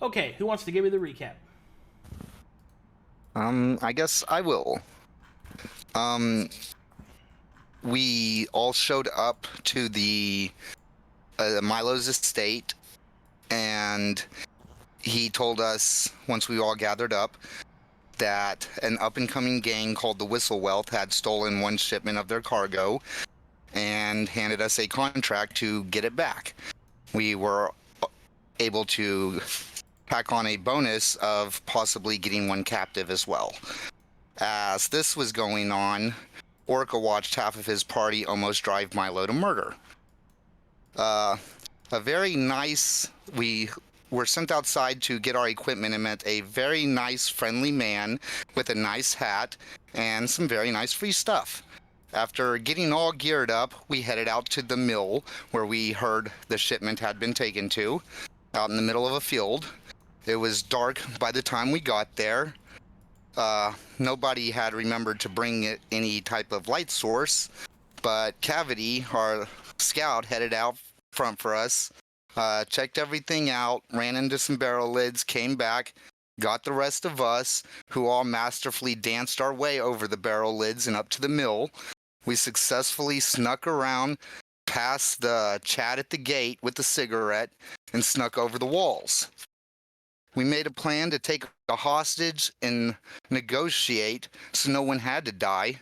Okay, who wants to give me the recap? I guess I will. We all showed up to the Milo's estate, and he told us, once we all gathered up, that an up-and-coming gang called the Whistle Wealth had stolen one shipment of their cargo and handed us a contract to get it back. We were able to pack on a bonus of possibly getting one captive as well. As this was going on, Orca watched half of his party almost drive Milo to murder. We were sent outside to get our equipment and met a very nice, friendly man with a nice hat and some very nice free stuff. After getting all geared up, we headed out to the mill where we heard the shipment had been taken to, out in the middle of a field. It was dark by the time we got there. Nobody had remembered to bring any type of light source, but Cavity, our scout, headed out front for us, checked everything out, ran into some barrel lids, came back, got the rest of us, who all masterfully danced our way over the barrel lids and up to the mill. We successfully snuck around past the Chad at the gate with the cigarette and snuck over the walls. We made a plan to take a hostage and negotiate so no one had to die.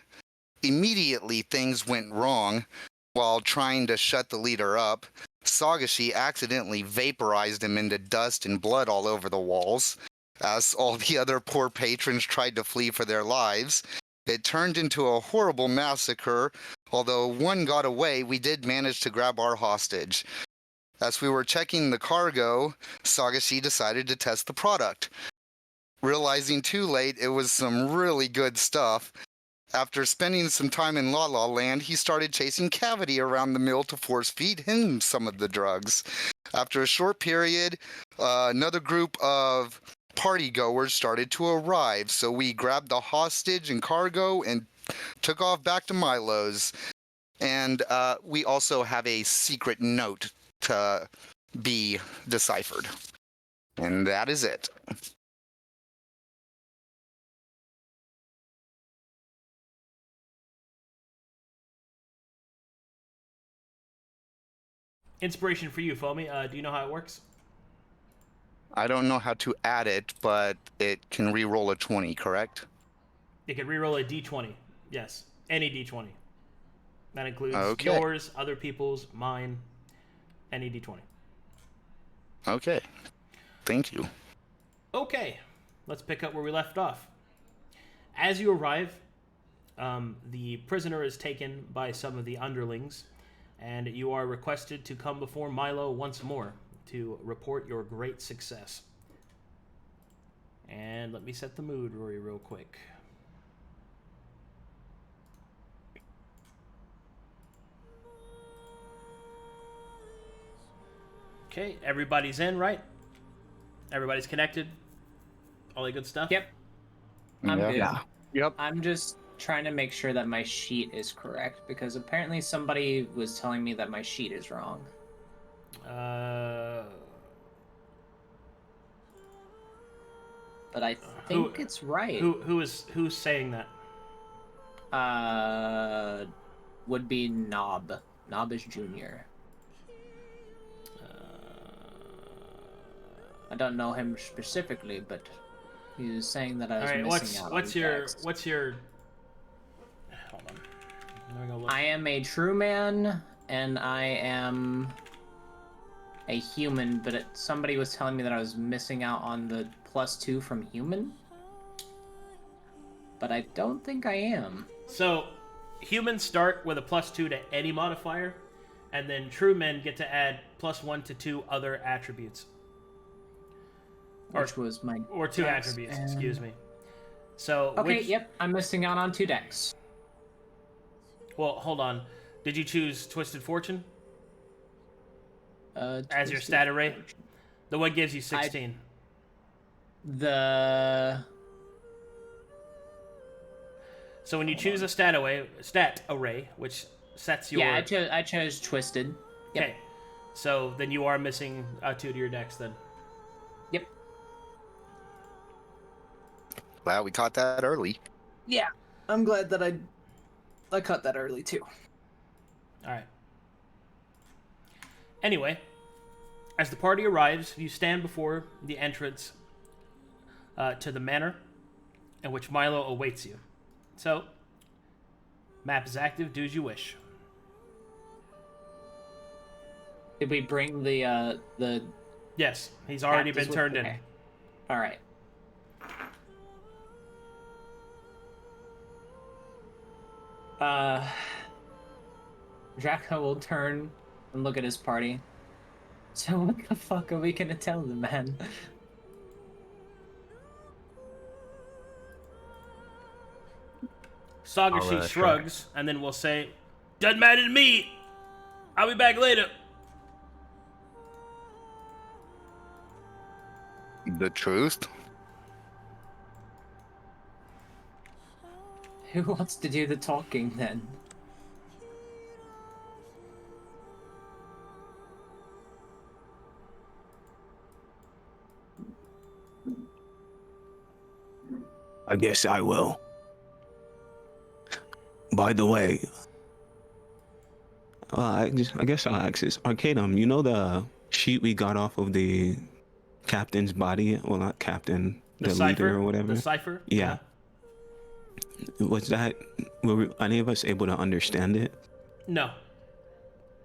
Immediately, things went wrong. While trying to shut the leader up, Sagashi accidentally vaporized him into dust and blood all over the walls. As all the other poor patrons tried to flee for their lives, it turned into a horrible massacre. Although one got away, we did manage to grab our hostage. As we were checking the cargo, Sagashi decided to test the product. Realizing too late it was some really good stuff, after spending some time in La La Land, he started chasing Cavity around the mill to force feed him some of the drugs. After a short period, another group of party goers started to arrive, so we grabbed the hostage and cargo and took off back to Milo's. And we also have a secret note to be deciphered. And that is it. Inspiration for you, Foamy. Do you know how it works? I don't know how to add it, but it can re-roll a 20, correct? It can reroll a d20. Yes, any d20. That includes Okay. yours, other people's, mine, any d20. Okay. Thank you. Okay, let's pick up where we left off. As you arrive, the prisoner is taken by some of the underlings, and you are requested to come before Milo once more to report your great success. And let me set the mood, Rory, real quick. Okay, everybody's in, right? Everybody's connected? All that good stuff? Yep. I'm good. Yeah. Yep. I'm just trying to make sure that my sheet is correct, because apparently somebody was telling me that my sheet is wrong. But I think it's right. Who's saying that? Would be Knob. Knob is Junior. I don't know him specifically, but he was saying that I was missing out. What's your? Hold on. I'm gonna look. I am a true man, and I am a human, but somebody was telling me that I was missing out on the +2 from human. But I don't think I am. So, humans start with a +2 to any modifier, and then true men get to add +1 to 2 other attributes. Which was my... Or 2 attributes, excuse me. So, okay, yep, I'm missing out on 2 decks. Well, hold on. Did you choose Twisted Fortune? As your stat array? The one gives you 16. So when you choose a stat array, which sets your... Yeah, I chose Twisted. Yep. Okay. So then you are missing 2 to your decks then. Yep. Glad we caught that early. Yeah, I'm glad that I caught that early too. All right. Anyway, as the party arrives, you stand before the entrance to the manor in which Milo awaits you. So, map is active. Do as you wish. Did we bring the Yes, he's already been cactus turned with- in. okay. All right. Draco will turn and look at his party. So what the fuck are we gonna tell them, man? Sagashi shrugs, and then we'll say, "Doesn't matter to me. I'll be back later." The truth? Who wants to do the talking then? I guess I will. By the way, I guess I'll ask this. Arcadum, you know the sheet we got off of the captain's body? Well, not captain, the leader or whatever. The cipher? Yeah. Was that, were any of us able to understand it? No.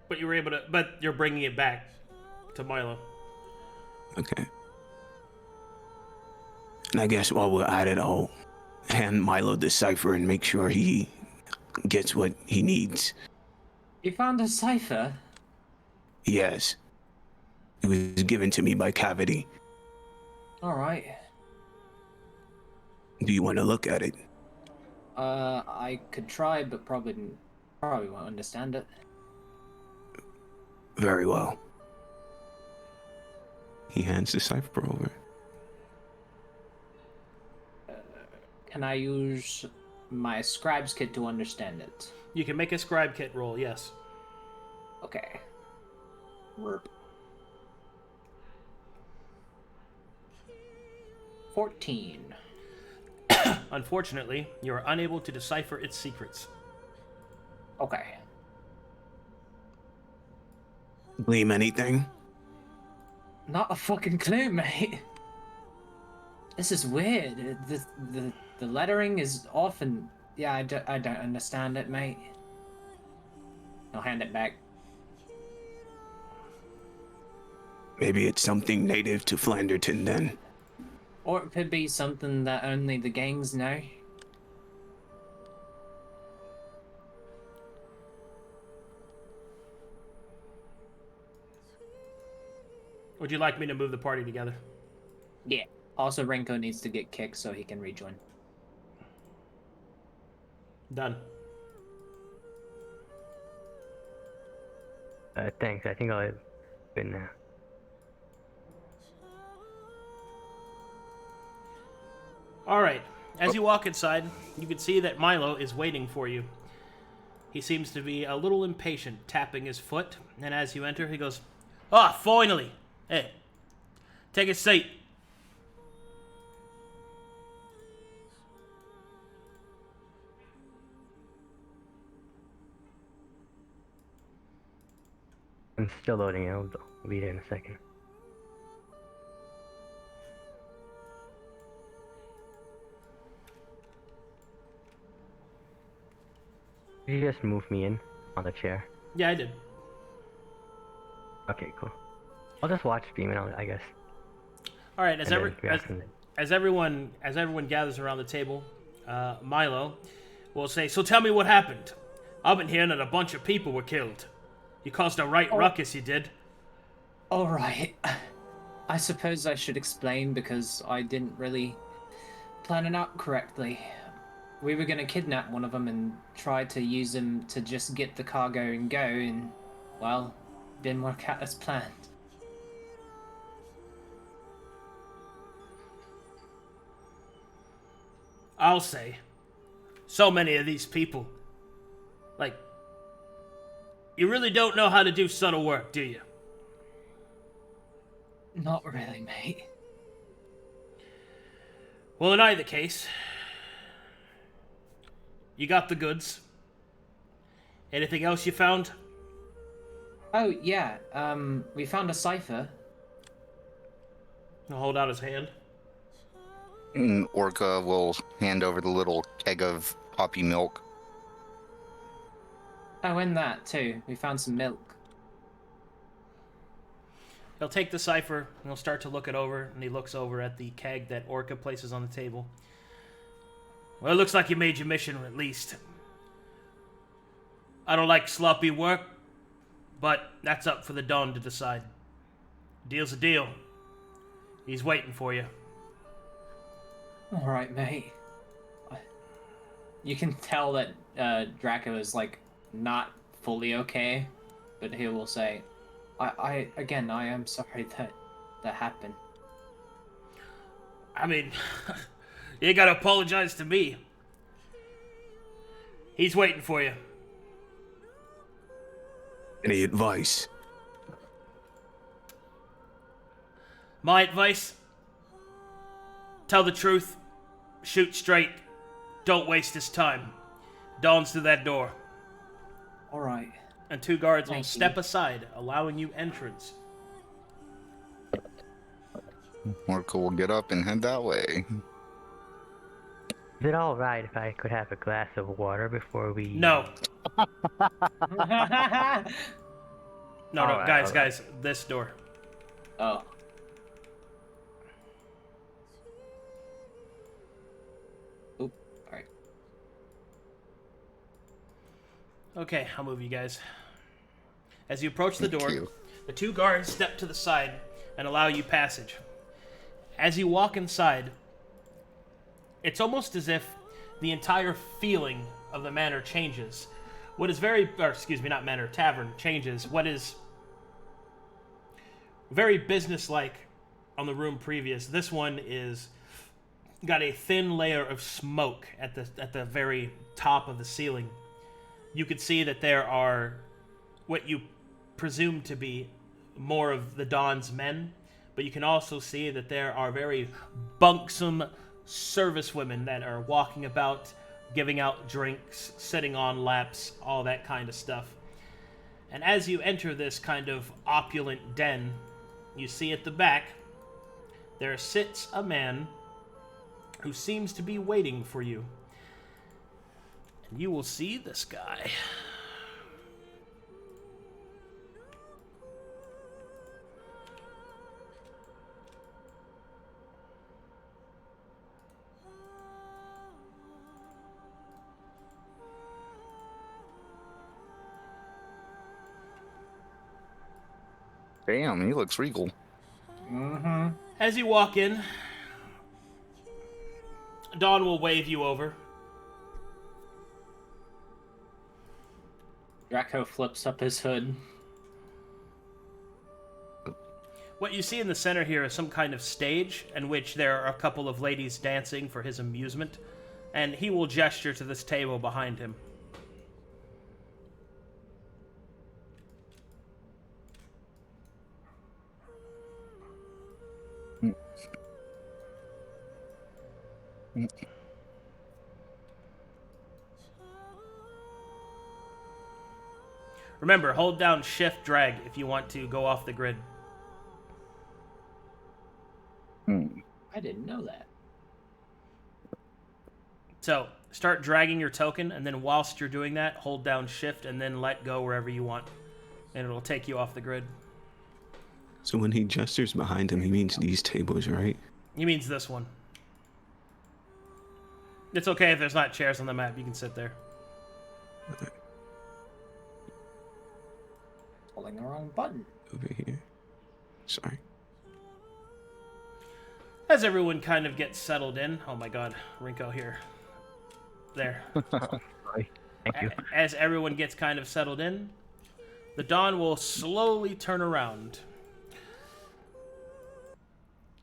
But you were able to, but you're bringing it back to Milo. Okay. And I guess while we're at it, I'll hand Milo the cipher and make sure he gets what he needs. You found a cipher? Yes. It was given to me by Cavity. Alright. Do you want to look at it? I could try, but probably won't understand it. Very well. He hands the cipher over. Can I use my scribe's kit to understand it? You can make a scribe kit roll, yes. Okay. Werp. 14. Unfortunately, you are unable to decipher its secrets. Okay. Gleam anything? Not a fucking clue, mate. This is weird. The lettering is often... Yeah, I don't understand it, mate. I'll hand it back. Maybe it's something native to Flanderton then. Or it could be something that only the gangs know. Would you like me to move the party together? Yeah. Also, Rinko needs to get kicked so he can rejoin. Done. Thanks. I think I've been there. Alright, as you walk inside, you can see that Milo is waiting for you. He seems to be a little impatient, tapping his foot, and as you enter, he goes, "Ah, finally! Hey, take a seat." I'm still loading it. I'll be there in a second. Did you just move me in on the chair? Yeah, I did. Okay, cool. I'll just watch streaming, I guess. Alright, And then react from there. as everyone gathers around the table, Milo will say, "So tell me what happened. I've been hearing that a bunch of people were killed. You caused a right ruckus, you did." Alright. I suppose I should explain because I didn't really plan it out correctly. We were gonna kidnap one of them and try to use him to just get the cargo and go, and, well, didn't work out as planned. I'll say, so many of these people, like, you really don't know how to do subtle work, do you? Not really, mate. Well, in either case, you got the goods. Anything else you found? Oh, yeah. We found a cipher. He'll hold out his hand. And Orca will hand over the little keg of poppy milk. Oh, and that, too. We found some milk. He'll take the cipher, and he'll start to look it over, and he looks over at the keg that Orca places on the table. Well, it looks like you made your mission, at least. I don't like sloppy work, but that's up for the Don to decide. Deal's a deal. He's waiting for you. All right, mate. You can tell that Draco is, like, not fully okay, but he will say, I am sorry that happened. I mean, you ain't gotta apologize to me. He's waiting for you. Any advice? My advice? Tell the truth. Shoot straight. Don't waste his time. Dawn's through that door. All right. And 2 guards will Thank step you. aside, allowing you entrance. Orca will get up and head that way. Is it alright if I could have a glass of water before we... No. No, Alright, guys, this door. Oh. Oop. All right. Okay, I'll move you guys. As you approach the Thank door, you. the 2 guards step to the side and allow you passage. As you walk inside, it's almost as if the entire feeling of the manor changes. What is not manor, tavern changes. What is very businesslike on the room previous, this one is got a thin layer of smoke at the very top of the ceiling. You could see that there are what you presume to be more of the Dawn's men, but you can also see that there are very bunksome service women that are walking about, giving out drinks, sitting on laps, all that kind of stuff. And as you enter this kind of opulent den, you see at the back, there sits a man who seems to be waiting for you. And you will see this guy. Damn, he looks regal. Mm-hmm. As you walk in, Dawn will wave you over. Draco flips up his hood. What you see in the center here is some kind of stage in which there are a couple of ladies dancing for his amusement, and he will gesture to this table behind him. Remember, hold down shift drag if you want to go off the grid. I didn't know that. So, start dragging your token, and then whilst you're doing that, hold down shift and then let go wherever you want. And it'll take you off the grid. So when he gestures behind him, he means these tables, right? He means this one. It's okay if there's not chairs on the map. You can sit there. Holding the wrong button. Over here. Sorry. As everyone kind of gets settled in. Oh my god, Rinko here. There. Sorry. Thank you. As everyone gets kind of settled in, the Dawn will slowly turn around.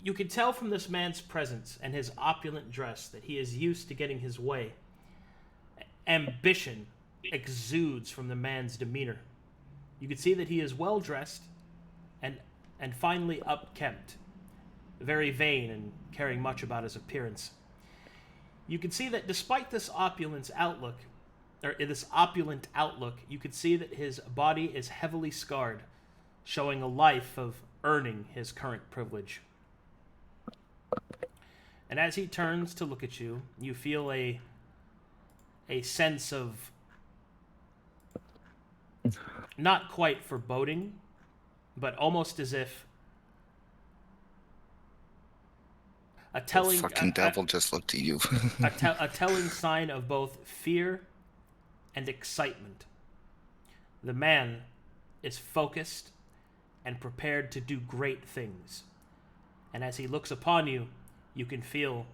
You can tell from this man's presence and his opulent dress that he is used to getting his way. Ambition exudes from the man's demeanor. You can see that he is well dressed and finely upkept, very vain and caring much about his appearance. You can see that despite this opulent outlook, you can see that his body is heavily scarred, showing a life of earning his current privilege. And as he turns to look at you, you feel a sense of not quite foreboding, but almost as if a telling fucking devil just looked at you. a telling sign of both fear and excitement. The man is focused and prepared to do great things. And as he looks upon you, you can feel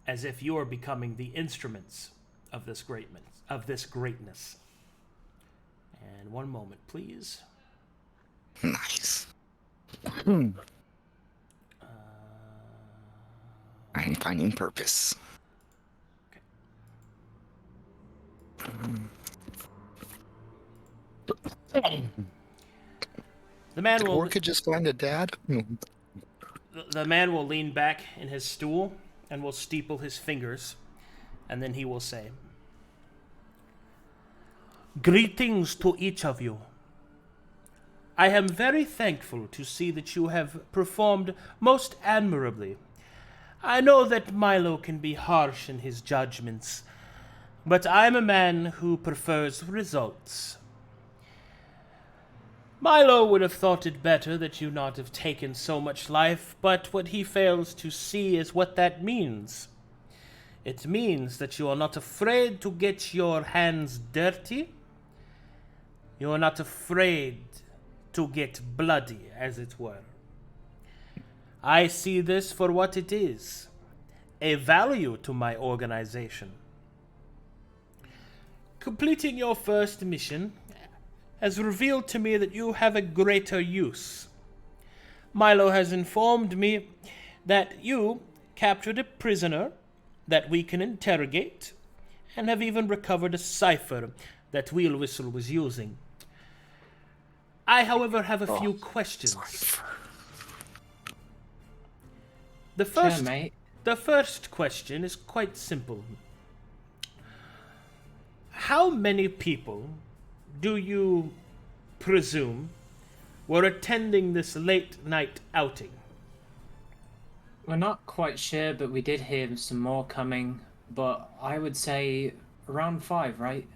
as if you are becoming the instruments of this greatness. And one moment, please. Nice. I'm finding purpose. Okay. The man Did will. Orca just find a dad? The man will lean back in his stool and will steeple his fingers, and then he will say, "Greetings to each of you. I am very thankful to see that you have performed most admirably. I know that Milo can be harsh in his judgments, but I'm a man who prefers results. Milo would have thought it better that you not have taken so much life, but what he fails to see is what that means. It means that you are not afraid to get your hands dirty. You are not afraid to get bloody, as it were. I see this for what it is, a value to my organization. Completing your first mission has revealed to me that you have a greater use. Milo has informed me that you captured a prisoner that we can interrogate, and have even recovered a cipher that Wheel Whistle was using. I, however, have a few questions. The first question is quite simple. How many people do you presume were attending this late night outing? We're not quite sure, but we did hear some more coming. But I would say around 5, right?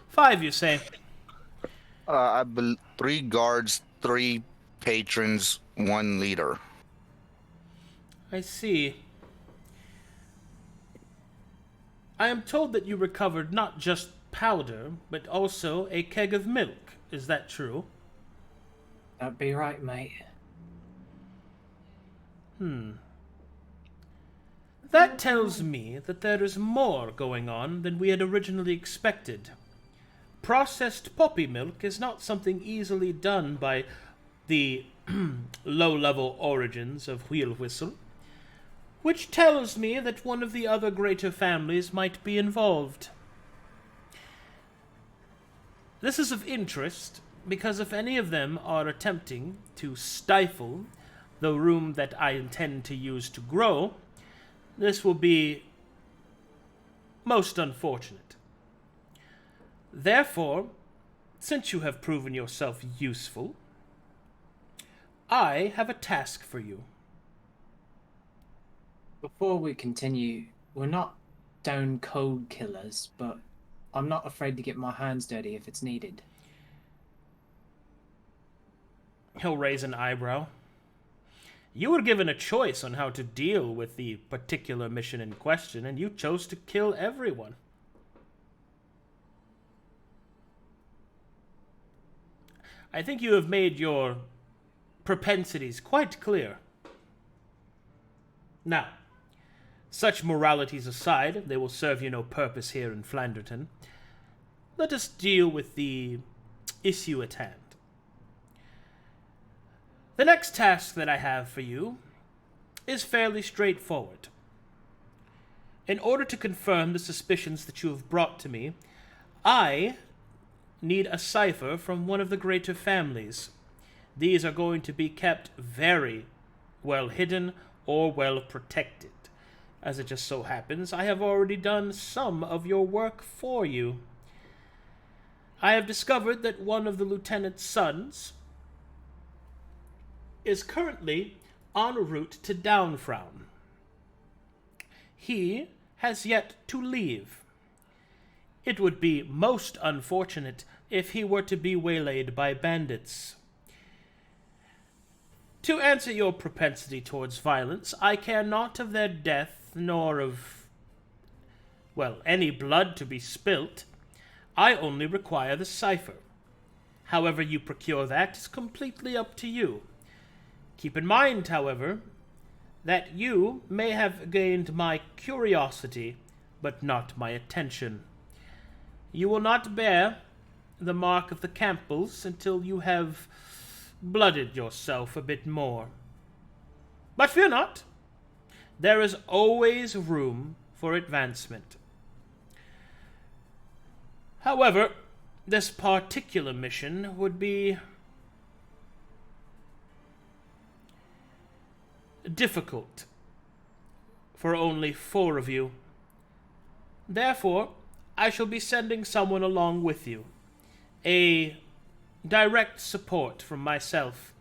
5, you say? 3 guards, 3 patrons, 1 leader. I see. I am told that you recovered not just powder, but also a keg of milk. Is that true? That'd be right, mate. That tells me that there is more going on than we had originally expected. Processed poppy milk is not something easily done by the low-level origins of Wheel Whistle, which tells me that one of the other greater families might be involved. This is of interest because if any of them are attempting to stifle the room that I intend to use to grow, this will be most unfortunate. Therefore, since you have proven yourself useful, I have a task for you. Before we continue, we're not stone cold killers, but I'm not afraid to get my hands dirty if it's needed. He'll raise an eyebrow. You were given a choice on how to deal with the particular mission in question, and you chose to kill everyone. I think you have made your propensities quite clear. Now, such moralities aside, they will serve you no purpose here in Flanderton. Let us deal with the issue at hand. The next task that I have for you is fairly straightforward. In order to confirm the suspicions that you have brought to me, I need a cipher from one of the greater families. These are going to be kept very well hidden, or well protected. As it just so happens, I have already done some of your work for you. I have discovered that one of the lieutenant's sons is currently en route to Downfrown. He has yet to leave. It would be most unfortunate if he were to be waylaid by bandits. To answer your propensity towards violence, I care not of their death, nor of, well, any blood to be spilt. I only require the cipher. However you procure that is completely up to you. Keep in mind, however, that you may have gained my curiosity, but not my attention. You will not bear the mark of the Campbells until you have blooded yourself a bit more. But fear not. There is always room for advancement. However, this particular mission would be difficult for only 4 of you. Therefore, I shall be sending someone along with you. A direct support from myself.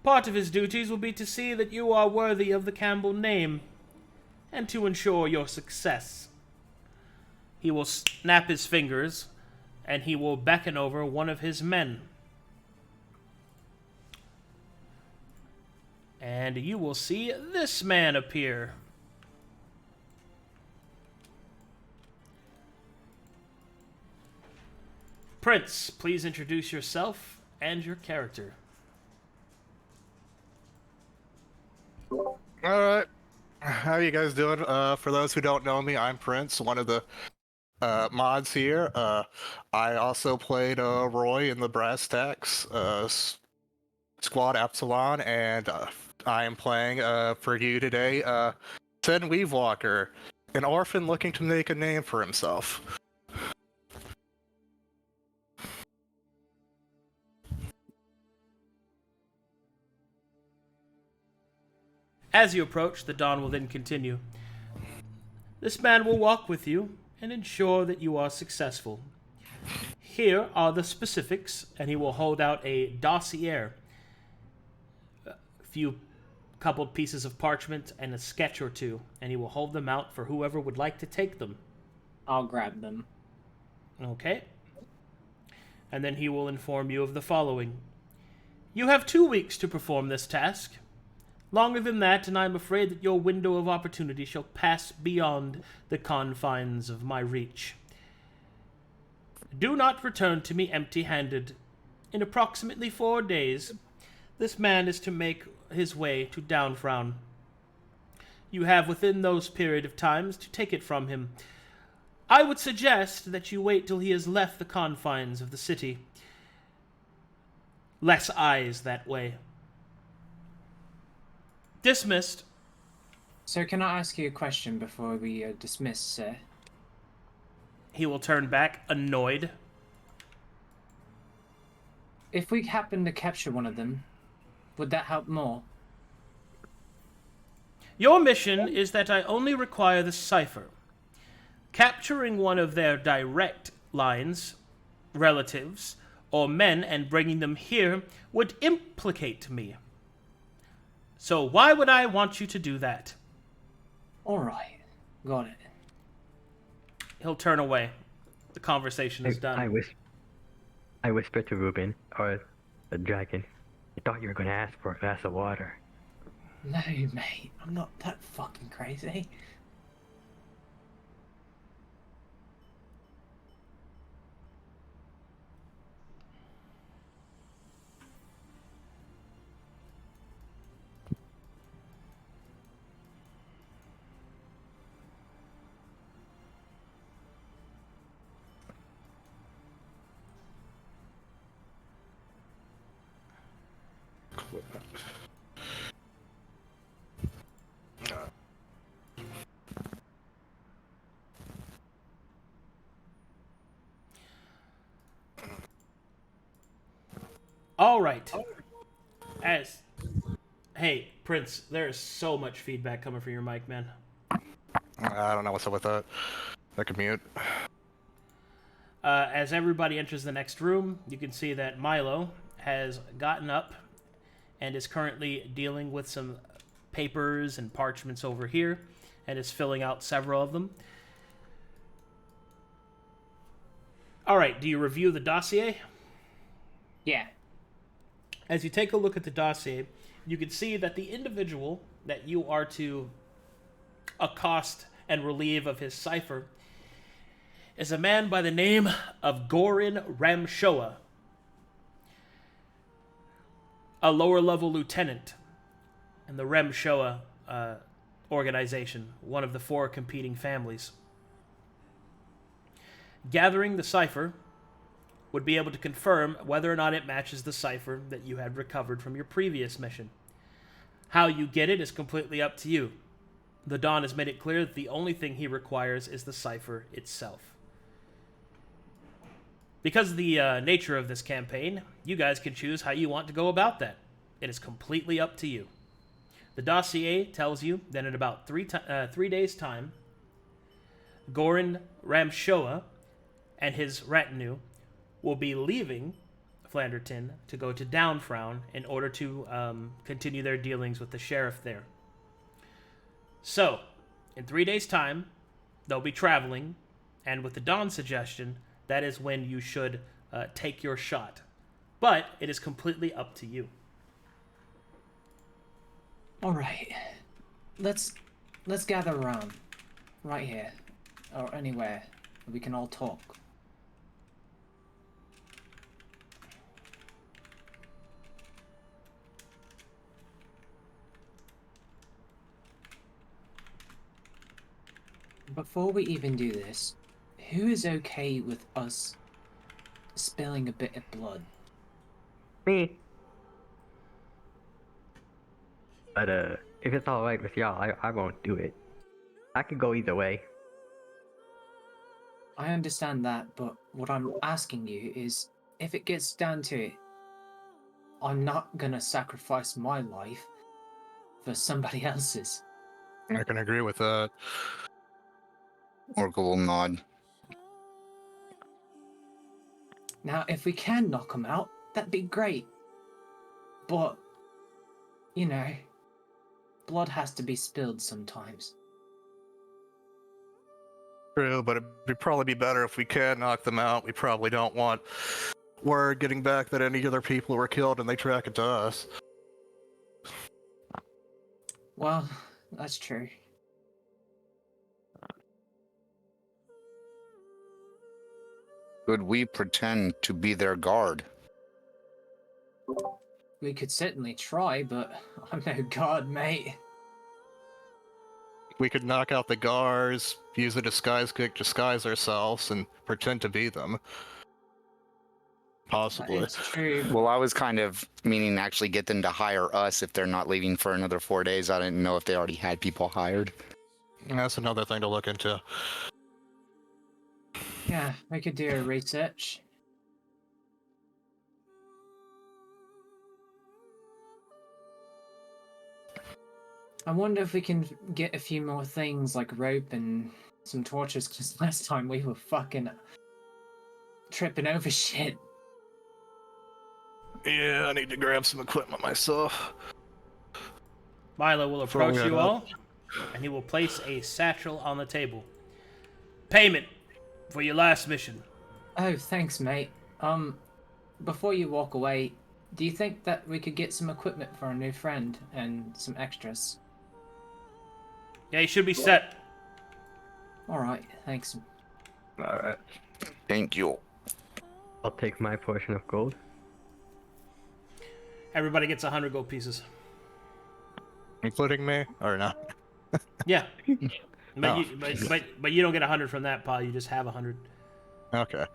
Part of his duties will be to see that you are worthy of the Campbell name, and to ensure your success. He will snap his fingers, and he will beckon over one of his men. And you will see this man appear. Prince, please introduce yourself and your character. Alright. How you guys doing? For those who don't know me, I'm Prince, one of the mods here. I also played Roy in the Brass Tacks Squad Epsilon, and I am playing for you today Sen Weavewalker, an orphan looking to make a name for himself. As you approach, the Dawn will then continue. This man will walk with you and ensure that you are successful. Here are the specifics, and he will hold out a dossier, a few coupled pieces of parchment, and a sketch or two, and he will hold them out for whoever would like to take them. I'll grab them. Okay. And then he will inform you of the following. You have 2 weeks to perform this task. Longer than that, and I am afraid that your window of opportunity shall pass beyond the confines of my reach. Do not return to me empty-handed. In approximately 4 days, this man is to make his way to Downfrown. You have within those period of times to take it from him. I would suggest that you wait till he has left the confines of the city. Less eyes that way. Dismissed. So can I ask you a question before we dismiss, sir? He will turn back, annoyed. If we happen to capture one of them, would that help more? Your mission is that I only require the cipher. Capturing one of their direct lines, relatives, or men and bringing them here would implicate me. So why would I want you to do that? Alright, got it. He'll turn away. The conversation is done. I whisper to Ruben, or the dragon, I thought you were going to ask for a glass of water. No, mate, I'm not that fucking crazy. All right. Hey, Prince, there is so much feedback coming from your mic, man. I don't know what's up with that. I can mute. As everybody enters the next room, you can see that Milo has gotten up and is currently dealing with some papers and parchments over here and is filling out several of them. All right, do you review the dossier? Yeah. As you take a look at the dossier, you can see that the individual that you are to accost and relieve of his cipher is a man by the name of Gorin Ramshoa, a lower-level lieutenant in the Ramshoa organization, one of the 4 competing families. Gathering the cipher would be able to confirm whether or not it matches the cipher that you had recovered from your previous mission. How you get it is completely up to you. The Don has made it clear that the only thing he requires is the cipher itself. Because of the nature of this campaign, you guys can choose how you want to go about that. It is completely up to you. The dossier tells you that in about 3 days' time, Gorin Ramshoa and his retinue will be leaving Flanderton to go to Downfrown in order to continue their dealings with the sheriff there. So, in 3 days' time, they'll be traveling, and with the Dawn suggestion, that is when you should take your shot. But it is completely up to you. All right. Let's gather around, right here, or anywhere we can all talk. Before we even do this, who is okay with us spilling a bit of blood? Me. But if it's alright with y'all, I won't do it. I could go either way. I understand that, but what I'm asking you is, if it gets down to it, I'm not gonna sacrifice my life for somebody else's. I can agree with that. Orca will nod. Now, if we can knock them out, that'd be great. But, you know, blood has to be spilled sometimes. True, but it'd probably be better if we can knock them out. We probably don't want word getting back that any other people were killed and they track it to us. Well, that's true. Could we pretend to be their guard? We could certainly try, but I'm no god, mate. We could knock out the guards, use a disguise kick, disguise ourselves, and pretend to be them. Possibly. It's true. Well, I was kind of meaning actually get them to hire us if they're not leaving for another 4 days. I didn't know if they already had people hired. That's another thing to look into. Yeah, we could do a research. I wonder if we can get a few more things like rope and some torches, because last time we were fucking tripping over shit. Yeah, I need to grab some equipment myself. Milo will approach Throwing you it up. all, and he will place a satchel on the table. Payment for your last mission. Oh, thanks, mate. Before you walk away, do you think that we could get some equipment for our new friend and some extras? Yeah, you should be set. Alright, thanks. Alright. Thank you. I'll take my portion of gold. Everybody gets 100 gold pieces. Including me? Or not? Yeah. But, Oh. but you don't get 100 from that pile, you just have 100. Okay.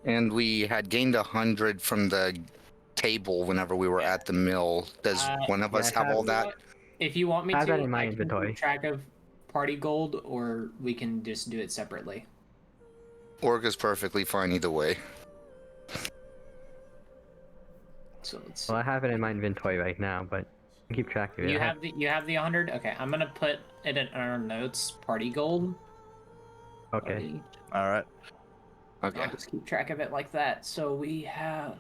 And we had gained 100 from the table whenever we were at the mill. Does one of us yeah, have all that? If you want me I have to, that in my I can keep inventory. track of party gold, or we can just do it separately. Orca's perfectly fine either way. So let's. Well, I have it in my inventory right now, but keep track of it. You have the 100. Okay, I'm gonna put it in our notes. Party gold. Okay. Party. All right. Okay. I'll just keep track of it like that. So we have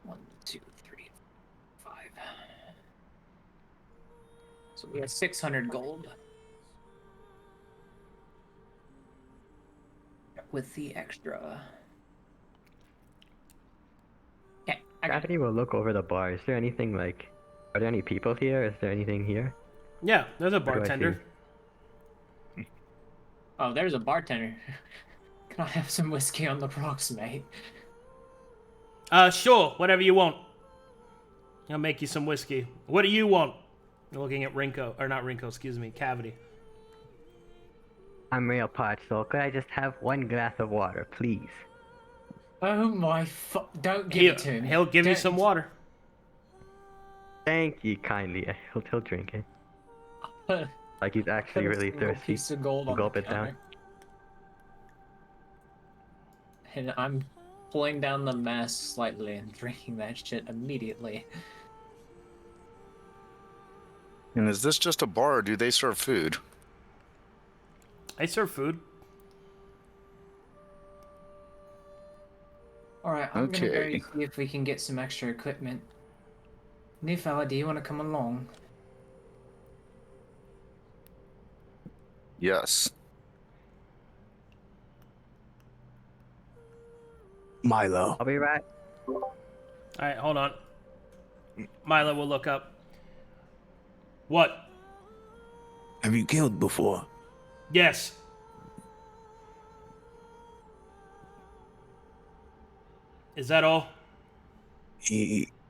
1, 2, 3, 5. So we have 600 gold. With the extra. Okay, I got it. Gravity will look over the bar. Is there anything like? Are there any people here? Is there anything here? Yeah, there's a do I bartender. Oh, there's a bartender. Can I have some whiskey on the rocks, mate? Sure, whatever you want. I'll make you some whiskey. What do you want? You're looking at Rinko, or not Rinko, excuse me, Cavity. I'm real parched, so could I just have one glass of water, please? Oh my don't give it to him. He'll give you some water. Thank you kindly. He'll drink it. Like he's actually really thirsty. Piece of gold on Gulp the it down. counter. And I'm pulling down the mask slightly and drinking that shit immediately. And is this just a bar, or do they serve food? I serve food. Alright, I'm gonna Okay. go see if we can get some extra equipment. New fella, do you want to come along? Yes. Milo. I'll be right. Alright, hold on. Milo will look up. What? Have you killed before? Yes. Is that all?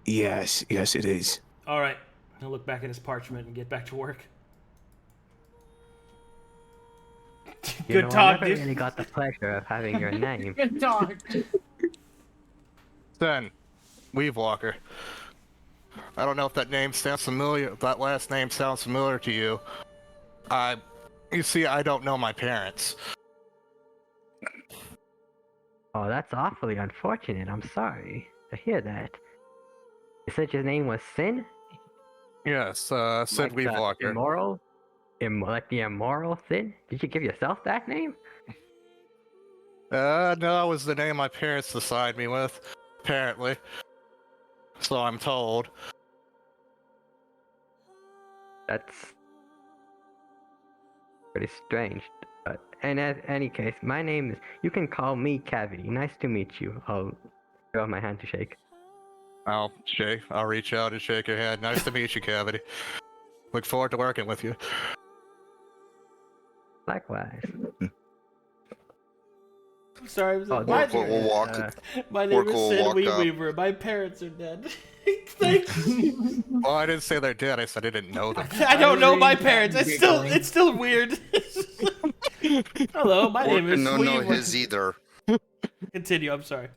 Yes, it is. Alright. He'll look back at his parchment and get back to work. You Good know, talk, I never dude. really got the pleasure of having your name. Good talk. Then, Weave Walker. I don't know if that name sounds familiar. If that last name sounds familiar to you. You see, I don't know my parents. Oh, that's awfully unfortunate. I'm sorry to hear that. You said your name was Sin? Yes, Sid Like Weave the Walker. Immoral? Like the immoral Sin? Did you give yourself that name? No, that was the name my parents assigned me with, apparently. So I'm told. That's pretty strange. But in any case, my name is. You can call me Cavity. Nice to meet you. I'll give out my hand to shake. I'll reach out and shake your hand. Nice to meet you, Cavity. Look forward to working with you. Likewise. I'm sorry. Oh, my, Orca will walk. my name Orca is will Sid walk up. Weaver. My parents are dead. Thanks. Well, I didn't say they're dead. I said I didn't know them. I don't know my Irene, parents. It's still weird. Hello, my name Orca is no know Weaver. his either. Continue. I'm sorry.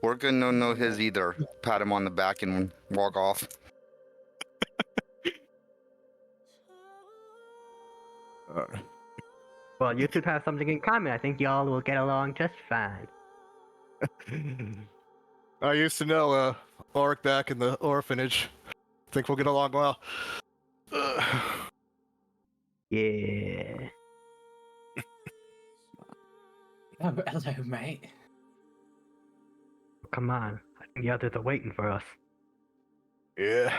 Orca no know his either. Pat him on the back and walk off. Well, you two have something in common. I think y'all will get along just fine. I used to know Orc back in the orphanage. Think we'll get along well. Yeah. Oh, hello, mate. Come on. I think the others are waiting for us. Yeah.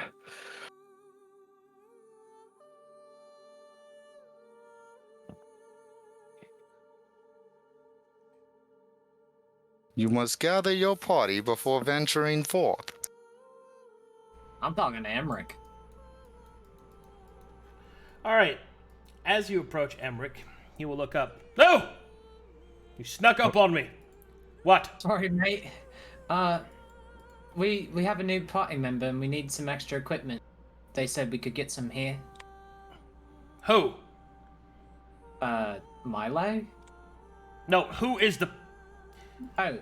You must gather your party before venturing forth. I'm talking to Emmerich. All right. As you approach Emmerich, he will look up. No! You snuck up on me. What? Sorry, mate. We have a new party member and we need some extra equipment. They said we could get some here. Who? Milo? No, who is the... Oh.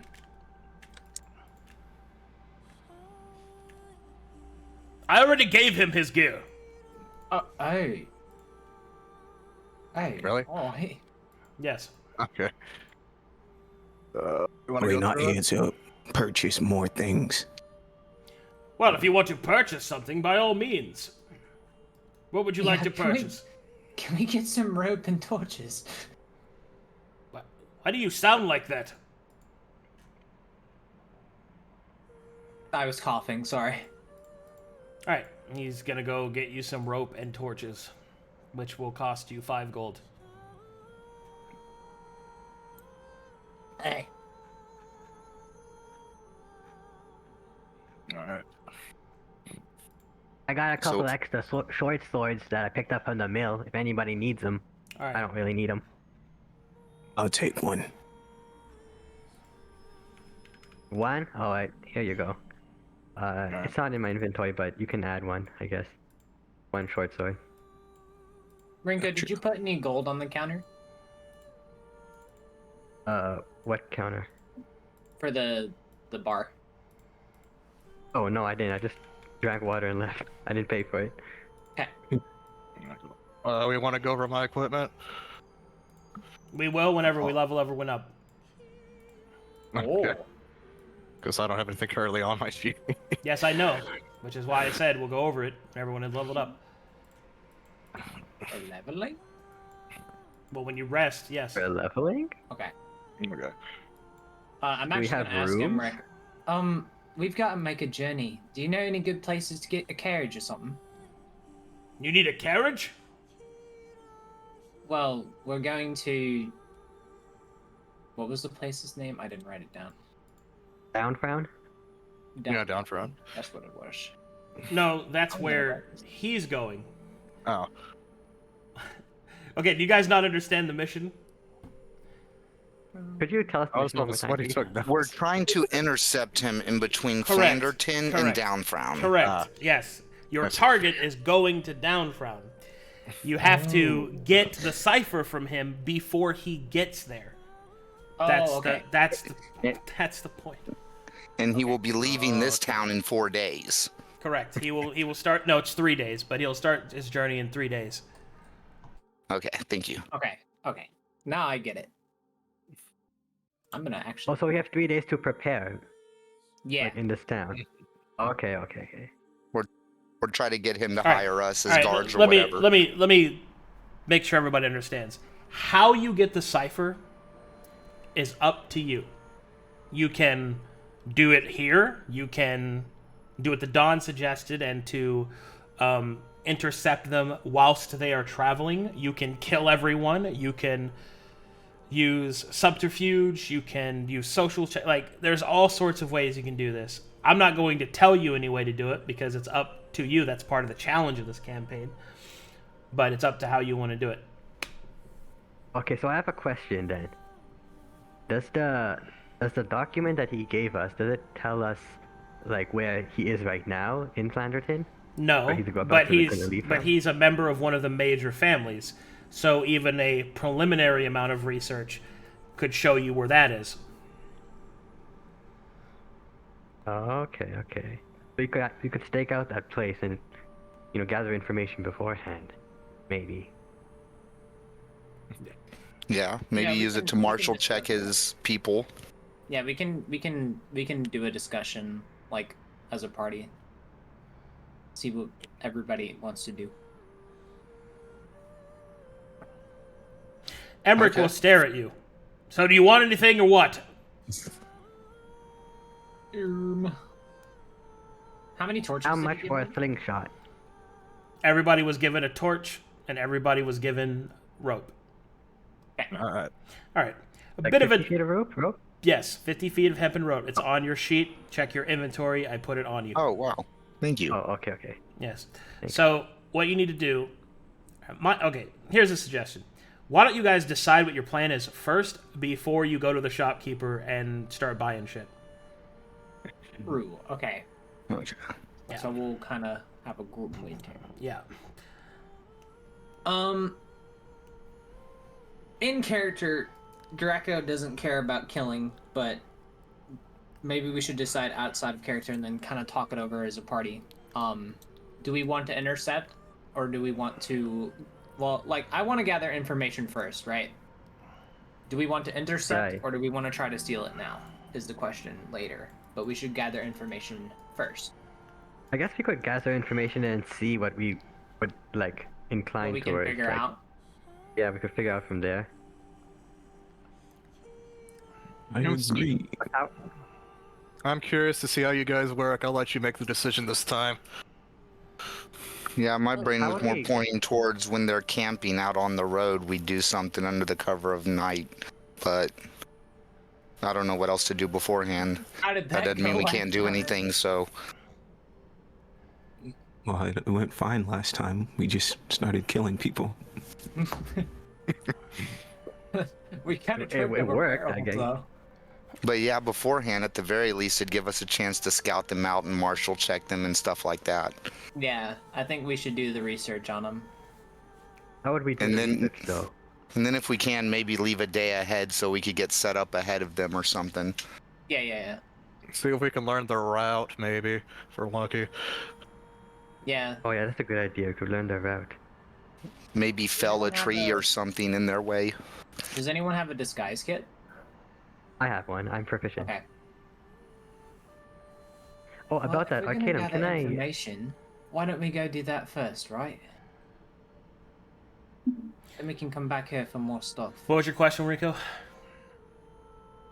I already gave him his gear. Oh. Oh. Really? Oh, hey. Yes. Okay. You wanna Wait, go not through it? answer. purchase more things. Well, if you want to purchase something, by all means. What would you like to purchase? Can we get some rope and torches? Why do you sound like that? I was coughing, sorry. Alright, he's gonna go get you some rope and torches, which will cost you 5 gold. Hey. Alright. I got a couple extra short swords that I picked up from the mill. If anybody needs them, Alright. I don't really need them. I'll take one. One? Alright, here you go. It's not in my inventory, but you can add one, I guess. One short sword. Rinko, did you put any gold on the counter? What counter? For the bar. Oh, no, I didn't. I just drank water and left. I didn't pay for it. Okay. We want to go over my equipment? We will whenever we level everyone up. Okay. Because I don't have anything currently on my sheet. Yes, I know. Which is why I said we'll go over it when everyone is leveled up. Leveling? Well, when you rest, yes. For leveling? Okay. Okay. I'm Do we actually have gonna ask him, rooms? Rick. We've got to make a journey. Do you know any good places to get a carriage or something? You need a carriage? Well, we're going to... What was the place's name? I didn't write it down. Downfrown? Yeah, down front. That's what it was. No, that's where he's going. Oh. Okay, do you guys not understand the mission? Could you tell us I was this one told more what time, he please? took down. We're trying to intercept him in between Correct. Flanderton and Correct. Downfrown. Correct. Yes. Your target is going to Downfrown. You have to get the cipher from him before he gets there. That's okay. that's the point. And he will be leaving this town in 4 days. Correct. He will start. No, it's 3 days, but he'll start his journey in 3 days. Okay, thank you. Okay. Now I get it. I'm gonna actually... Oh, so we have 3 days to prepare, Yeah. like, in this town. Okay. Or try to get him to All right. hire us as All right, guards or let whatever. Let me make sure everybody understands. How you get the cipher is up to you. You can do it here. You can do what the Dawn suggested and to intercept them whilst they are traveling. You can kill everyone. You can use subterfuge. You can use social like there's all sorts of ways you can do this. I'm not going to tell you any way to do it because it's up to you. That's part of the challenge of this campaign. But it's up to how you want to do it. Okay, so I have a question then. Does the document that he gave us, does it tell us like where he is right now in Flanderton? No, Or he's about but to leave from? he's a member of one of the major families. So even a preliminary amount of research could show you where that is. Oh, okay. So you could stake out that place and, gather information beforehand, maybe. Yeah, maybe Yeah, we use it can- to we can marshal discuss check his people. Yeah, we can do a discussion, like, as a party. See what everybody wants to do. Emmerich Okay. will stare at you. So do you want anything or what? How many torches? How did much you for a give me? slingshot? Everybody was given a torch and everybody was given rope. All right. All right. A Like bit of 50 a feet of rope? yes, 50 feet of hempen rope. It's on your sheet. Check your inventory. I put it on you. Oh, wow. Thank you. Oh, okay. Yes. Thanks. So what you need to do, here's a suggestion. Why don't you guys decide what your plan is first before you go to the shopkeeper and start buying shit? True. Okay. Okay. Yeah. So we'll kind of have a group meeting. Yeah. In character, Draco doesn't care about killing, but maybe we should decide outside of character and then kind of talk it over as a party. Do we want to intercept, or do we want to? Well, like, I want to gather information first, right? Do we want to intercept, Right. or do we want to try to steal it now? Is the question later. but we should gather information first. I guess we could gather information and see what we would like incline What we towards. can figure like, out. Yeah, we could figure out from there. I agree. I'm curious to see how you guys work. I'll let you make the decision this time. Yeah, my brain How was would more we- pointing towards when they're camping out on the road, we do something under the cover of night. But I don't know what else to do beforehand. How did That doesn't go mean we last can't do time? anything, so... Well, it went fine last time. We just started killing people. We kind of It worked, I guess. though. But yeah, beforehand, at the very least, it'd give us a chance to scout them out and marshal check them and stuff like that. Yeah, I think we should do the research on them. How would we do And then- research, though? And then if we can, maybe leave a day ahead so we could get set up ahead of them or something. Yeah. See if we can learn the route, maybe, if we're lucky. Yeah. Oh yeah, that's a good idea. We could learn the route. Maybe fell a have tree a- or something in their way. Does anyone have a disguise kit? I have one. I'm proficient. Okay. Oh, about Well, that, if we're gonna Arcadum, gather can I... information, why don't we go do that first, right? Then we can come back here for more stuff. What was your question, Rinko?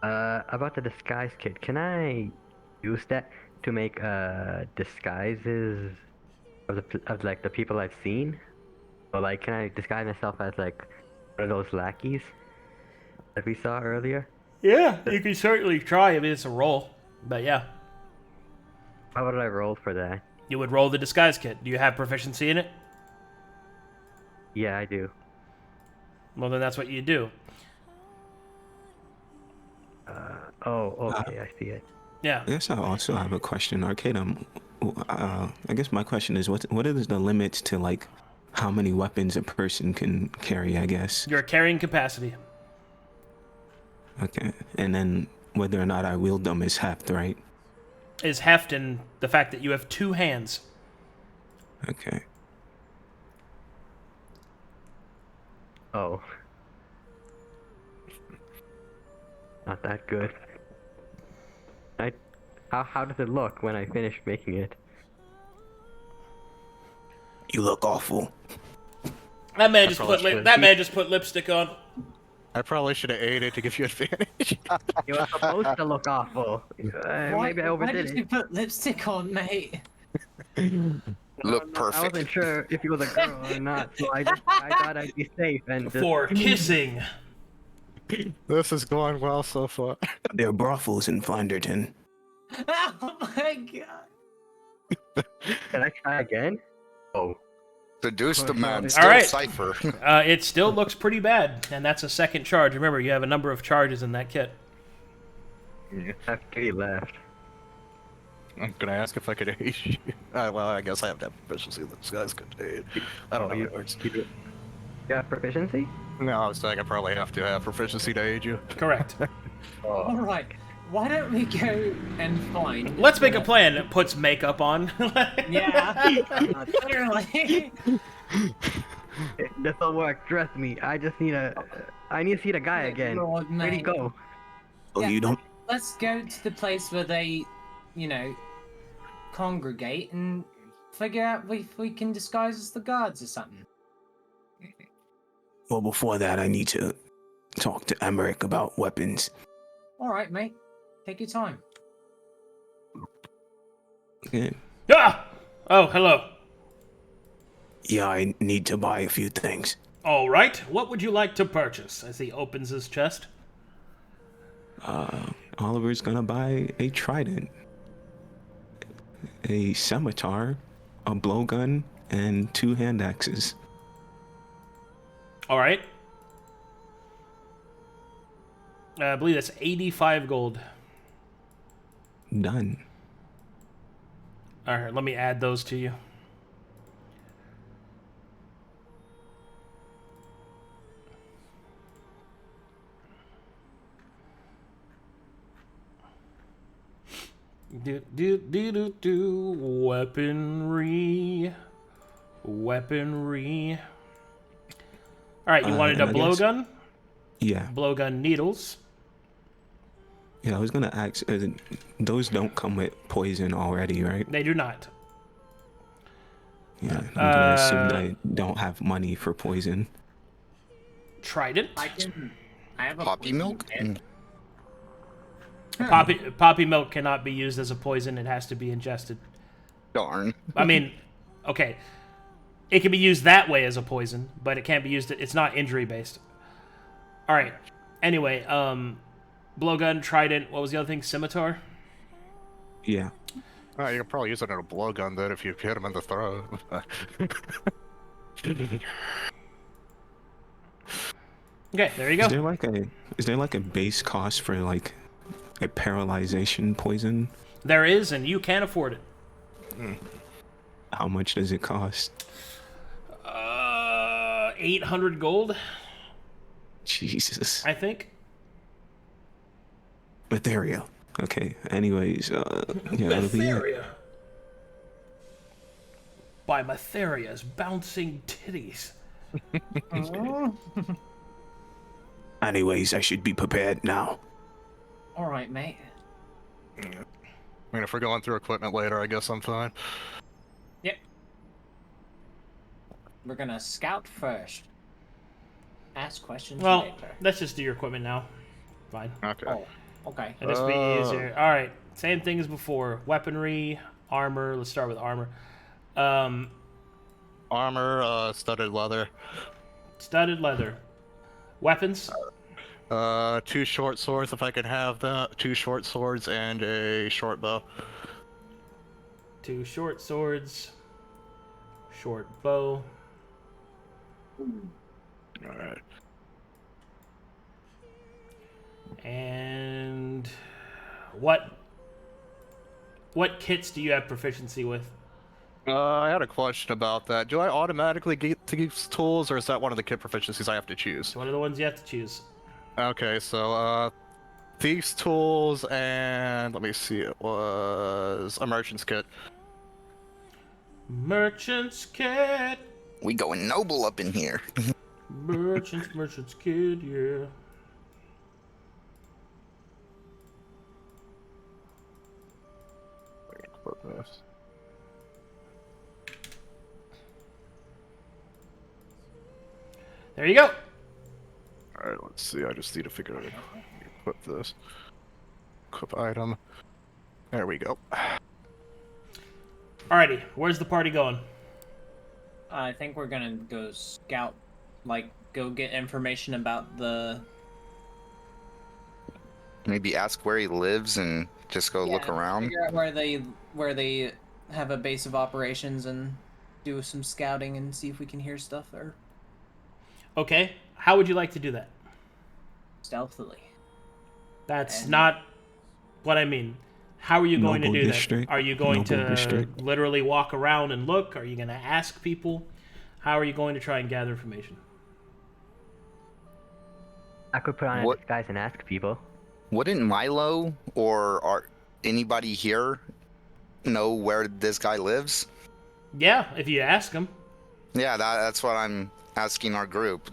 About the disguise kit, can I use that to make disguises of like the people I've seen? Or like, can I disguise myself as like one of those lackeys that we saw earlier? Yeah, you can certainly try. I mean, it's a roll, but yeah, How would I roll for that? you would roll the disguise kit. Do you have proficiency in it? Yeah, I do. Well, then that's what you do. Oh, okay, I see it. Yeah. I guess I also have a question, Arcadum. I guess my question is, what is the limits to like how many weapons a person can carry? I guess. Your carrying capacity. Okay, and then whether or not I wield them is heft, right? Is heft in the fact that you have two hands. Okay. Oh. Not that good. How does it look when I finish making it? You look awful. That man just probably put should. that man just put lipstick on. I probably should have ate it to give you advantage. It was supposed to look awful. Maybe I Why overdid did you it. put lipstick on, mate? Look I wasn't perfect. sure if you was a girl or not, so I thought I'd be safe and just... For kissing. This is going well so far. There are brothels in Flanderton. Oh my god. Can I try again? Oh. Seduce the man, All still right. cipher. It still looks pretty bad, and that's a second charge. Remember, you have a number of charges in that kit. I have 3 left. I'm gonna ask if I could aid you. Well, I guess I have to have proficiency. This guy's good to aid. I don't know. you- how it works. You have proficiency? No, I was saying I probably have to have proficiency to aid you. Correct. Alright, why don't we go and find... Let's make a plan. It puts makeup on. Yeah. Literally. This'll work, trust me. I just need I need to see the guy again. Lord, Where'd he mate. go? Oh, Yeah. you don't. Let's go to the place where they, congregate and figure out if we can disguise as the guards or something. Well, before that, I need to talk to Emmerich about weapons. Alright, mate. Take your time. Okay. Ah! Oh, hello. Yeah, I need to buy a few things. All right. What would you like to purchase? As he opens his chest. Oliver's gonna buy a trident, a scimitar, a blowgun, and 2 hand axes. All right. I believe that's 85 gold. Done. All right, let me add those to you. Weaponry. All right, you wanted a I guess- blowgun, Yeah. blowgun needles, Yeah, I was gonna ask. Those don't come with poison already, right? They do not. Yeah, I'm gonna assume they don't have money for poison. Trident. I have a Poppy poison milk? kit. Poppy milk cannot be used as a poison. It has to be ingested. Darn. I mean, okay, it can be used that way as a poison, but it can't be used. It's not injury based. All right. Anyway, blowgun, trident. What was the other thing? Scimitar. Yeah. You can probably use it in a blowgun then if you hit him in the throat. Okay, there you go. Is there like a base cost for like a paralyzation poison? There is, and you can afford it. How much does it cost? 800 gold, Jesus. I think. Ethereal. Okay. Anyways, yeah, that'll be it. Matheria. By Matheria's bouncing titties. Anyways, I should be prepared now. All right, mate. I mean, if we're going through equipment later, I guess I'm fine. Yep. We're gonna scout first. Ask questions Well, later. let's just do your equipment now. Fine. Okay. Oh, okay. It'll just be easier. All right. Same thing as before. Weaponry, armor. Let's start with armor. Armor, studded leather. Studded leather. Weapons. 2 short swords if I can have that. 2 short swords and a short bow. 2 short swords. Short bow. Alright. And what kits do you have proficiency with? I had a question about that. Do I automatically get these tools, or is that one of the kit proficiencies I have to choose? One of the ones you have to choose. Okay, so, these tools and, let me see, it was a merchant's kit. Merchant's kit. We going noble up in here. Merchant's kit, yeah. Put this. There you go. Alright, let's see, I just need to figure out how to equip this. Equip item. There we go. Alrighty, where's the party going? I think we're gonna go scout, like, go get information about the... Maybe ask where he lives and just go look around. Figure out where they have a base of operations and do some scouting and see if we can hear stuff there Okay, how would you like to do that? stealthily. That's not what I mean. How are you going Noble to do district. that? Are you going Noble to district. literally walk around and look? Are you going to ask people? How are you going to try and gather information? I could put on a What- disguise and ask people. Wouldn't Milo or anybody here know where this guy lives? Yeah, if you ask them. Yeah, that's what I'm asking our group.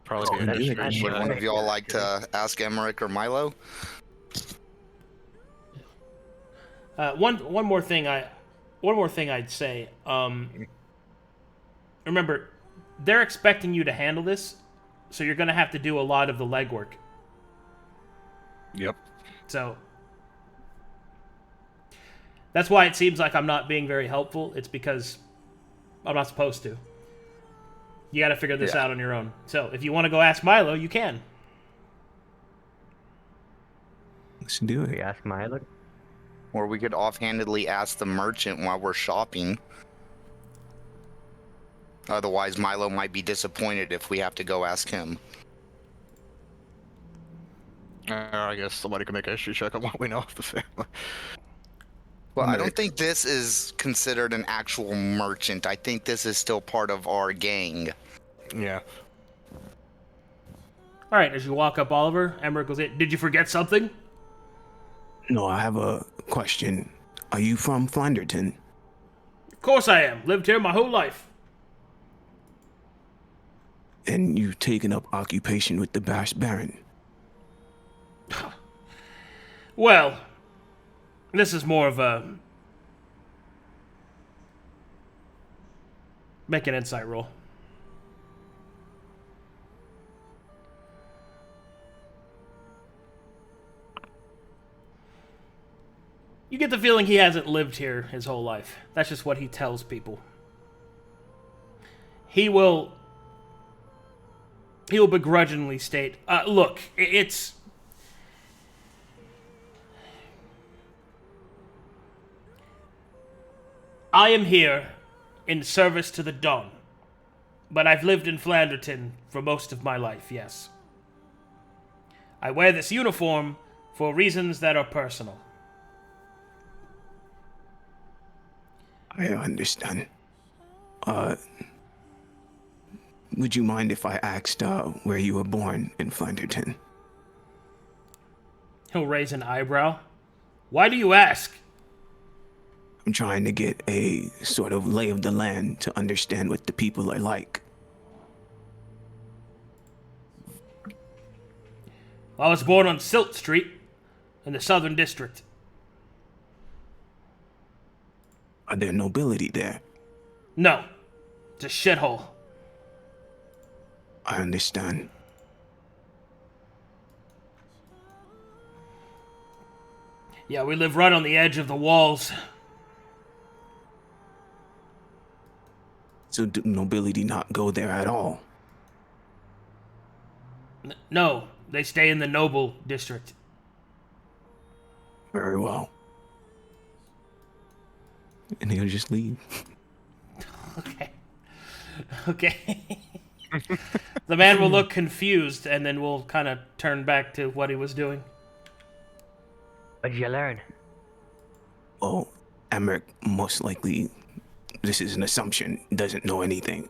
Probably be Oh, an yeah. extra Would shot. one of y'all like to ask Emmerich or Milo? One more thing I'd say. Remember, they're expecting you to handle this, so you're going to have to do a lot of the legwork. Yep. So that's why it seems like I'm not being very helpful. It's because I'm not supposed to. You got to figure this out on your own. So if you want to go ask Milo, you can. Let's do We it. ask Milo. Or we could offhandedly ask the merchant while we're shopping. Otherwise, Milo might be disappointed if we have to go ask him. I guess somebody can make a history check on what we know of the family. Well, I don't think this is considered an actual merchant. I think this is still part of our gang. Yeah. All right, as you walk up Oliver, Emmerich goes, did you forget something? No, I have a question. Are you from Flanderton? Of course I am. Lived here my whole life. And you've taken up occupation with the Bash Baron? Well, this is more of a... Make an insight roll. You get the feeling he hasn't lived here his whole life. That's just what he tells people. He will begrudgingly state, look, it's... I am here in service to the Dawn, but I've lived in Flanderton for most of my life, yes. I wear this uniform for reasons that are personal. I understand. Would you mind if I asked where you were born in Flanderton? He'll raise an eyebrow. Why do you ask? I'm trying to get a sort of lay of the land to understand what the people are like. I was born on Silt Street in the Southern District. Are there nobility there? No. It's a shithole. I understand. Yeah, we live right on the edge of the walls. So do nobility not go there at all? No, they stay in the noble district. Very well. And he'll just leave. Okay. Okay. The man will look confused, and then we'll kind of turn back to what he was doing. What did you learn? Well, Emmerich most likely, this is an assumption, doesn't know anything.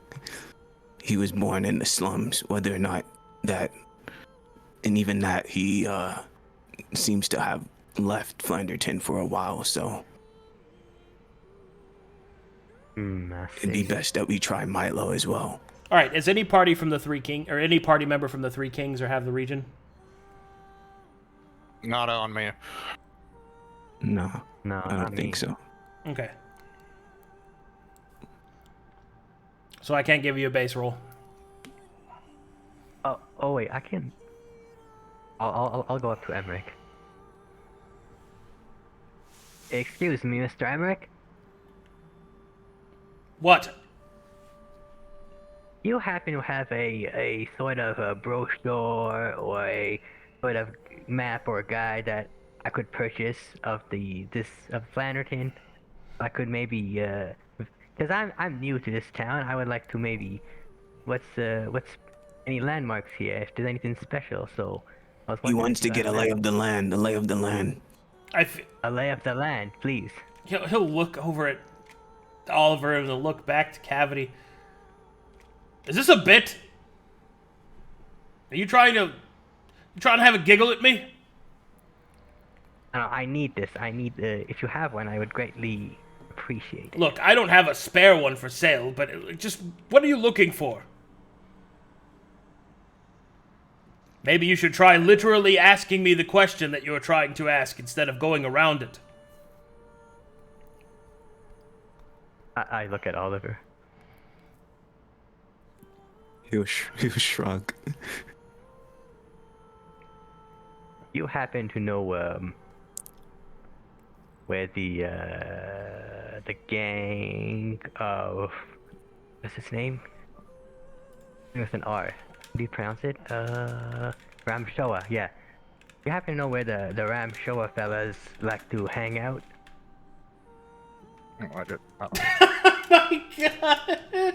He was born in the slums, whether or not that, and even that, he seems to have left Flanderton for a while, so it'd be best that we try Milo as well. All right, is any party from the Three King, or any party member from the Three Kings or have the region? Not on me. No, No, I don't think so. Okay. So I can't give you a base roll. Oh wait, I can. I'll go up to Emmerich. Excuse me, Mr. Emmerich. What? You happen to have a sort of a brochure or a sort of map or guide that I could purchase of of Flanderton? I could maybe because I'm new to this town. I would like to maybe what's any landmarks here? If there's anything special, so I was He wondering wants to get a lay of the land, the lay of the land. a lay of the land, please. He'll look over at Oliver and he'll look back to Cavity. Is this a bit? Are you trying to have a giggle at me? I need this. I need if you have one, I would greatly appreciate it. Look, I don't have a spare one for sale, but just what are you looking for? Maybe you should try literally asking me the question that you're trying to ask instead of going around it. I look at Oliver. He'll shrug. You happen to know where the gang of what's his name? With an R. How do you pronounce it? Ramshoa, yeah. You happen to know where the Ramshoa fellas like to hang out? Oh, I did. Oh. My God.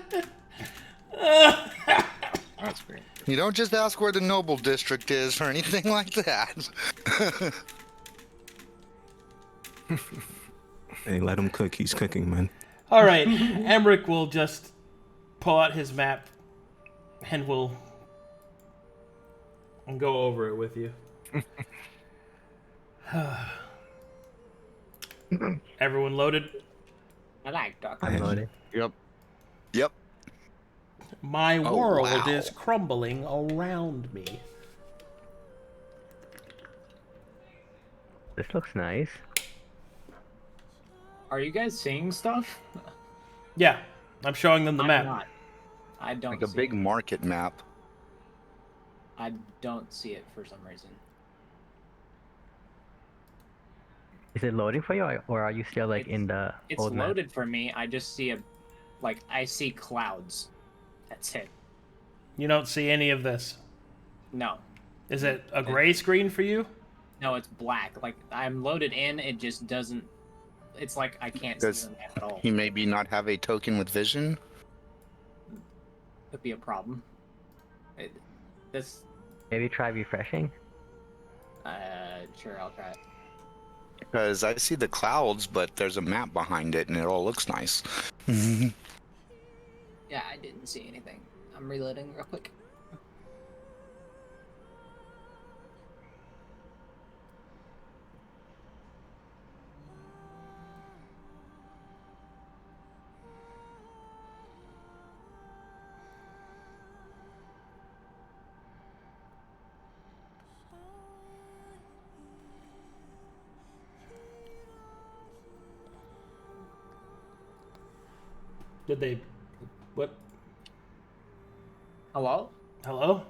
That's weird. You don't just ask where the noble district is or anything like that. Hey, let him cook. He's cooking, man. All right, Emmerich will just pull out his map and we'll go over it with you. Everyone loaded? I like Doc. I'm loaded. Yep. Yep. My Oh, world wow. is crumbling around me. This looks nice. Are you guys seeing stuff? Yeah, I'm showing them the I'm map. not. I don't Like a see big it. market map. I don't see it for some reason. Is it loading for you, or are you still like in the It's old map? loaded for me. I just see I see clouds. That's it. You don't see any of this. No. Is it a gray screen for you? No, it's black. Like, I'm loaded in, it just doesn't... It's like I can't see Does the map at all. he maybe not have a token with vision? Could be a problem. This... Maybe try refreshing. Sure, I'll try it. Because I see the clouds, but there's a map behind it, and it all looks nice. Yeah, I didn't see anything. I'm reloading real quick. Did they... What? Hello? Hello?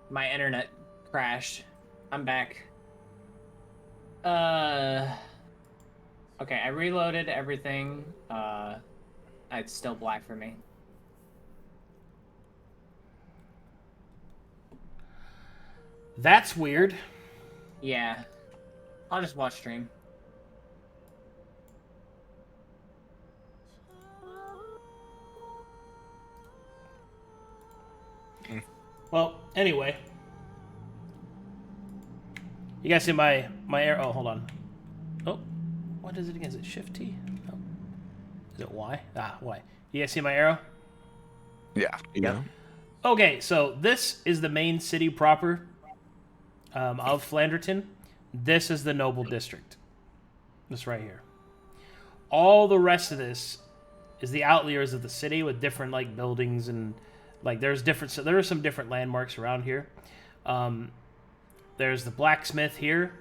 My internet crashed. I'm back. Okay, I reloaded everything. It's still black for me. That's weird. Yeah. I'll just watch stream. Well, anyway. You guys see my arrow? Oh, hold on. Oh, what is it again? Is it Shift T? Oh. Is it Y? Ah, Y. You guys see my arrow? Yeah. Yeah. Okay, so this is the main city proper of Flanderton. This is the noble district. This right here. All the rest of this is the outliers of the city with different like buildings and like there are some different landmarks around here. There's the blacksmith here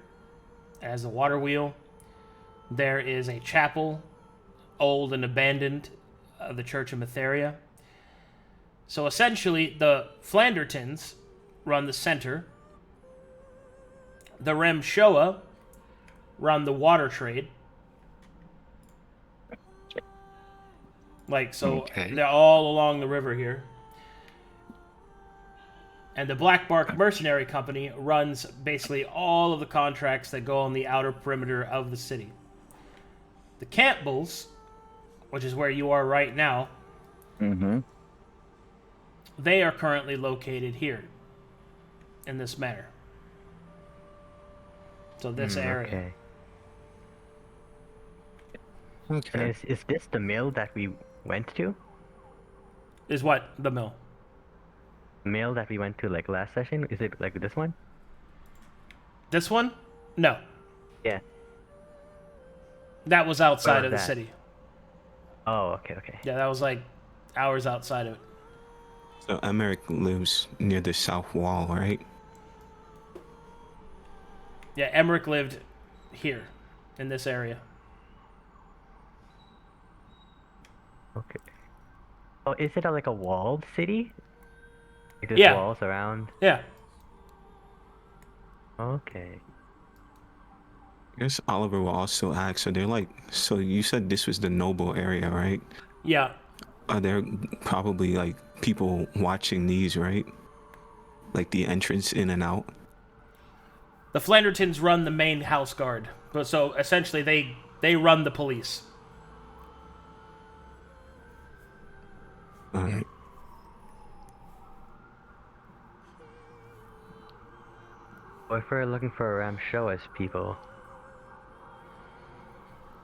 as the water wheel. There is a chapel, old and abandoned, the Church of Matheria. So essentially, the Flandertons run the center. The Remshoa run the water trade. Like, so Okay. they're all along the river here. And the Blackbark Mercenary Company runs basically all of the contracts that go on the outer perimeter of the city. The Campbells, which is where you are right now, they are currently located here, in this manner. So this area. Okay. Okay. And is this the mill that we went to? Is what? The mill. Mill that we went to like last session? Is it like this one? This one? No. Yeah. That was outside Where of the was that? city. Oh, okay, okay. Yeah, that was like hours outside of it. So Emmerich lives near the south wall, right? Yeah, Emmerich lived here, in this area. Okay. Oh, is it like a walled city? Like there's Yeah. walls around? Yeah. Okay. I guess Oliver will also ask, so you said this was the noble area, right? Yeah. Are there probably like people watching these, right? Like the entrance in and out? The Flandertons run the main house guard. But so essentially they run the police. Alright. Well, if we're looking for Ramshoas people,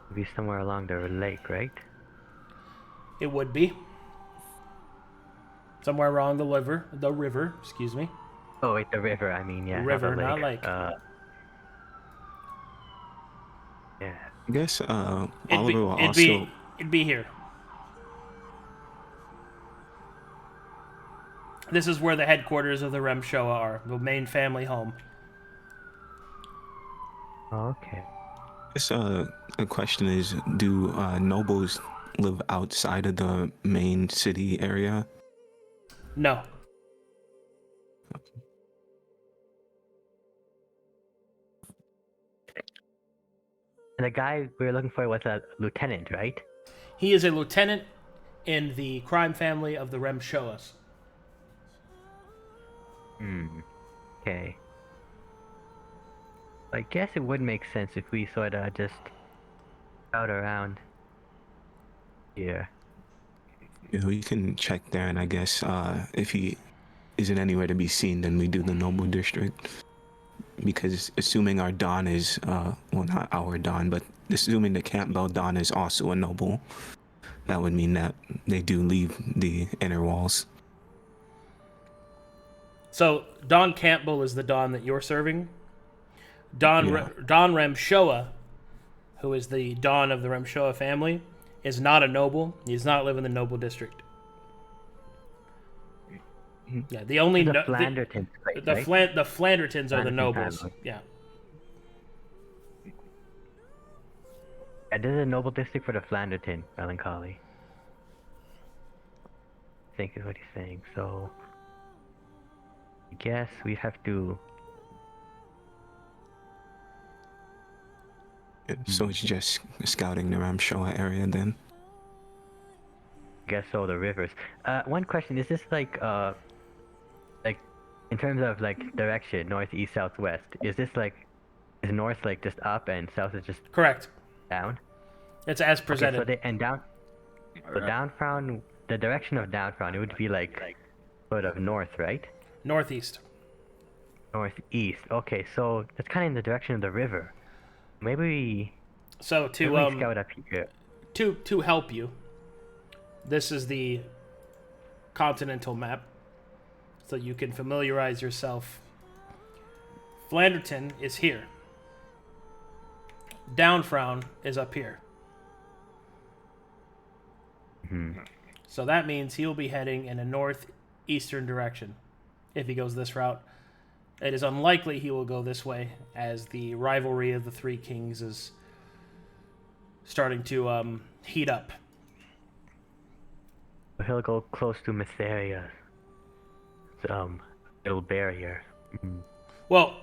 it'd be somewhere along the lake, right? It would be. Somewhere along the river, excuse me. Oh wait, the river, I mean, yeah. River, the not lake. lake. Yeah. I guess Oliver will It'd be here. This is where the headquarters of the Remshoa are, the main family home. Okay. This a question is, do nobles live outside of the main city area? No. And the guy we were looking for was a lieutenant, right? He is a lieutenant in the crime family of the Remshoas. Okay. I guess it would make sense if we sort of just out around here. Yeah, we can check there, and I guess if he isn't anywhere to be seen, then we do the noble district. Because assuming our Don is, well, not our Don, but assuming the Campbell Don is also a noble, that would mean that they do leave the inner walls. So Don Campbell is the Don that you're serving. Don Remshoa, who is the Don of the Remshoa family, is not a noble. He does not live in the noble district. Yeah, the only The Flandertons, right? the Flandertons are the Flanderton nobles. family. Yeah. And this is a noble district for the Flanderton, Melancholy. I think is what he's saying. So I guess we have to. So it's just scouting the Ramshoa area then. Guess so. The rivers. One question: is this like in terms of like direction, north, east, south, west? Is this like is north like just up and south is just Correct. down? It's as presented. Okay, so down. So downfrown, the direction of downfrown, it would be like sort of north, right? Northeast. Northeast. Okay, so that's kind of in the direction of the river. Maybe we So scout up here. to help you, this is the continental map, so you can familiarize yourself. Flanderton is here. Downfrown is up here. So that means he'll be heading in a northeastern direction if he goes this route. It is unlikely he will go this way, as the rivalry of the Three Kings is starting to heat up. He'll go close to Mysteria. Little barrier. Well,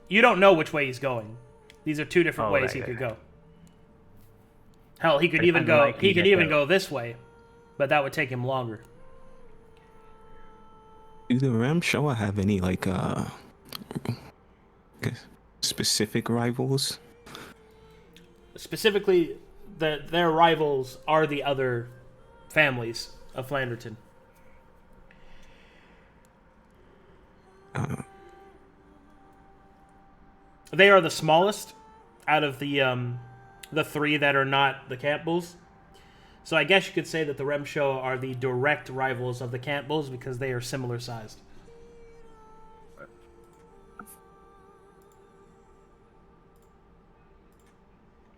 you don't know which way he's going. These are two different ways he could go. Hell, he could But even go. unlikely He could that even they'll- go this way, but that would take him longer. Do the Ramshoa have any like specific rivals? Specifically, their rivals are the other families of Flanderton. They are the smallest out of the three that are not the Campbells. So I guess you could say that the Remshoa are the direct rivals of the Campbells because they are similar sized.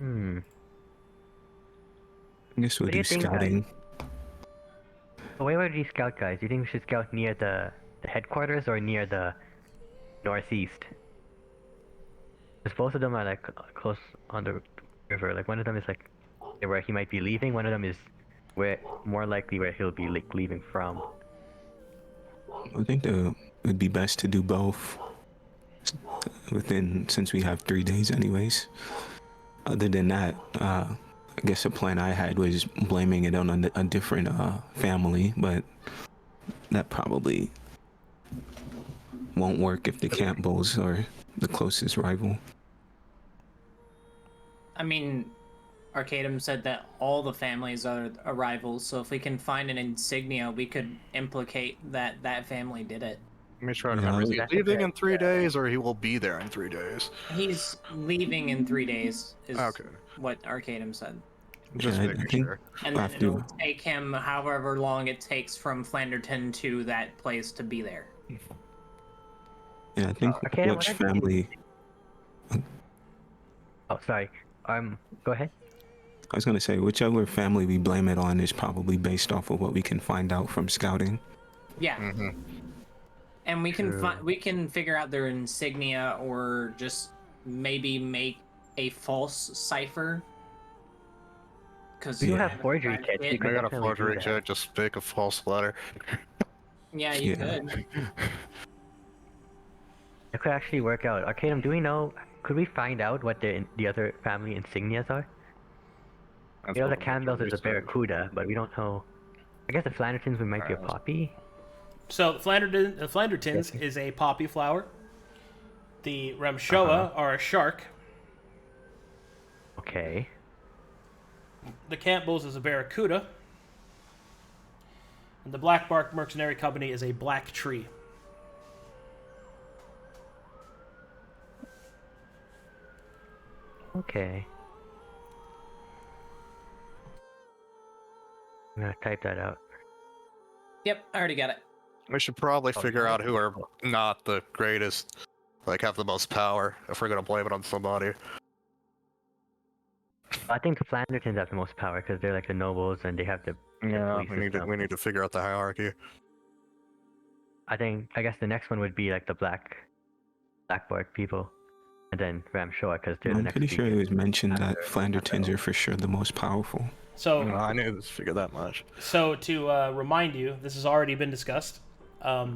I guess we'll What do do you think, guys? scouting. Where would we scout, guys? Do you think we should scout near the headquarters or near the northeast? Because both of them are like close on the river. Like one of them is like where he might be leaving. One of them is where more likely where he'll be like leaving from. I think it would be best to do both since we have 3 days anyways. Other than that, I guess the plan I had was blaming it on a different family, but that probably won't work if the Campbells are the closest rival. I mean, Arcadum said that all the families are rivals, so if we can find an insignia, we could implicate that that family did it. Let me try to remember. Is he That's leaving okay. in 3 days, or he will be there in 3 days? He's leaving in 3 days, is Okay. what Arcadum said. Just Yeah, I making think- sure. And We'll then have to- it'll take him however long it takes from Flanderton to that place to be there. Yeah, I think Okay, which whatever. family... Oh, sorry. Go ahead. I was gonna say, whichever family we blame it on is probably based off of what we can find out from scouting. Yeah. Mm-hmm. And we can True. we can figure out their insignia, or just maybe make a false cipher. Because You have forgery kits. You I could got a definitely do forgery that. kit, just make a false letter. Yeah, you Yeah. could. It could actually work out. Arcadum, do we know? Could we find out what the other family insignias are? That's You know, what the I'm Campbells is a research. barracuda, but we don't know. I guess the Flandertons might be a Alright. poppy. So Flandertons Yes. is a poppy flower. The Remshoa are a shark. Okay. The Campbells is a barracuda. And the Blackbark Mercenary Company is a black tree. Okay. I'm gonna type that out. Yep, I already got it. We should probably Oh, figure yeah. out who are not the greatest, like have the most power, if we're gonna blame it on somebody. I think the Flandertons have the most power because they're like the nobles and they have the police system. we need to figure out the hierarchy. I guess the next one would be like the Blackboard people, and then Ramshoa because they're the I'm next. pretty sure it was mentioned after- that Flandertons are for sure the most powerful. So, I knew this figure that much. so to remind you, this has already been discussed. The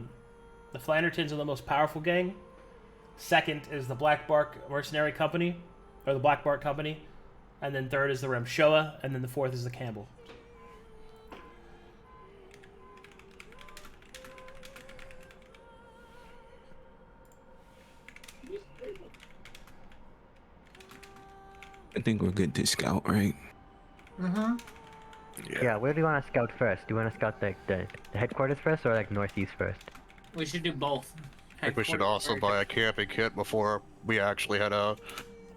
Flandertons are the most powerful gang. Second is the Blackbark Mercenary Company, or the Blackbark Company, and then third is the Remshoa, and then the fourth is the Campbell. I think we're good to scout, right? Mm-hmm. Yeah, where do you want to scout first? Do you want to scout like the headquarters first or like northeast first? We should do both. I think we should also buy a camping kit before we actually head out.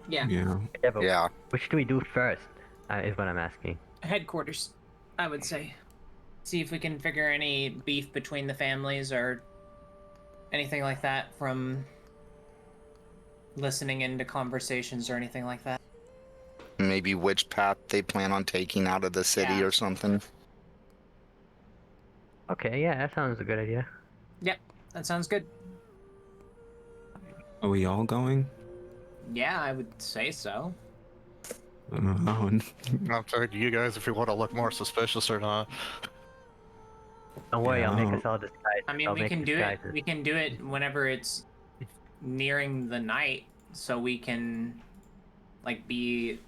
Yeah, Yeah. Yeah, but Yeah. which do we do first? Is what I'm asking. headquarters, I would say. See if we can figure any beef between the families or anything like that from listening into conversations or anything like that. Maybe which path they plan on taking out of the city Yeah. or something. Okay, yeah, that sounds a good idea. Yep, that sounds good. Are we all going? Yeah, I would say so. I'm talking to you guys if you want to look more suspicious or not. Don't worry, I'll make Yeah. us all disguise. I mean, I'll we make can do it. disguises. We can do it whenever it's nearing the night, so we can like be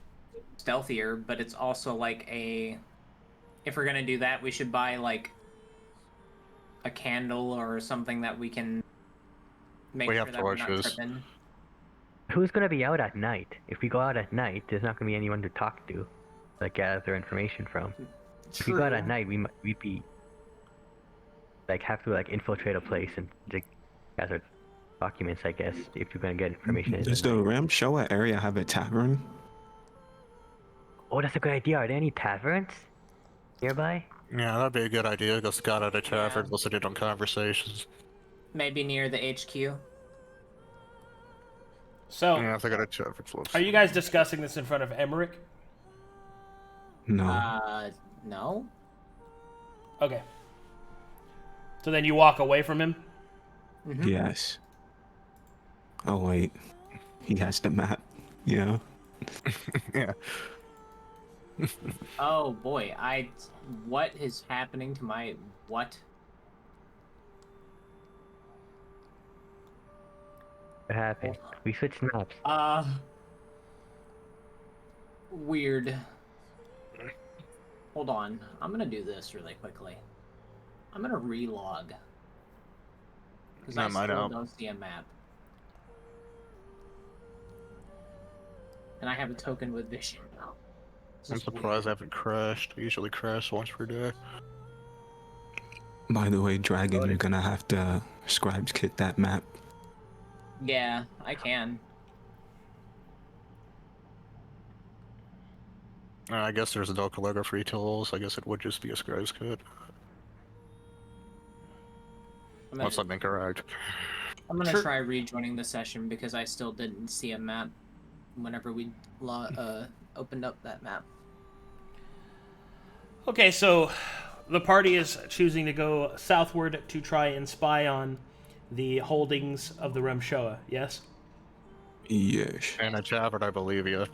stealthier. But it's also like if we're gonna do that, we should buy like a candle or something that we can make We sure have that we're not torches. tripping. Who's gonna be out at night? If we go out at night, there's not gonna be anyone to talk to, like gather information from. If we go out at night, we'd be like have to like infiltrate a place and like, gather documents. I guess if you're gonna get information. in Does the the night. Ramshoa area have a tavern? Oh, that's a good idea. Are there any taverns nearby? Yeah, that'd be a good idea. Go scout out a tavern, Yeah. listen in on conversations. Maybe near the HQ. So, Yeah, if they got a tavern close. are you guys discussing this in front of Emmerich? No. No. Okay. So then you walk away from him? Mhm. Yes. Oh wait, he has the map. Yeah. Yeah. Oh boy, what is happening to my what? What happened? We switched maps. Weird. Hold on. I'm gonna do this really quickly. I'm gonna relog. Because I Yeah, mine still out. don't see a map. And I have a token with vision now. This I'm is surprised I weird. haven't crashed. I usually crash once per day. By the way, Dragon, you're gonna have to scribes kit that map. Yeah, I can. I guess there's no calligraphy tools. I guess it would just be a scribe's kit. I'm Unless gonna, I'm incorrect. I'm gonna Sure. try rejoining the session because I still didn't see a map whenever we opened up that map. Okay, so the party is choosing to go southward to try and spy on the holdings of the Remshoa, yes? Yes. And a tavern, I believe, yeah.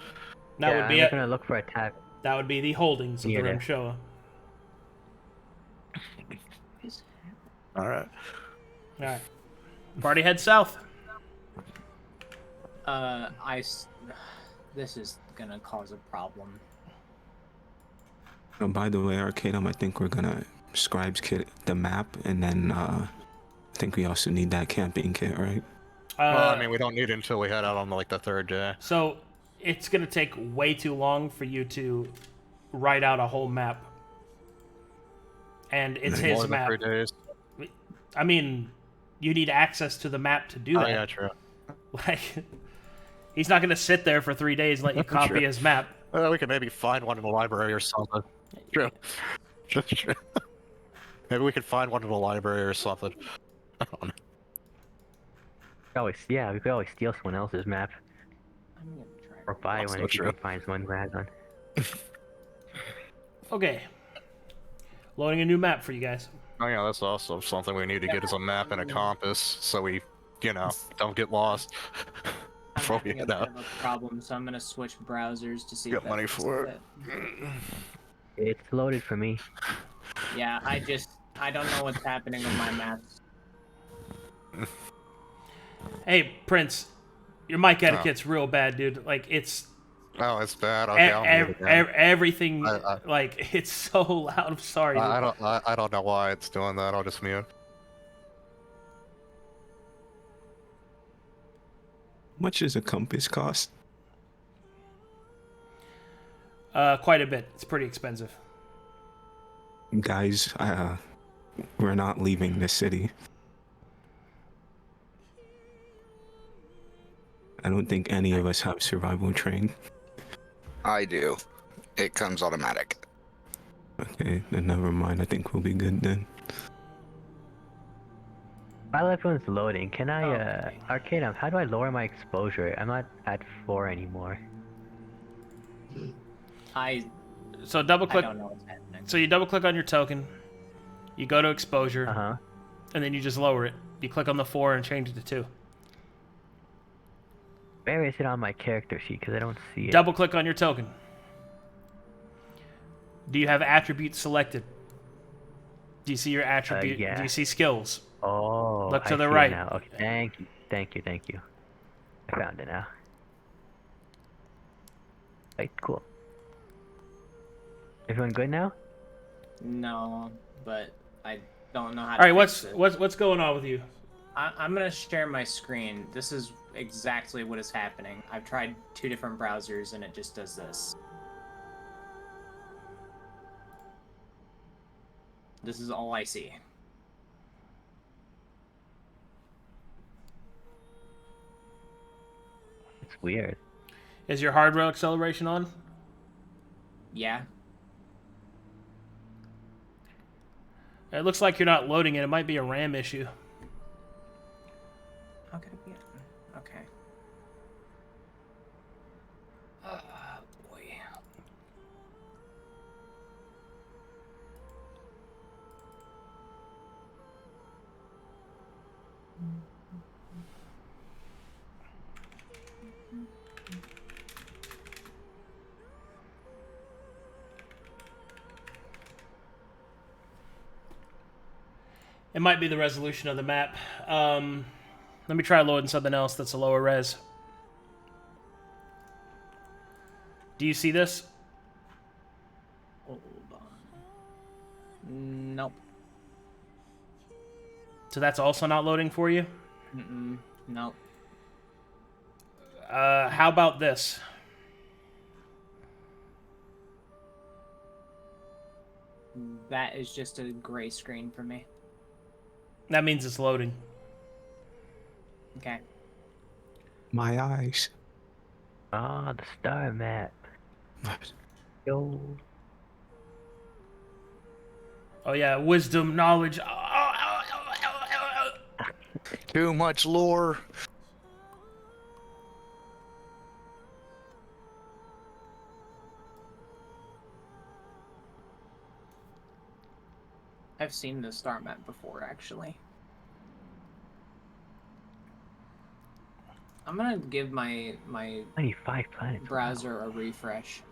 That would be I'm gonna look for a tavern. That would be the holdings of the Near there. Rimshoa. All right. All right. Party head south. This is gonna cause a problem. Oh, by the way, Arcadum, I think we're gonna scribes kit the map, and then I think we also need that camping kit, right? Well, I mean, we don't need it until we head out on like the 3rd day. So it's gonna take way too long for you to write out a whole map, and it's his More than map. 3 days. I mean, you need access to the map to do that. Oh yeah, true. Like, he's not gonna sit there for 3 days and let you copy True. his map. We could maybe find one in the library or something. True. True. Maybe we could find one in the library or something. I don't know. We could always steal someone else's map. I'm gonna try. Or buy That's one so if you true. can find someone who has one. Okay. Loading a new map for you guys. Oh yeah, that's also something we need to get is a map and a compass, so we, don't get lost before we I'm head having a out. bit of a problem, so I'm gonna switch browsers to see. Get if that money fixes for it. It's loaded for me. Yeah, I don't know what's happening with my maps. Hey, Prince, your mic etiquette's real bad, dude. Like, it's Oh, it's bad. Okay, I'll mute it down. everything. I- like, it's so loud. I'm sorry. I don't know why it's doing that. I'll just mute. How much does a compass cost? Quite a bit. It's pretty expensive. Guys, we're not leaving this city. I don't think any of us have survival trained. I do. It comes automatic. Okay, then never mind. I think we'll be good then. While everyone's loading, can I, Okay. Arcadum, how do I lower my exposure? I'm not at 4 anymore. So double I click. don't know what's happening. So you double click on your token. You go to exposure, Uh-huh. and then you just lower it. You click on the 4 and change it to 2. Where is it on my character sheet? Because I don't see it. Double click on your token. Do you have attributes selected? Do you see your attribute? yeah. Do you see skills? Oh, Look to I the see it right. now. Okay, thank you. I found it now. Right, cool. Everyone good now? No, but I don't know how. All right, to what's fix it. what's going on with you? I'm gonna share my screen. This is exactly what is happening. I've tried 2 different browsers and it just does this. This is all I see. It's weird. Is your hardware acceleration on? Yeah. It looks like you're not loading it. It might be a RAM issue. How could it be? Okay. Boy. It might be the resolution of the map. Let me try loading something else that's a lower res. Do you see this? Hold on. Nope. So that's also not loading for you? Nope. How about this? That is just a gray screen for me. That means it's loading. Okay. My eyes. Ah, the star map. Yo. Oh yeah, wisdom, knowledge. Too much lore. I've seen the star map before, actually. I'm gonna give my 25 planets. browser a refresh.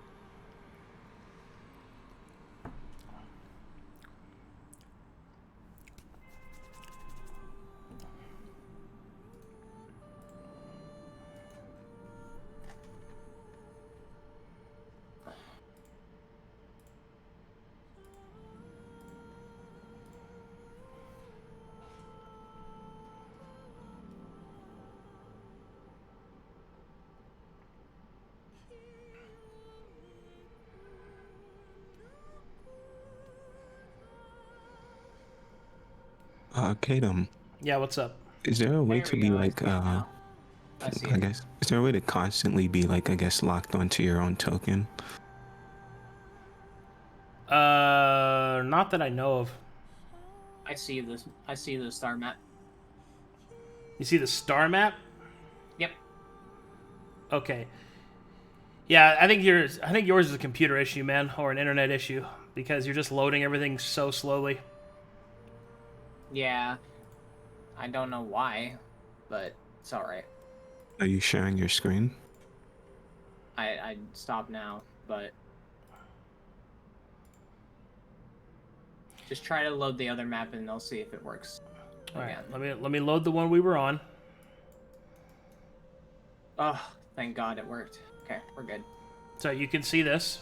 Arcadum, Yeah, what's up? is there a way There to we be go, like, I see I it. guess, is there a way to constantly be like, I guess, locked onto your own token? Not that I know of. I see this. I see the star map. You see the star map? Yep. Okay. Yeah, I think yours is a computer issue, man, or an internet issue, because you're just loading everything so slowly. Yeah. I don't know why, but it's alright. Are you sharing your screen? I stop now, but just try to load the other map and I'll see if it works. All right, again. let me load the one we were on. Oh, thank God it worked. Okay, we're good. So you can see this.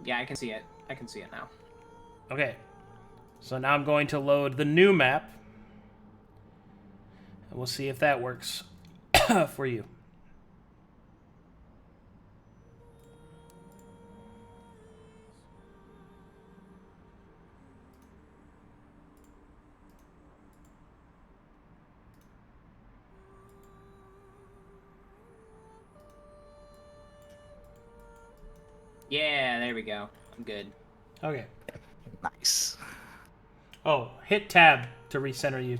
Yeah, I can see it. I can see it now. Okay. So now I'm going to load the new map. And we'll see if that works for you. Yeah, there we go. I'm good. Okay. Nice. Oh, hit tab to recenter you.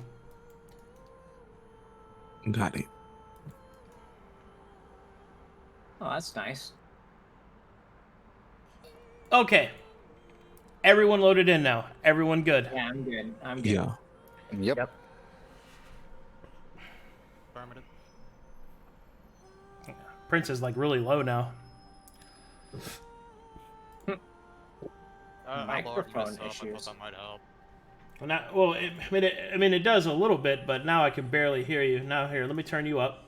Got it. Oh, that's nice. Okay. Everyone loaded in now. Everyone good. Yeah, I'm good. I'm good. Yeah. Yep. Affirmative. Prince is like really low now. I lowered Microphone myself. I issues. thought that might help. I mean, it does a little bit, but now I can barely hear you. Now here, let me turn you up.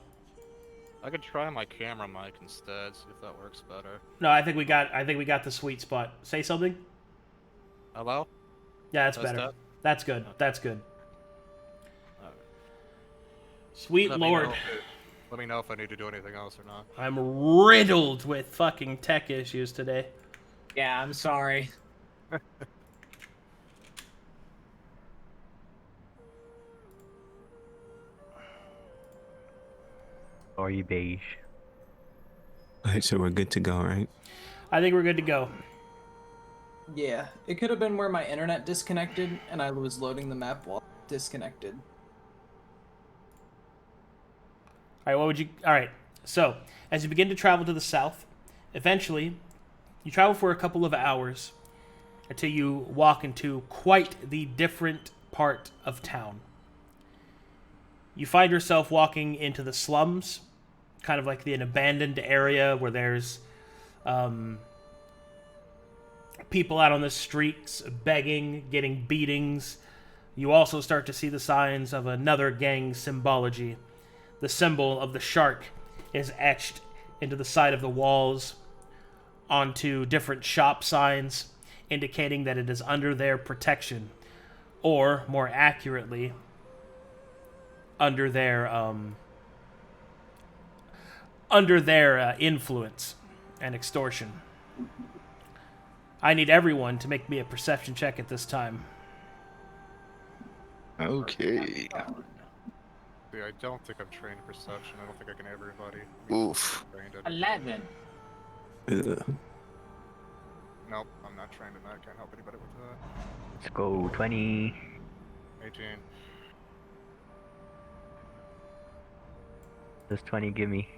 I could try my camera mic instead, see if that works better. No, I think we got the sweet spot. Say something. Hello? Yeah, that's Test better. that? That's good. That's good. Alright. Sweet Let me Lord, know let me know if I need to do anything else or not. I'm riddled with fucking tech issues today. Yeah, I'm sorry. Or you beige. Alright, so we're good to go, right? I think we're good to go. Yeah, it could have been where my internet disconnected and I was loading the map while disconnected. All right, what would you? All right. So, as you begin to travel to the south, eventually, you travel for a couple of hours until you walk into quite the different part of town. You find yourself walking into the slums, kind of like an abandoned area where there's people out on the streets begging, getting beatings. You also start to see the signs of another gang symbology. The symbol of the shark is etched into the side of the walls onto different shop signs, indicating that it is under their protection, or more accurately, under their influence and extortion. I need everyone to make me a perception check at this time. Okay. See, I don't think I'm trained in perception. I don't think I can everybody. Oof. Trained in. 11. Ugh. Nope, I'm not trained in that. Can't help anybody with that. Let's go 20. 18. Just 20, give me.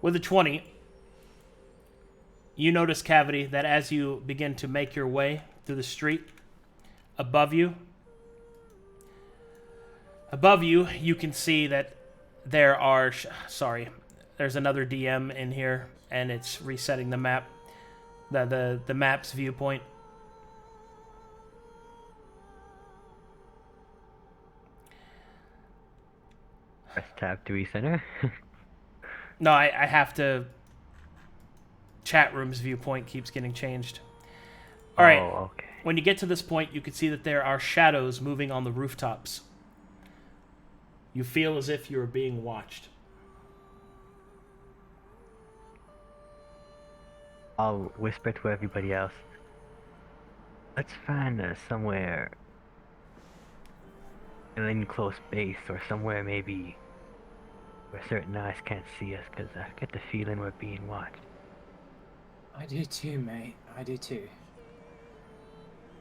With a 20, you notice, Cavity, that as you begin to make your way through the street, above you, Above you, you can see that there are... there's another DM in here, and it's resetting the map. The map's viewpoint. Press tab to recenter. No, I have to... Chat room's viewpoint keeps getting changed. Alright, Oh, okay. when you get to this point, you can see that there are shadows moving on the rooftops. You feel as if you're being watched. I'll whisper to everybody else. Let's find somewhere an enclosed base or somewhere maybe where certain eyes can't see us, because I get the feeling we're being watched. I do too, mate. I do too.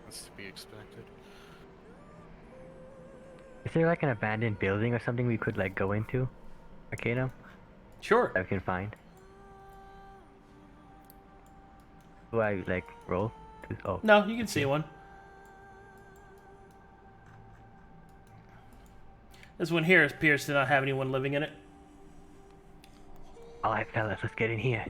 That's to be expected. Is there like an abandoned building or something we could like go into? Arcadum? Sure. That we can find? Do I like roll? Oh. No, you can see one. This one here appears to not have anyone living in it. Alright fellas, let's get in here.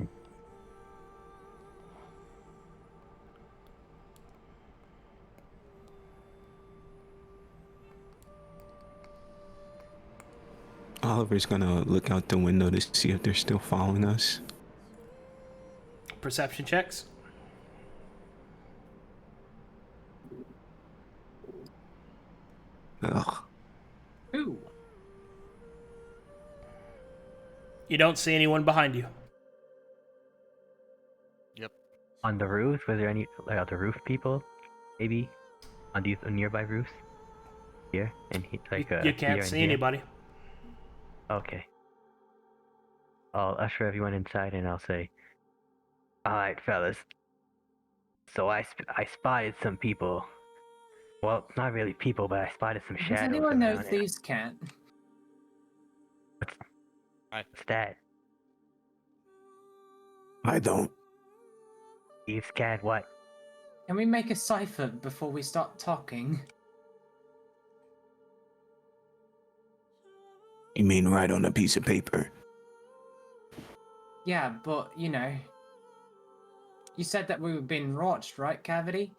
Oliver's gonna look out the window to see if they're still following us. Perception checks. Ugh. Ooh. You don't see anyone behind you. Yep. On the roofs, was there any like other roof people? Maybe on these nearby roofs? Here and like You here can't and see here? anybody. Okay. I'll usher everyone inside and I'll say, alright fellas. So I spotted some people. Well, not really people, but I spotted some Does shadows anyone know around here. thieves can't? What's that? I don't. Thieves can't what? Can we make a cipher before we start talking? You mean write on a piece of paper? Yeah, but, you know... You said that we were being watched, right, Cavity?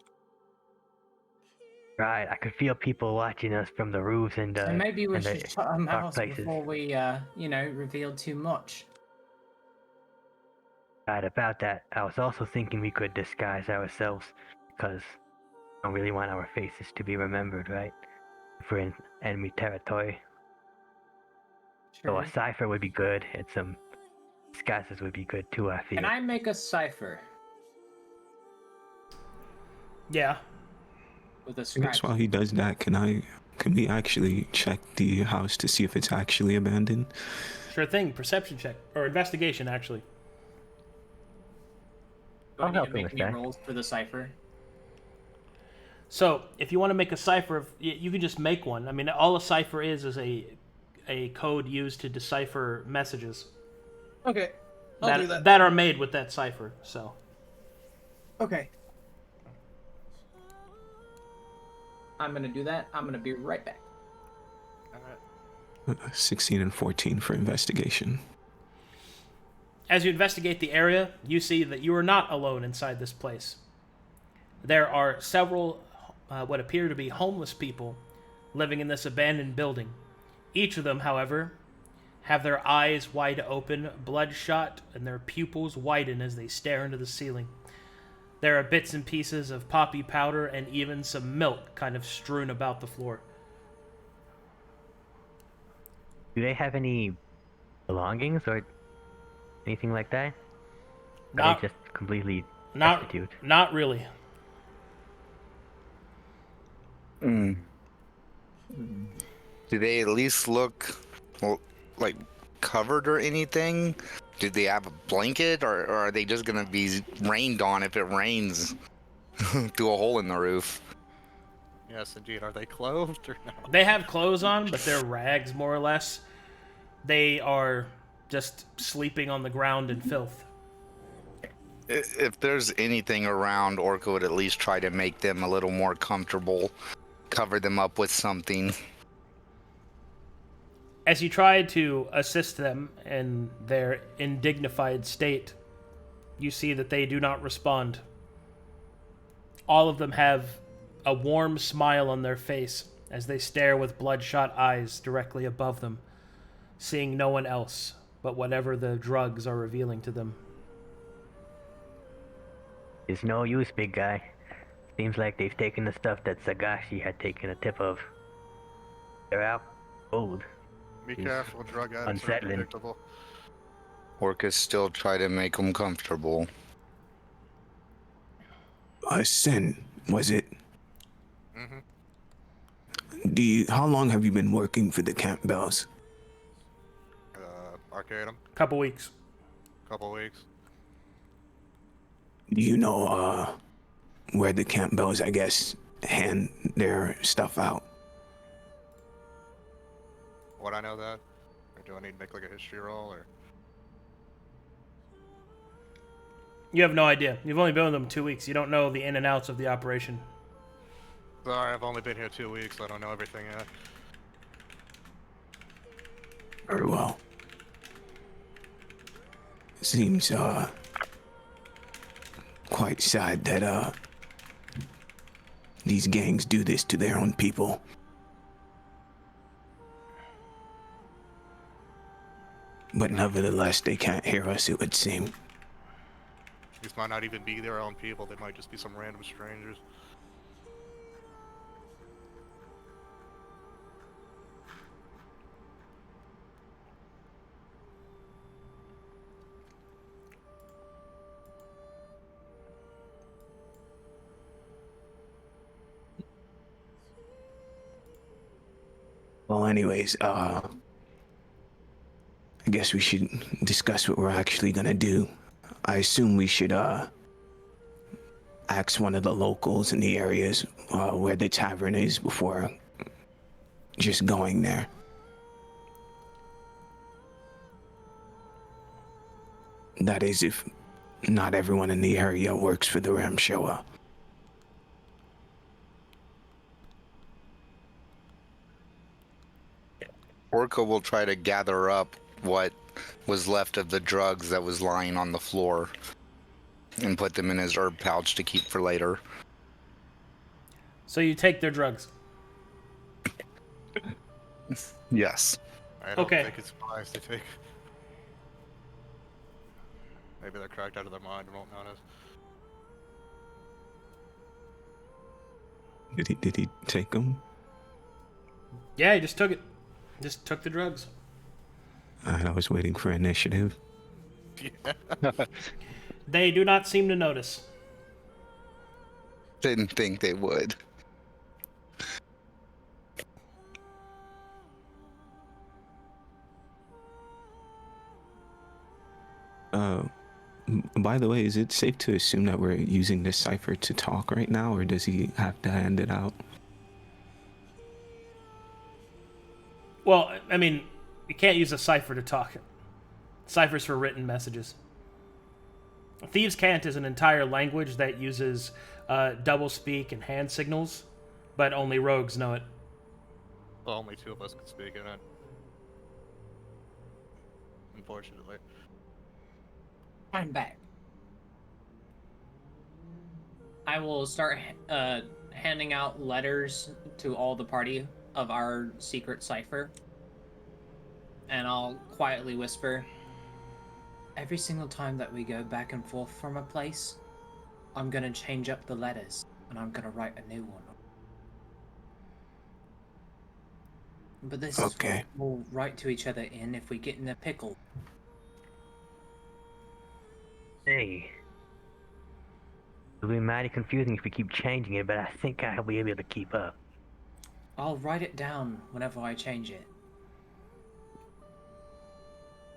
Right, I could feel people watching us from the roofs and So maybe we and should the shut our dark mouths places. before we, you know, reveal too much. Right, about that, I was also thinking we could disguise ourselves, because I don't really want our faces to be remembered, right? If we're in enemy territory. So Sure. a cipher would be good, and some disguises would be good too, I feel. Can I make a cipher Yeah. with a I scratch? guess while he does that, can we actually check the house to see if it's actually abandoned? Sure thing. Perception check. Or investigation, actually. Do I I'll need help to him make with any that. rolls for the cipher? So, if you want to make a cipher, you can just make one. I mean, all a cipher is a code used to decipher messages Okay. that are made with that cipher. So, Okay. I'm gonna do that. I'm gonna be right back. Alright. 16 and 14 for investigation. as you investigate the area, you see that you are not alone inside this place. There are several what appear to be homeless people living in this abandoned building. Each of them, however, have their eyes wide open, bloodshot, and their pupils widen as they stare into the ceiling. There are bits and pieces of poppy powder and even some milk kind of strewn about the floor. Do they have any belongings or anything like that? Are Not, they just completely not, destitute? not really. Do they at least look like covered or anything? Do they have a blanket, or are they just gonna be rained on if it rains through a hole in the roof? Yes, indeed. Are they clothed or no? They have clothes on, but they're rags, more or less. They are just sleeping on the ground in filth. If there's anything around, Orca would at least try to make them a little more comfortable, cover them up with something. As you try to assist them in their indignified state, you see that they do not respond. All of them have a warm smile on their face as they stare with bloodshot eyes directly above them, seeing no one else but whatever the drugs are revealing to them. It's no use, big guy. Seems like they've taken the stuff that Sagashi had taken a tip of. They're out cold. Be careful, drug addicts are unsettling. unpredictable. Orcas still try to make them comfortable. Sin, was it? Mm-hmm. How long have you been working for the Campbells? Arcadum, Couple weeks. couple weeks. Do you know, where the Campbells, I guess, hand their stuff out? Would I know that? Or do I need to make like a history roll, or? You have no idea. You've only been with them 2 weeks. You don't know the in and outs of the operation. Sorry, I've only been here 2 weeks, so I don't know everything yet. Very well. Seems, quite sad that, these gangs do this to their own people. But nevertheless, they can't hear us, it would seem. These might not even be their own people, they might just be some random strangers. Well, anyways, I guess we should discuss what we're actually gonna do. I assume we should, ask one of the locals in the areas, where the tavern is before just going there. That is, if not everyone in the area works for the Ramshoa. Orca will try to gather up what was left of the drugs that was lying on the floor and put them in his herb pouch to keep for later. So you take their drugs. Yes. I don't Okay. think it's wise to take. Maybe they're cracked out of their mind and won't notice. Did he take them? Yeah, he just took it. Just took the drugs. I was waiting for initiative. Yeah. They do not seem to notice. Didn't think they would. By the way, is it safe to assume that we're using this cipher to talk right now, or does he have to hand it out? Well, I mean, you can't use a cipher to talk. Ciphers for written messages. Thieves' Cant is an entire language that uses doublespeak and hand signals, but only rogues know it. Well, only 2 of us could speak in it. Unfortunately. I'm back. I will start handing out letters to all the party of our secret cipher. And I'll quietly whisper, every single time that we go back and forth from a place, I'm gonna change up the letters, and I'm gonna write a new one. But this Okay. is what we'll write to each other in if we get in a pickle. Hey. It'll be mighty confusing if we keep changing it, but I think I'll be able to keep up. I'll write it down whenever I change it.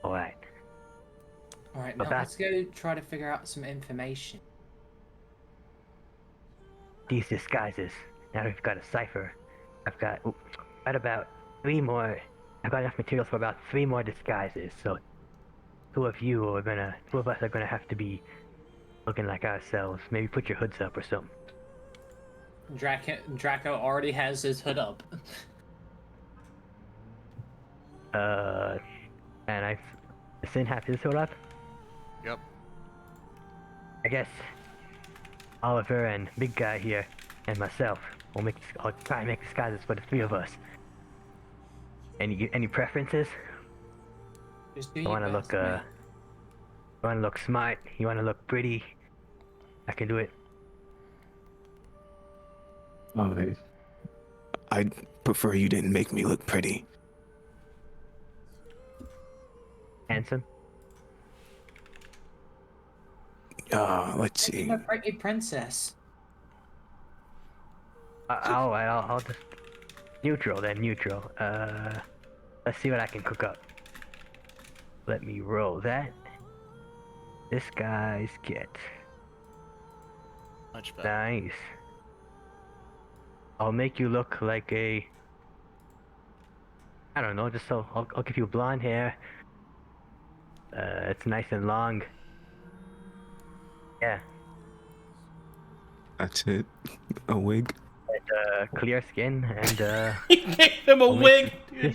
Alright. Alright, But now let's go try to figure out some information. These disguises. Now that we've got a cipher, I've got about 3 more. I've got enough materials for about 3 more disguises, so two of us are gonna have to be looking like ourselves. Maybe put your hoods up or something. Draco already has his hood up. And I Sin have his sword up? Yep. I guess Oliver and Big Guy here and myself I'll try and make disguises for the three of us. Any preferences? Just do You your wanna best, look mate. you wanna look smart, you wanna look pretty, I can do it. I'd prefer you didn't make me look pretty. Handsome? Let's see. You're a pretty princess. I'll just neutral then, neutral. Let's see what I can cook up. Let me roll that. This guy's get Much better. nice. I'll make you look like I don't know, just so I'll give you blonde hair. It's nice and long. Yeah. That's it. A wig. And clear skin and He gave him a I'll make wig, you-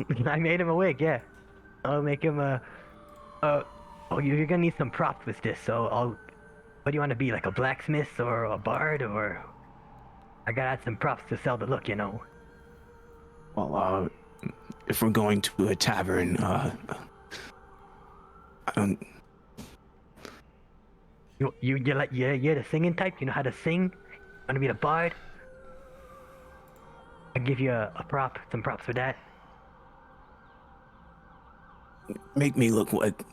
dude. I made him a wig, yeah. I'll make him you're gonna need some props with this, so what do you want to be, like a blacksmith or a bard, or I gotta add some props to sell the look, you know. Well, if we're going to a tavern, I don't. You're the singing type, you know how to sing? Wanna be the bard? I'll give you some props for that. Make me look like,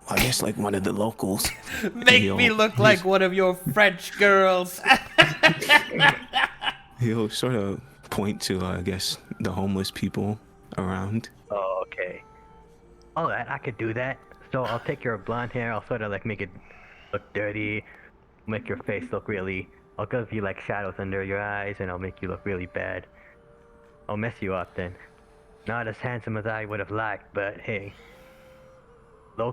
I guess, like one of the locals. Make me look like one of your French girls. He'll sort of point to, I guess, the homeless people around. Oh, okay. Alright, I could do that. So I'll take your blonde hair, I'll sort of like make it look dirty, make your face look I'll give you like shadows under your eyes, and I'll make you look really bad. I'll mess you up then. Not as handsome as I would have liked, but hey. A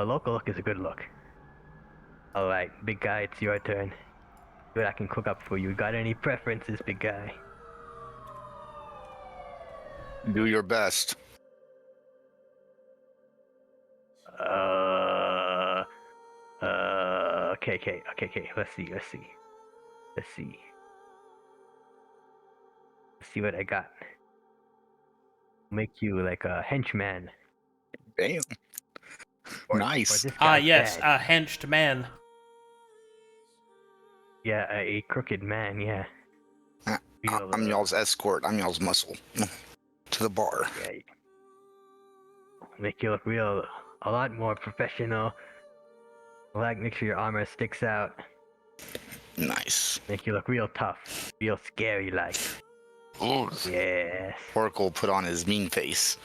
local look is a good look. Alright, big guy, it's your turn. See what I can cook up for you. Got any preferences, big guy? Do your best. Okay. Let's see what I got. Make you like a henchman. Damn. Or Nice. this Ah, guy's yes, dad. a henched man. Yeah, a crooked man, yeah. Real, I'm y'all's escort. I'm y'all's muscle. To the bar. yeah. Make you look a lot more professional. Make sure your armor sticks out. Nice. Make you look real tough. Real scary like. Ooh. Yes. Orca will put on his mean face.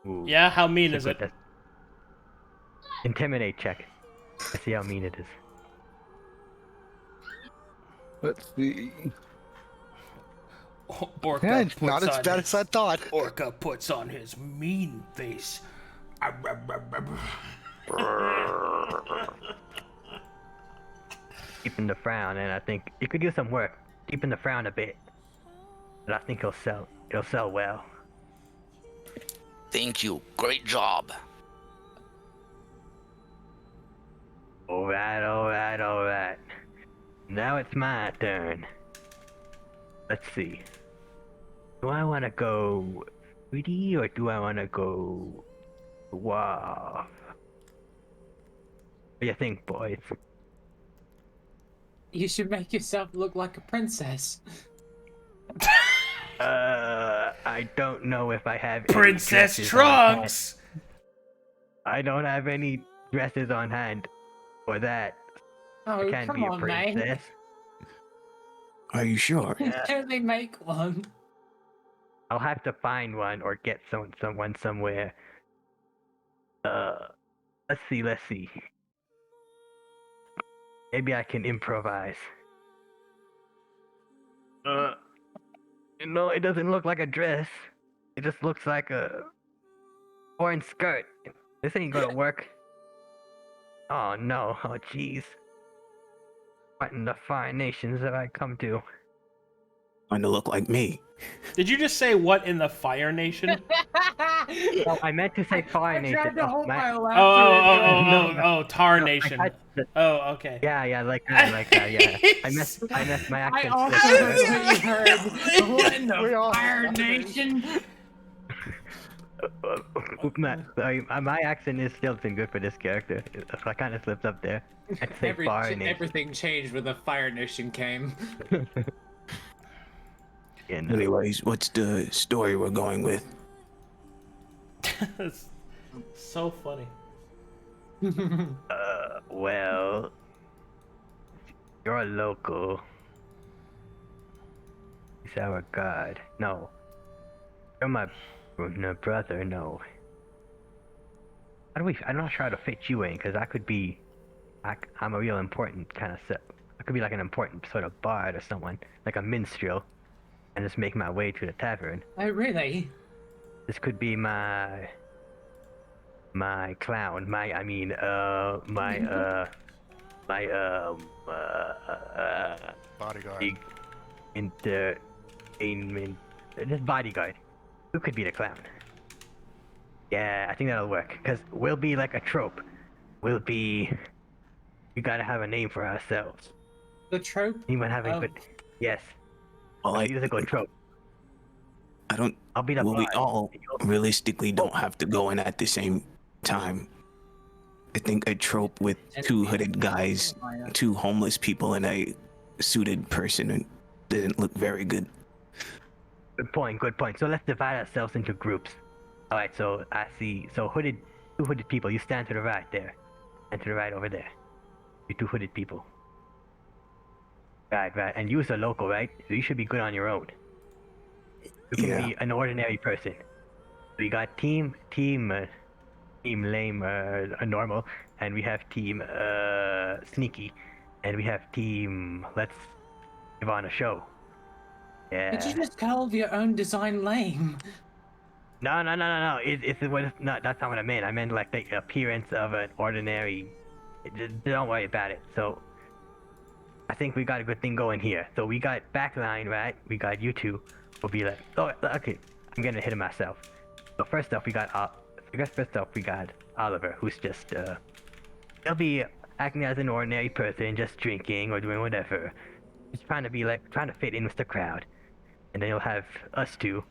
Ooh. Yeah, how mean is Should it? put that- Intimidate check. Let's see how mean it is. Let's see. Orca Yeah, puts not as on bad his- as I thought. Orca puts on his mean face. Keeping the frown, and I think you could do some work. Keeping the frown a bit. But I think he'll sell well. Thank you. Great job. Alright. Now it's my turn. Let's see. Do I want to go pretty or do I want to go wow? What do you think, boys? You should make yourself look like a princess. I don't know if I have any Princess dresses on hand. Trunks! I don't have any dresses on hand for that. Oh, I can't come be a on, mate. princess. Are you sure? Don't they make one? I'll have to find one or get someone somewhere. Let's see. Maybe I can improvise. No, it doesn't look like a dress. It just looks like a orange skirt. This ain't gonna work. Oh no, oh jeez. What in the fine nations have I come to? to look like me. Did you just say what in the Fire Nation? No, I meant to say Fire I Nation. tried to hold my Oh, laughter. Tar No, I Nation. had the- Oh, okay. Yeah, like that, yeah. I messed my I accent. also slipped. heard what you heard. What in We the all Fire have Nation? My accent is still been good for this character. I kind of slipped up there. I'd say Fire Nation. Everything changed when the Fire Nation came. Yeah, no. Anyways, what's the story we're going with? That's so funny. Well, you're a local. He's our god. No. You're my brother, no. I'm not trying to fit you in, because I could be, I'm a real important kind of set. I could be like an important sort of bard or someone, like a minstrel, and just make my way to the tavern. Oh, really? This could be my clown, Bodyguard. big entertainment, this bodyguard. Who could be the clown? Yeah, I think that'll work, because we'll be like a trope. We gotta have a name for ourselves. The trope? Anyone have a Oh. good... Yes. Well, Use a good trope. I don't. I'll be the Well, we bard. all realistically don't have to go in at the same time. I think a trope with two hooded guys, two homeless people, and a suited person didn't look very good. Good point. So let's divide ourselves into groups. Alright, so I see, two hooded people, you stand to the right there. And to the right over there. You two hooded people. Right, and you're a local, right? So you should be good on your own. You can Yeah. be an ordinary person. So you got team lame, normal, and we have team, sneaky, and we have team, let's give on a show. Yeah. Did you just call your own design lame? No. That's not what I meant. I meant like the appearance of an ordinary. Don't worry about it. So, I think we got a good thing going here. So we got backline, right? We got you two. We'll be like, oh, okay. I'm gonna hit it myself. So first off, we got Oliver, who's just he'll be acting as an ordinary person, just drinking or doing whatever. Just trying to fit in with the crowd. And then you'll have us two.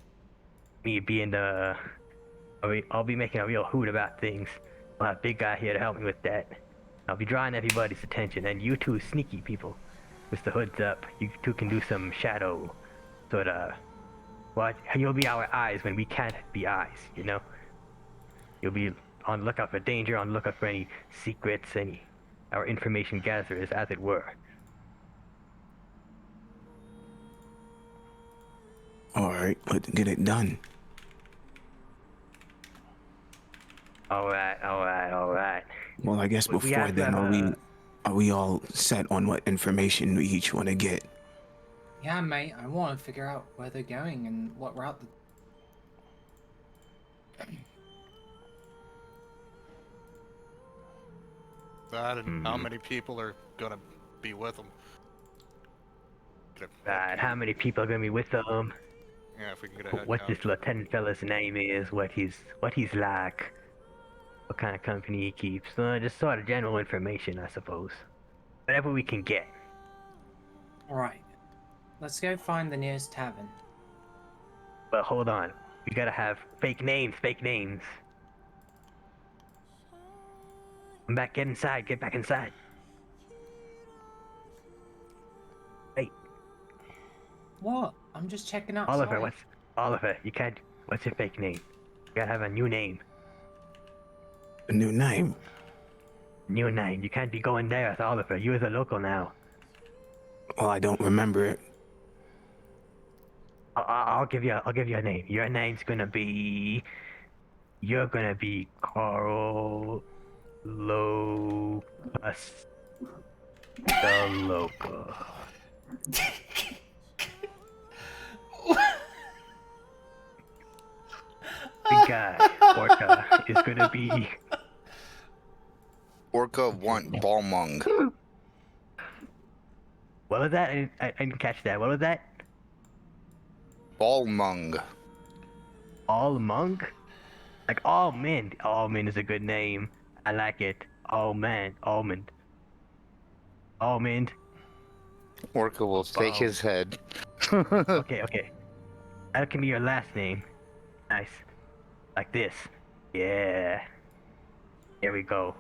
Me being I'll be making a real hoot about things. I'll have big guy here to help me with that. I'll be drawing everybody's attention, and you two sneaky people, with the hoods up, you two can do some shadow, sort of. What? You'll be our eyes when we can't be eyes, you know. You'll be on the lookout for danger, on the lookout for any secrets, our information gatherers, as it were. All right, let's get it done. All right. Well, I guess We before have to then, have are we all set on what information we each want to get? Yeah, mate, I want to figure out where they're going and what route That and how many people are gonna be with them. Right, how many people are gonna be with them? Yeah, if we can get a head What count. this lieutenant fella's name is, what he's like, what kind of company he keeps, just sort of general information, I suppose. Whatever we can get. Alright. Let's go find the nearest tavern. But hold on, we gotta have fake names. Come back, get back inside. Hey, What? I'm just checking out. Oliver, what's your fake name? You gotta have a new name. A new name? New name, you can't be going there as Oliver, you're the local now. Well, I don't remember it. I'll give you a name. Your name's gonna be... You're gonna be Carl... Lopus... the Local. Big guy, Orca, is gonna be... Orca want Balmung. What was that? I didn't catch that. What was that? Balmung. Almond? Like almond. Almond is a good name. I like it. Almond. Almond. Almond. Orca will shake his head. Okay. That can be your last name. Nice. Like this. Yeah. Here we go.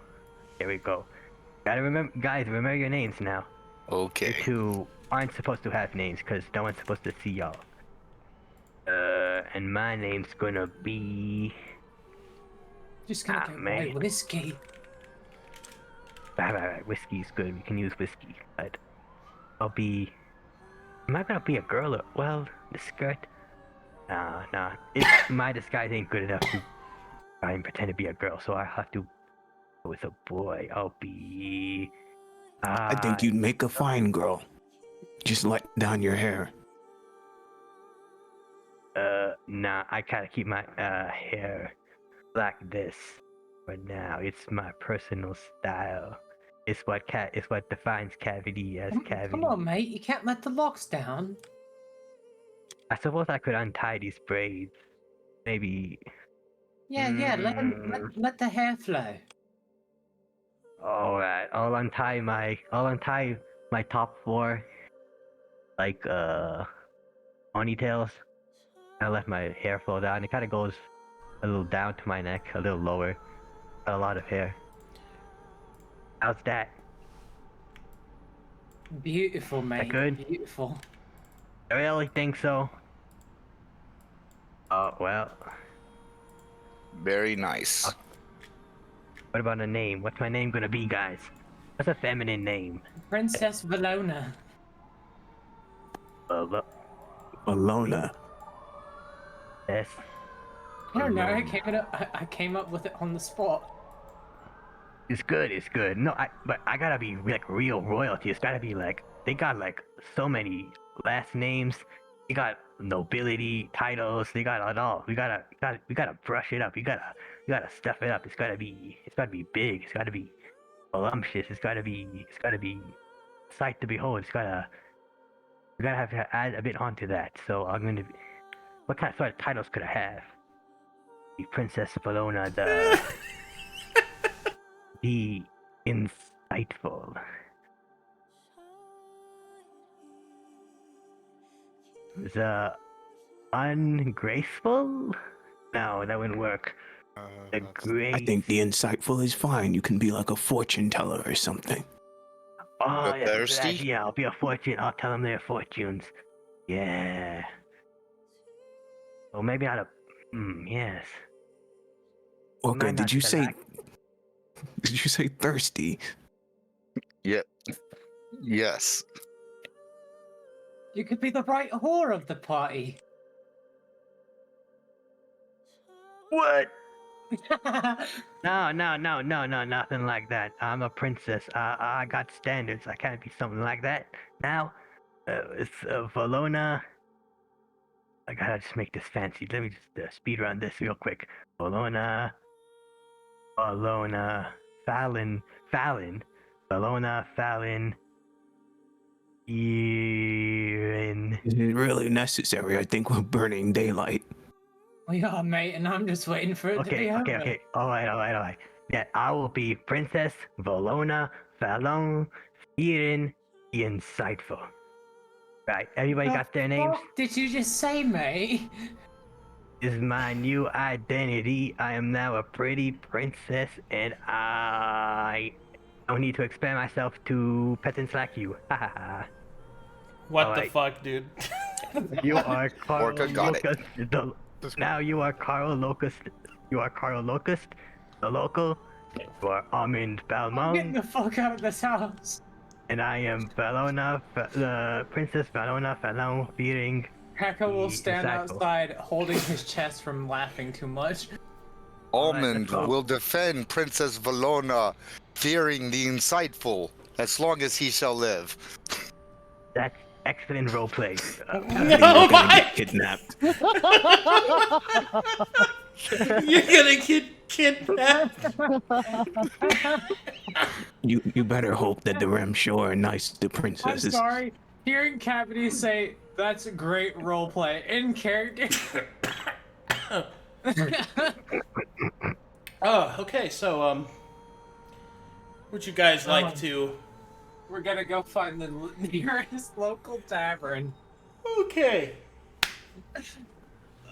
Gotta remember, guys, remember your names now. Okay. You two aren't supposed to have names, because no one's supposed to see y'all. And my name's gonna be... Just gonna get my whiskey. Right. Whiskey's good. We can use whiskey. But I'll be... Am I gonna be a girl or... Well, the skirt... Nah. My disguise ain't good enough to try and pretend to be a girl, so I have to go with a boy. I'll be... I think you'd make a fine girl. Just let down your hair. Nah, I gotta keep my hair like this for now. It's my personal style. It's what defines cavity as cavity. Come on, mate. You can't let the locks down. I suppose I could untie these braids. Maybe. Yeah. Let the hair flow. All right. I'll untie my top 4 like ponytails. I let my hair flow down. It kind of goes a little down to my neck, a little lower. A lot of hair. How's that? Beautiful, mate. Good? Beautiful. I really think so. Oh, well. Very nice. What about a name? What's my name gonna be, guys? What's a feminine name? Princess Valona. Alona. Yes. I don't know. I came up with it on the spot. It's good. No, but I gotta be like real royalty. It's gotta be like they got like so many last names. They got nobility titles. They got it all. We gotta brush it up. You gotta stuff it up. It's gotta be big. It's gotta be voluptuous. It's gotta be sight to behold. We gotta have to add a bit onto that. So I'm gonna. What kind of sort of titles could I have? The Princess Valona, the insightful. The ungraceful? No, that wouldn't work. The great. I think the insightful is fine. You can be like a fortune teller or something. Oh, The yeah, good thirsty? idea. I'll be a fortune. I'll tell them their fortunes. Yeah. Well, maybe out of. Yes. Orca, Might did not you say select. thirsty? Yep. Yes. You could be the right whore of the party. What? No, nothing like that. I'm a princess. I got standards. I can't be something like that. Now, it's Valona. I gotta just make this fancy. Let me just speed run this real quick. Valona, Fallon, Ian. Is it really necessary? I think we're burning daylight. We are, mate, and I'm just waiting for it to be over. Okay. All right. Yeah, I will be Princess Valona, Fallon, Ian, the Insightful. Right, everybody got their names? What did you just say, mate? This is my new identity. I am now a pretty princess, and I don't need to expand myself to peasants like you. Ha ha ha. What the fuck, dude? You are Carl Orca got it. Locust. Now you are Carl Locust. You are Carl Locust, the local. You are Armand I'm getting Balmont. the fuck out of this house. And I am Valona, the Princess Valona Fallon, fearing. Hacker will the stand Insightful. outside holding his chest from laughing too much. Almond let's go. will defend Princess Valona, fearing the insightful, as long as he shall live. That's excellent roleplay. No, You're gonna get kidnapped. You're gonna get kidnapped. You better hope that the Remshore are nice to I'm princesses. sorry. Hearing Cavity say, "That's a great roleplay," in character. Oh, okay. So, would you guys like to? We're gonna go find the nearest local tavern. Okay.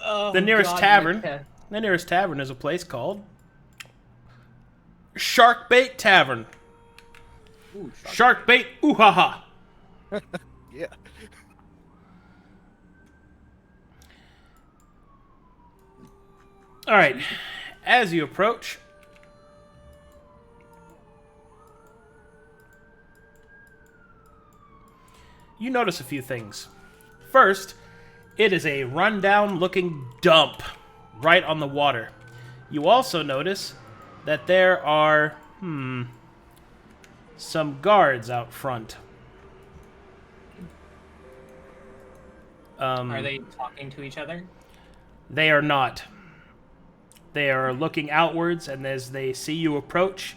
Oh, The nearest God, tavern. Mika. The nearest tavern is a place called Sharkbait Tavern. Ooh, Sharkbait, ooh ha ha. Yeah. All right. As you approach, you notice a few things. First, it is a rundown looking dump right on the water. You also notice that there are, some guards out front. Are they talking to each other? They are not. They are looking outwards, and as they see you approach,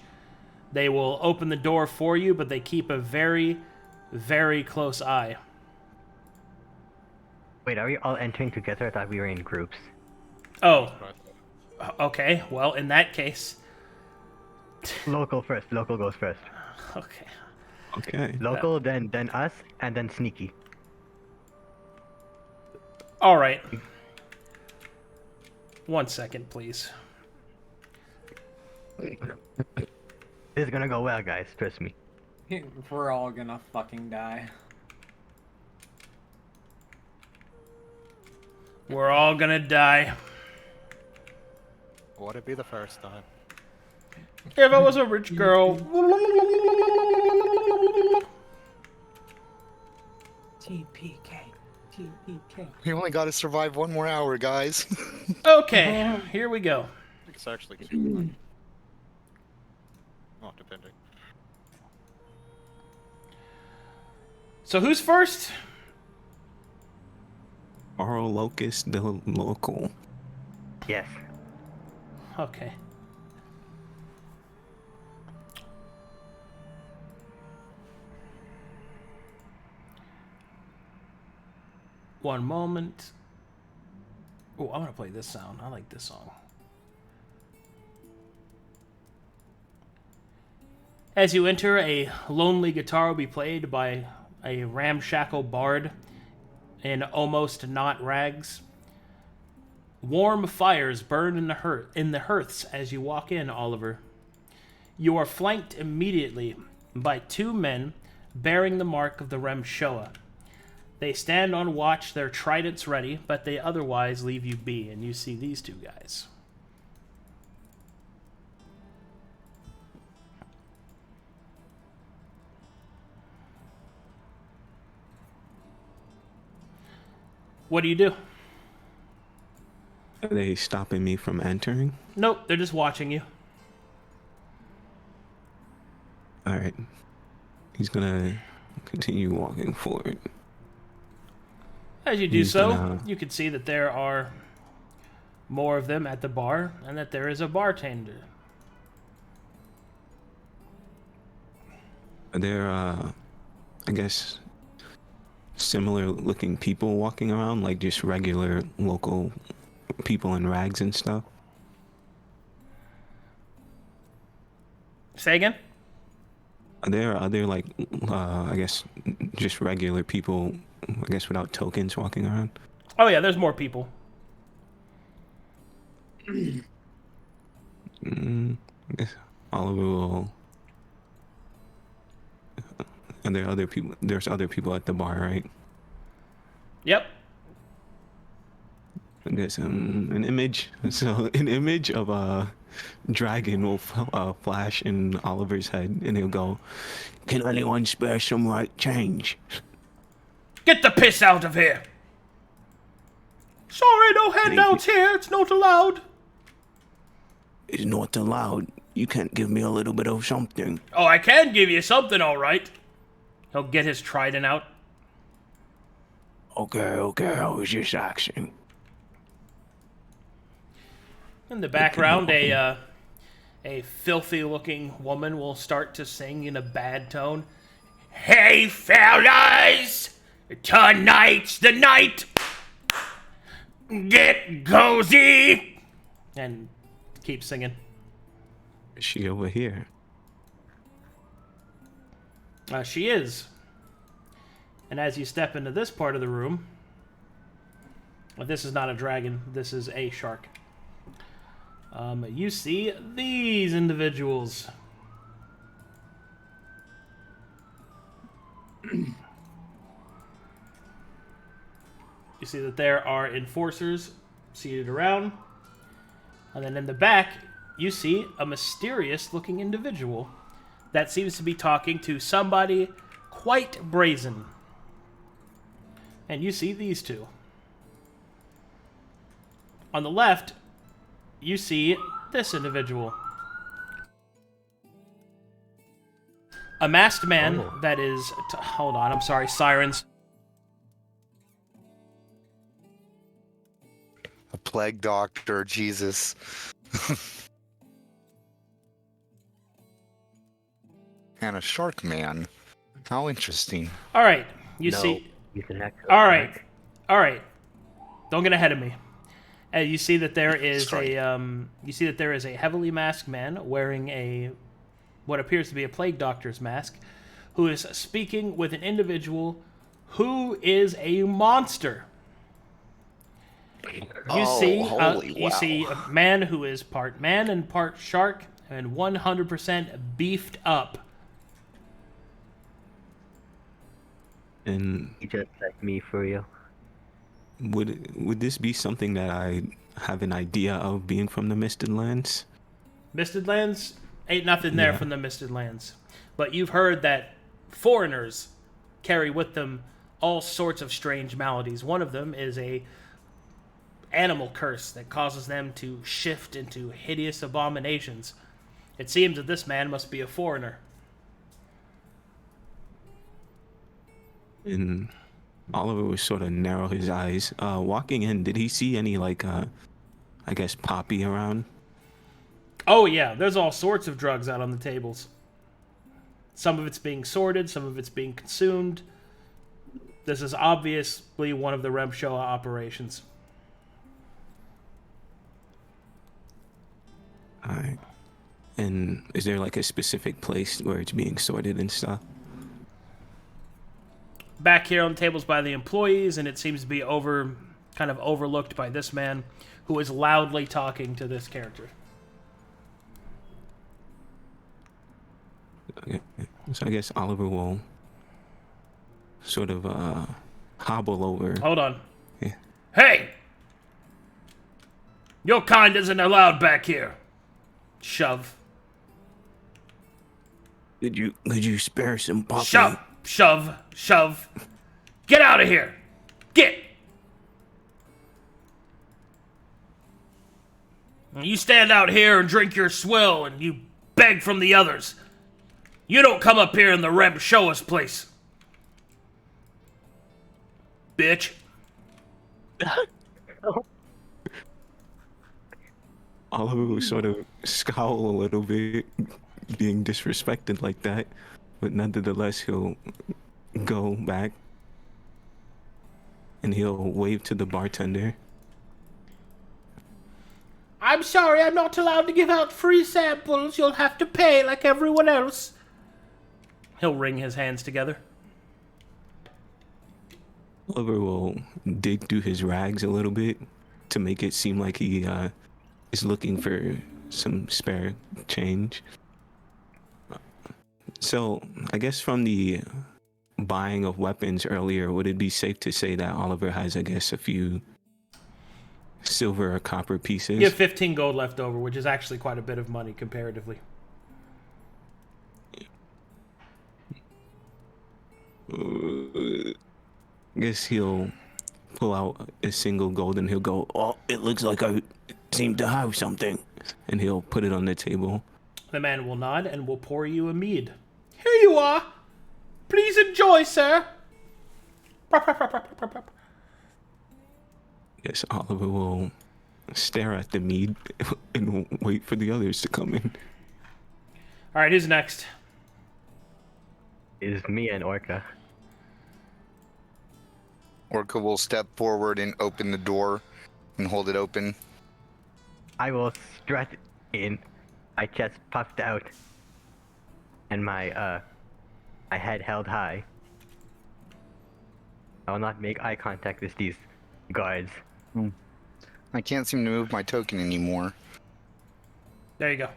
they will open the door for you, but they keep a very, very close eye. Wait, are we all entering together? I thought we were in groups. Oh, okay. Well, in that case, Local first. Local goes first. okay. Okay. Local, then us, and then sneaky. All right. 1 second, please. This is gonna go well, guys. Trust me. We're all gonna fucking die. We're all gonna die. Would it be the first time? If I was a rich girl. TPK. TPK. We only got to survive 1 more hour, guys. Okay, here we go. I think it's actually 2. Oh, depending. So who's first? Oral Locus, the local. Yes. Okay. One moment. Oh, I'm gonna play this sound. I like this song. As you enter, a lonely guitar will be played by a ramshackle bard in almost not rags. Warm fires burn in the hearths as you walk in, Oliver. You are flanked immediately by 2 men bearing the mark of the Remshoa. They stand on watch, their tridents ready, but they otherwise leave you be, and you see these 2 guys. What do you do? Are they stopping me from entering? Nope, they're just watching you. All right. He's gonna continue walking forward. As you do He's so, gonna- you can see that there are more of them at the bar, and that there is a bartender. Are there, I guess, similar looking people walking around, like just regular local people in rags and stuff? Say again? Are there like, I guess, just regular people, I guess, without tokens walking around? Oh yeah, there's more people. I guess Oliver will. And there are other people. There's other people at the bar, right? Yep. I guess an image. So an image of a dragon will flash in Oliver's head, and he'll go, "Can anyone spare some right change?" Get the piss out of here! Sorry, no handouts here. It's not allowed. It's not allowed. You can't give me a little bit of something. Oh, I can give you something, all right. He'll get his trident out. Okay, I was just asking. In the background, a filthy-looking woman will start to sing in a bad tone. Hey, fellas! Tonight's the night. Get cozy. And keep singing. Is she over here? She is. And as you step into this part of the room, well, this is not a dragon, this is a shark. You see these individuals. You see that there are enforcers seated around. And then in the back, you see a mysterious-looking individual that seems to be talking to somebody quite brazen. And you see these two. On the left, you see this individual. A masked man that is... hold on, I'm sorry, sirens. A plague doctor, Jesus. And a shark man. How interesting. All right, you No, see... he's an actual All right, shark. all right. Don't get ahead of me. You see that there is Sorry. a heavily masked man wearing a what appears to be a plague doctor's mask, who is speaking with an individual who is a monster. You see a man who is part man and part shark and 100% beefed up. And He just like me for real. would this be something that I have an idea of, being from the Misted Lands? Misted Lands? Ain't nothing there Yeah. from the Misted Lands. But you've heard that foreigners carry with them all sorts of strange maladies. One of them is a animal curse that causes them to shift into hideous abominations. It seems that this man must be a foreigner. And Oliver was sort of narrow his eyes. Walking in, did he see any, like, I guess, poppy around? Oh yeah, there's all sorts of drugs out on the tables. Some of it's being sorted, some of it's being consumed. This is obviously one of the Rebshoa operations. Alright. And is there, like, a specific place where it's being sorted and stuff? Back here on the tables by the employees, and it seems to be kind of overlooked by this man, who is loudly talking to this character. Okay. So I guess Oliver will sort of hobble over. Hold on. Yeah. Hey! Your kind isn't allowed back here. Shove. Could you spare some poppy? Shove. Get out of here. Get. You stand out here and drink your swill and you beg from the others. You don't come up here in the Reb show us place. Bitch. Oliver will sort of scowl a little bit, being disrespected like that, but nonetheless he'll go back and he'll wave to the bartender. I'm sorry, I'm not allowed to give out free samples. You'll have to pay like everyone else. He'll wring his hands together. Oliver will dig through his rags a little bit to make it seem like he is looking for some spare change. So, I guess from the buying of weapons earlier, would it be safe to say that Oliver has, I guess, a few silver or copper pieces? You have 15 gold left over, which is actually quite a bit of money comparatively. I guess he'll pull out a single gold and he'll go, "Oh, it looks like I seem to have something." And he'll put it on the table. The man will nod and will pour you a mead. Here you are. Please enjoy, sir. Yes, Oliver will stare at the mead and wait for the others to come in. All right, who's next? Is me and Orca. Orca will step forward and open the door and hold it open. I will strut in, my chest puffed out, and my head held high. I will not make eye contact with these guards. I can't seem to move my token anymore. There you go.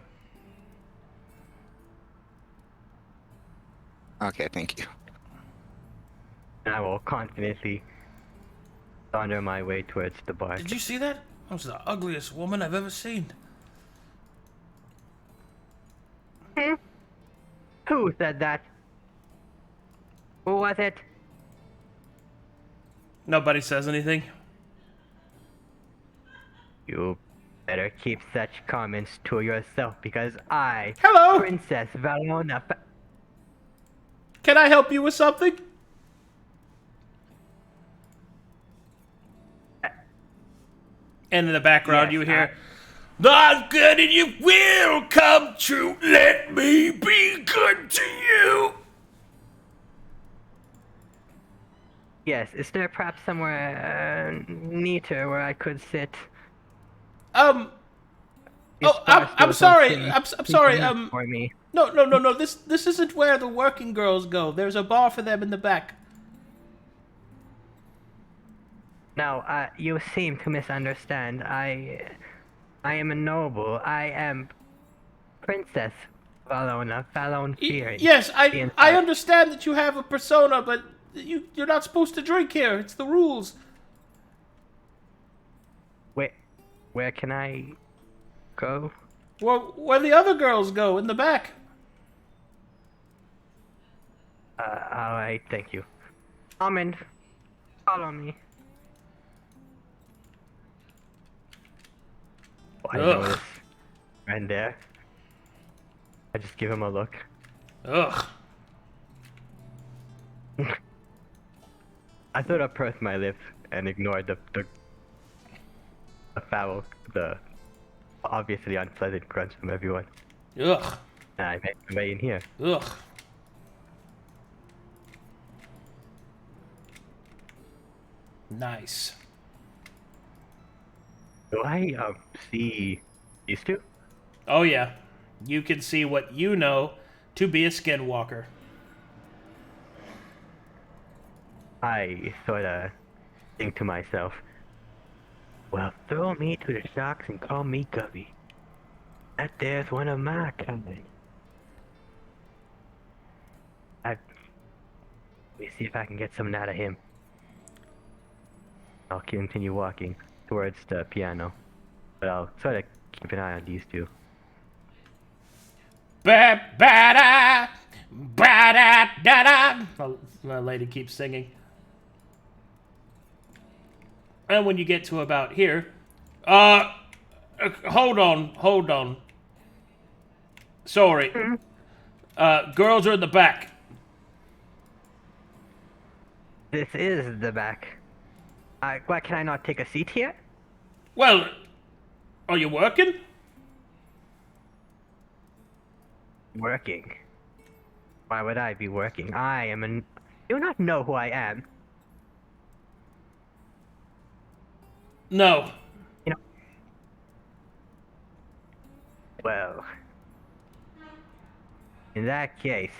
Okay, thank you. And I will confidently saunter my way towards the bar. Did you see that? That was the ugliest woman I've ever seen. Who said that? Who was it? Nobody says anything. You better keep such comments to yourself because I, Hello! Princess Valona. Can I help you with something? And in the background, Yes, you hear, "I'm good and you will come true. Let me be good to you." Yes, is there perhaps somewhere neater where I could sit? I'm sorry. I'm sorry. For me. No. This isn't where the working girls go. There's a bar for them in the back. No, you seem to misunderstand. I am a noble. I am Princess Valona, Valon Fear. Yes, I understand that you have a persona, but you're not supposed to drink here. It's the rules. Where can I go? Well, where the other girls go, in the back. Alright, thank you. Almond, follow me. Oh, I know this friend there. I just give him a look. Ugh. I thought I pursed my lips and ignored the foul, the obviously unpleasant grunts from everyone. Ugh. And I made my way in here. Ugh. Nice. Do I see these two? Oh yeah. You can see what you know to be a skinwalker. I sorta think to myself, well, throw me to the sharks and call me Gubby. That there's one of my kind. Let me see if I can get something out of him. I'll continue walking towards the piano, but I'll sort of keep an eye on these two. Ba-ba-da, ba-da-da-da. The lady keeps singing. And when you get to about here, hold on. Sorry. Girls are in the back. This is the back. Why can I not take a seat here? Well, are you working? Working? Why would I be working? I am an... You do not know who I am. No. You know... Well... In that case,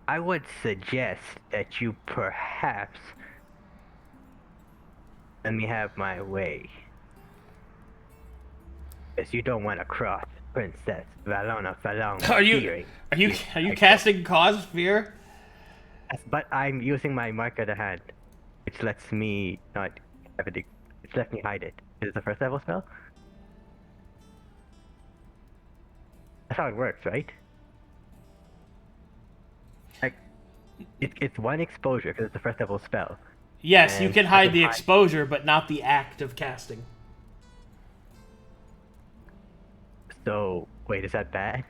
I would suggest that you perhaps... let me have my way. Because you don't want to cross Princess Valona Falon. Are you casting cause fear? But I'm using my mark of the hand, which lets me not have it. It lets me hide it. Is it the first level spell? That's how it works, right? Like, it's one exposure because it's the first level spell. Yes, And you can hide the exposure, but not the act of casting. So, wait, is that bad?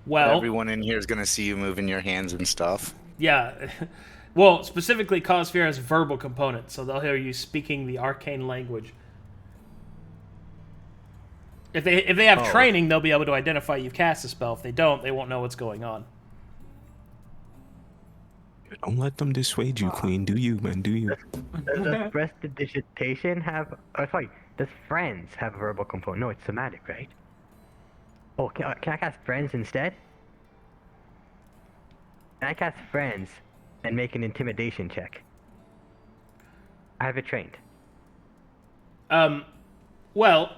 Well, Everyone in here is going to see you moving your hands and stuff. yeah. Well, specifically, cause fear has verbal components, so they'll hear you speaking the arcane language. If they have training, they'll be able to identify you've cast a spell. If they don't, they won't know what's going on. Good Don't let them dissuade you, Queen. Do you, man? Do you? Does prestidigitation have... Oh, sorry. Does friends have a verbal component? No, it's somatic, right? Oh, can I cast friends instead? Can I cast friends and make an intimidation check? I have it trained. Well,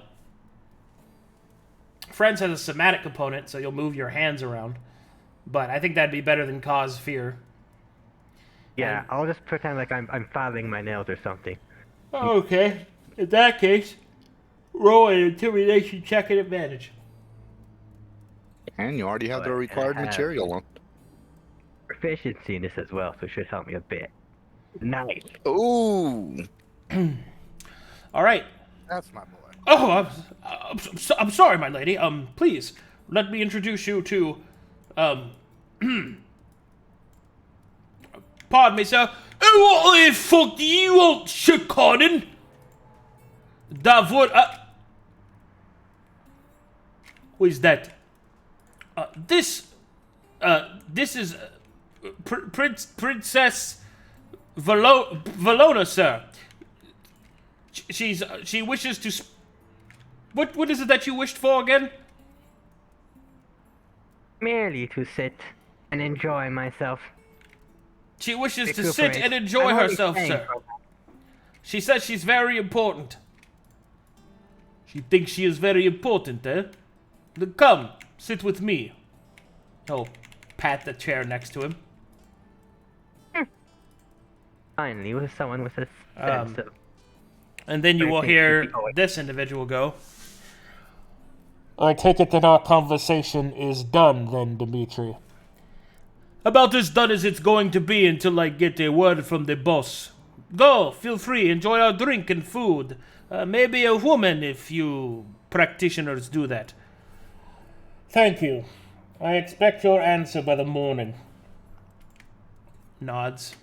friends has a somatic component, so you'll move your hands around. But I think that'd be better than cause fear. Yeah, I'll just pretend like I'm filing my nails or something. Okay. In that case, roll an intimidation check at advantage. And you already have the But required I have material. proficiency in this as well, so it should help me a bit. Nice. Ooh. All right. That's my boy. Oh, I'm sorry, my lady. Please let me introduce you to, pardon me, sir. What the fuck do you want, Shikonin? Davor, who is that? This is Princess Valona, sir. She wishes to. What is it that you wished for again? Merely to sit and enjoy myself. She wishes to Recuperate. sit and enjoy I'm only herself, saying, sir. She says she's very important. She thinks she is very important, eh? Then come, sit with me. He'll pat the chair next to him. Finally, with someone with a sense of... And then you will Very hear tasty going. this individual go. I take it that our conversation is done then, Dimitri. About as done as it's going to be until I get a word from the boss. Go, feel free, enjoy our drink and food. Maybe a woman if you practitioners do that. Thank you. I expect your answer by the morning. Nods.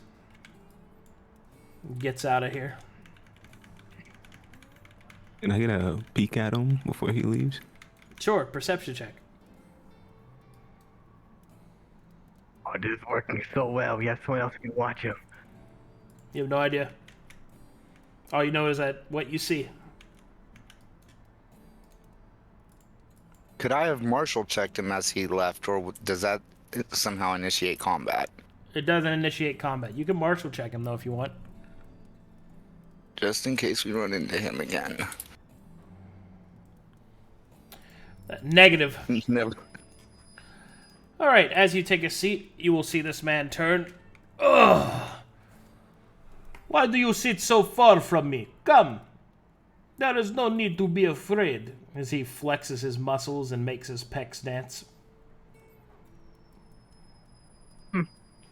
Gets out of here. Can I get a peek at him before he leaves? Sure, perception check. Oh, this is working so well. We have someone else who can watch him. You have no idea. All you know is that what you see. Could I have martial checked him as he left, or does that somehow initiate combat? It doesn't initiate combat. You can martial check him though if you want. Just in case we run into him again. Negative. Never. All right, as you take a seat, you will see this man turn. Ugh. Why do you sit so far from me? Come. There is no need to be afraid, as he flexes his muscles and makes his pecs dance.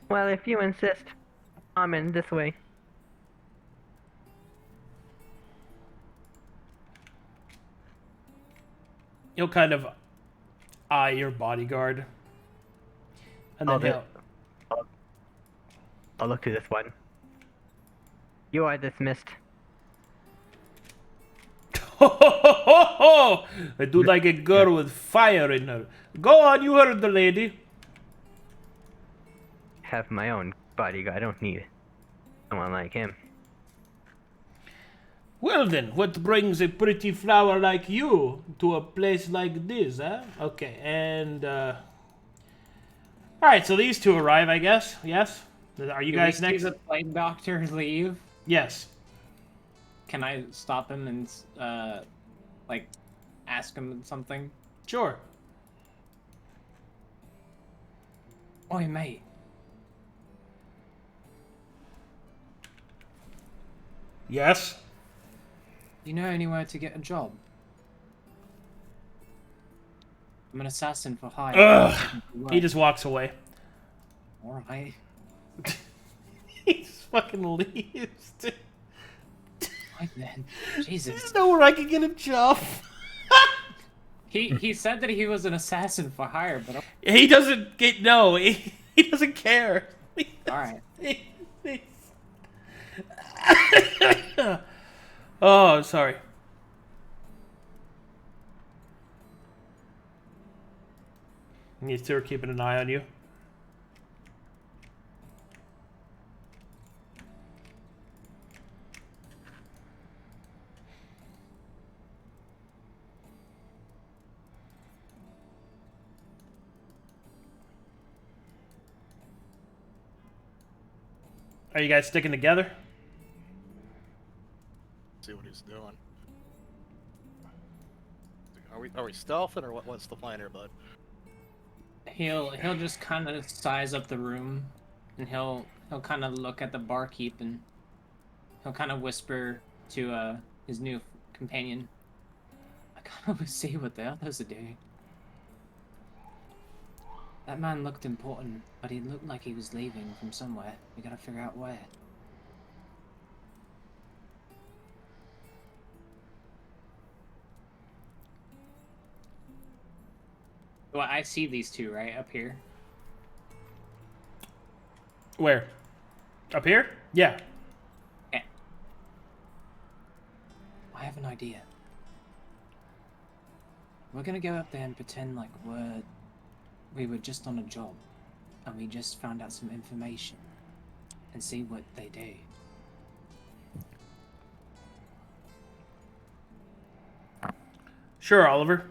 Well, if you insist, I'm in this way. He'll kind of eye your bodyguard. And then I'll look to this one. You are dismissed. I do like a girl with fire in her. Go on, you heard the lady. Have my own bodyguard. I don't need someone like him. Well then, what brings a pretty flower like you to a place like this, huh? Okay, and, Alright, so these two arrive, I guess. Yes? Are you guys next? Do the plague doctor leave? Yes. Can I stop him and, like, ask him something? Sure. Oi, mate. Yes? Do you know anywhere to get a job? I'm an assassin for hire. Ugh. He just walks away. Alright. He just fucking leaves. Right then. Jesus. There's nowhere I can get a job. He said that he was an assassin for hire, but He doesn't get, no, he doesn't care. alright. Oh, sorry. These two are keeping an eye on you. Are you guys sticking together? See what he's doing. Are we stealthing or what's the plan here, bud? He'll just kind of size up the room, and he'll kind of look at the barkeep, and he'll kind of whisper to his new companion. I kind of see what the others are doing. That man looked important, but he looked like he was leaving from somewhere. We gotta figure out where. Well, I see these two right up here. Where? Up here? Yeah. Yeah. I have an idea. We're gonna go up there and pretend like we were just on a job, and we just found out some information, and see what they do. Sure, Oliver.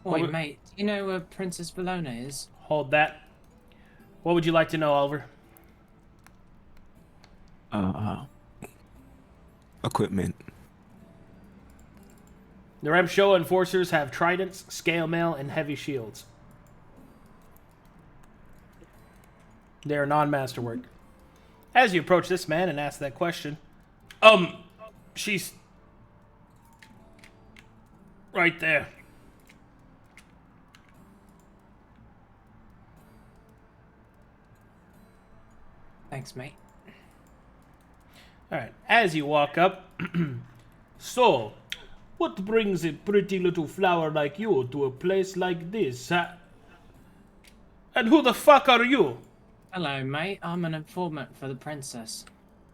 Oi, mate, do you know where Princess Bologna is? Hold that. What would you like to know, Oliver? Equipment. The Remshoa enforcers have tridents, scale mail, and heavy shields. They are non-masterwork. As you approach this man and ask that question, she's right there. Thanks, mate. Alright, as you walk up, so, what brings a pretty little flower like you to a place like this, huh? And who the fuck are you? Hello, mate. I'm an informant for the princess.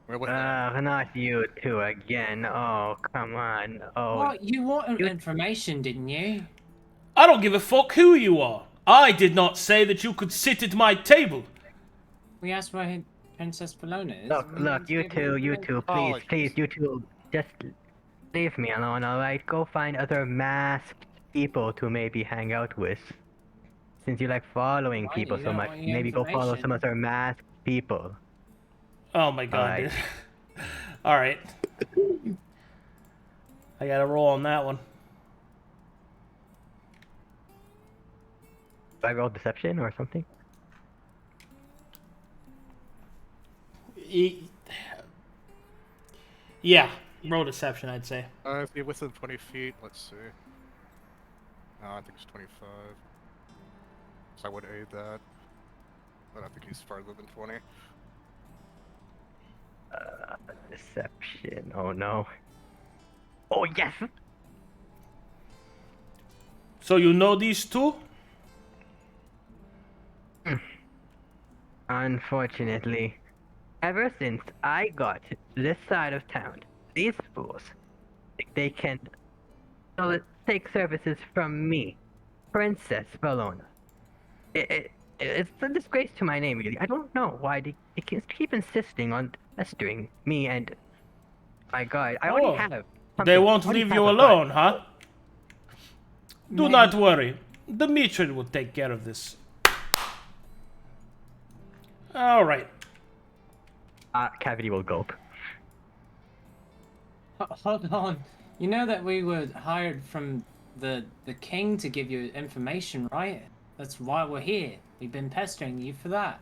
Not you two again. Oh, come on. Oh. What? You wanted information, didn't you? I don't give a fuck who you are. I did not say that you could sit at my table. We asked where Princess Bologna is. Look, you two, please, you two, just leave me alone, alright? Go find other masked people to maybe hang out with. Since you like following people so much, maybe go follow some other masked people. Oh my god, dude. Alright. I gotta roll on that one. Do I roll deception or something? Yeah, roll deception, I'd say. If you're within 20 feet, let's see. No, I think it's 25. So I would aid that. But I think he's farther than 20. Deception. Oh no. Oh yes! So you know these two? Unfortunately, ever since I got to this side of town, these fools think they can take services from me, Princess Bologna. It's a disgrace to my name, really. I don't know why they keep insisting on pestering me and my guard. I already have. They won't leave you alone, huh? Do not worry. The matron will take care of this. Alright. Cavity will gulp. Hold on. You know that we were hired from the king to give you information, right? That's why we're here. We've been pestering you for that.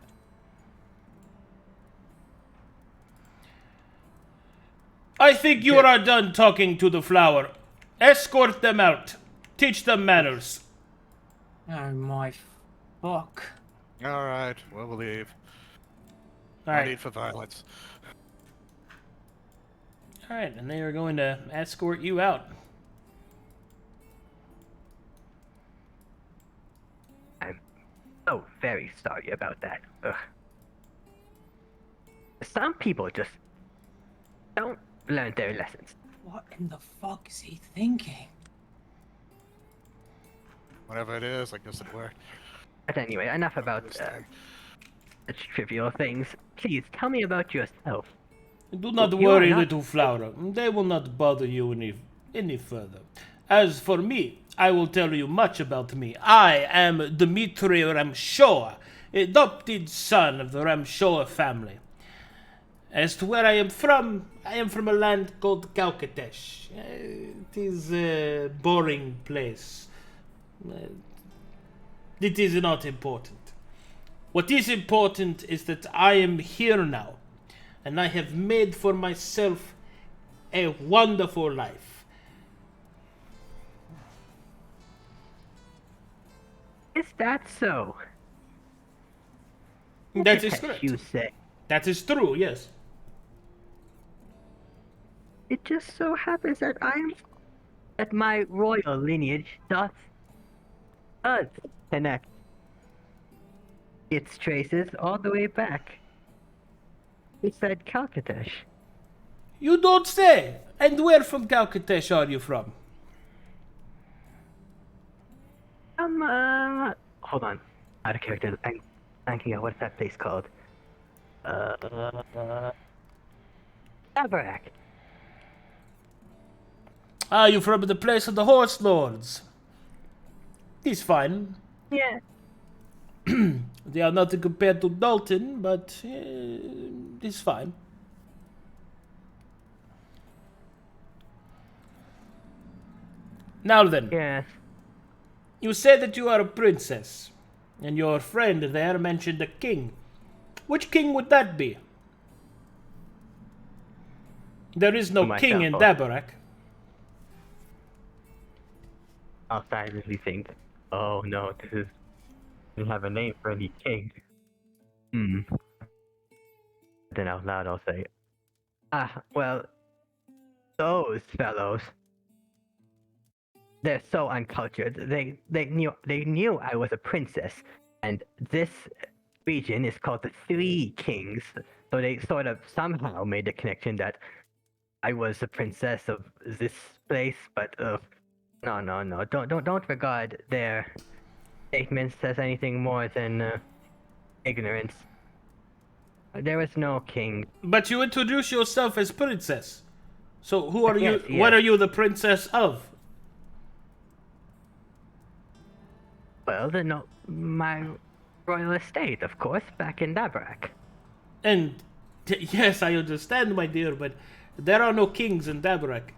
I think you are done talking to the flower. Escort them out. Teach them manners. Oh my fuck. Alright, we'll leave. No Alright. need for violence. Alright, and they are going to escort you out. I'm so very sorry about that. Ugh. Some people just don't learn their lessons. What in the fuck is he thinking? Whatever it is, I guess it worked. But anyway, enough about such trivial things. Please, tell me about yourself. Do not worry, little flower. They will not bother you any further. As for me, I will tell you much about me. I am Dmitry Ramshoa, adopted son of the Ramshoa family. As to where I am from a land called Kalkatesh. It is a boring place. It is not important. What is important is that I am here now, and I have made for myself a wonderful life. Is that so? That is Yes, correct. you say. That is true, yes. It just so happens that my royal lineage does connect its traces all the way back. It said Kalkatesh. You don't say. And where from Kalkatesh are you from? Hold on. Out of character. I'm thinking of what's that place called? Tavern. Ah, you from the place of the horse lords. He's fine. Yeah. They are nothing compared to Dalton, but he's fine. Now then, Yes. you say that you are a princess, and your friend there mentioned a king. Which king would that be? There is no My king in temple. Dabarak. I'll silently think. Oh no, doesn't have a name for any king. Then out loud I'll say, well, those fellows. They're so uncultured. They knew I was a princess, and this region is called the Three Kings. So they sort of somehow made the connection that I was a princess of this place, but no. Don't regard their statements as anything more than ignorance. There was no king. But you introduce yourself as princess. So who are Yes, you? What yes. are you the princess of? Well, my royal estate, of course, back in Dabrak. And yes, I understand, my dear, but there are no kings in Dabarak.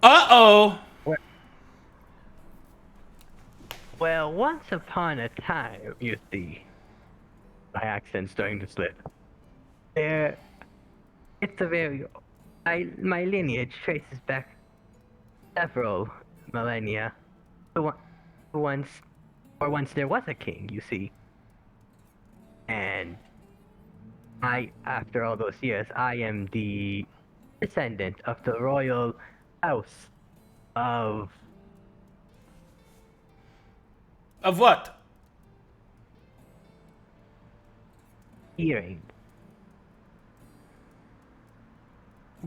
Uh-oh! Well, once upon a time, you see, my accent's starting to slip. It's a very, my lineage traces back several millennia. Once there was a king, you see. And after all those years, I am the descendant of the royal house of Of what? hearing.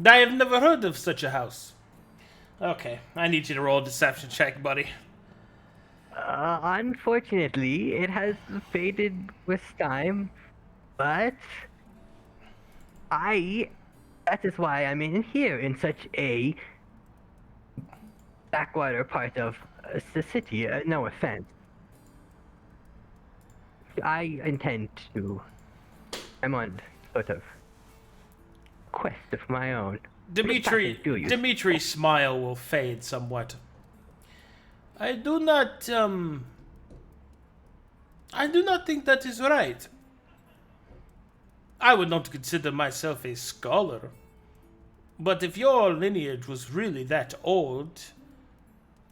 I have never heard of such a house. Okay, I need you to roll a deception check, buddy. Unfortunately, it has faded with time, but that is why I'm in here in such a backwater part of the city. No offense. I'm on sort of quest of my own. Dimitri's smile will fade somewhat. I do not think that is right. I would not consider myself a scholar. But if your lineage was really that old,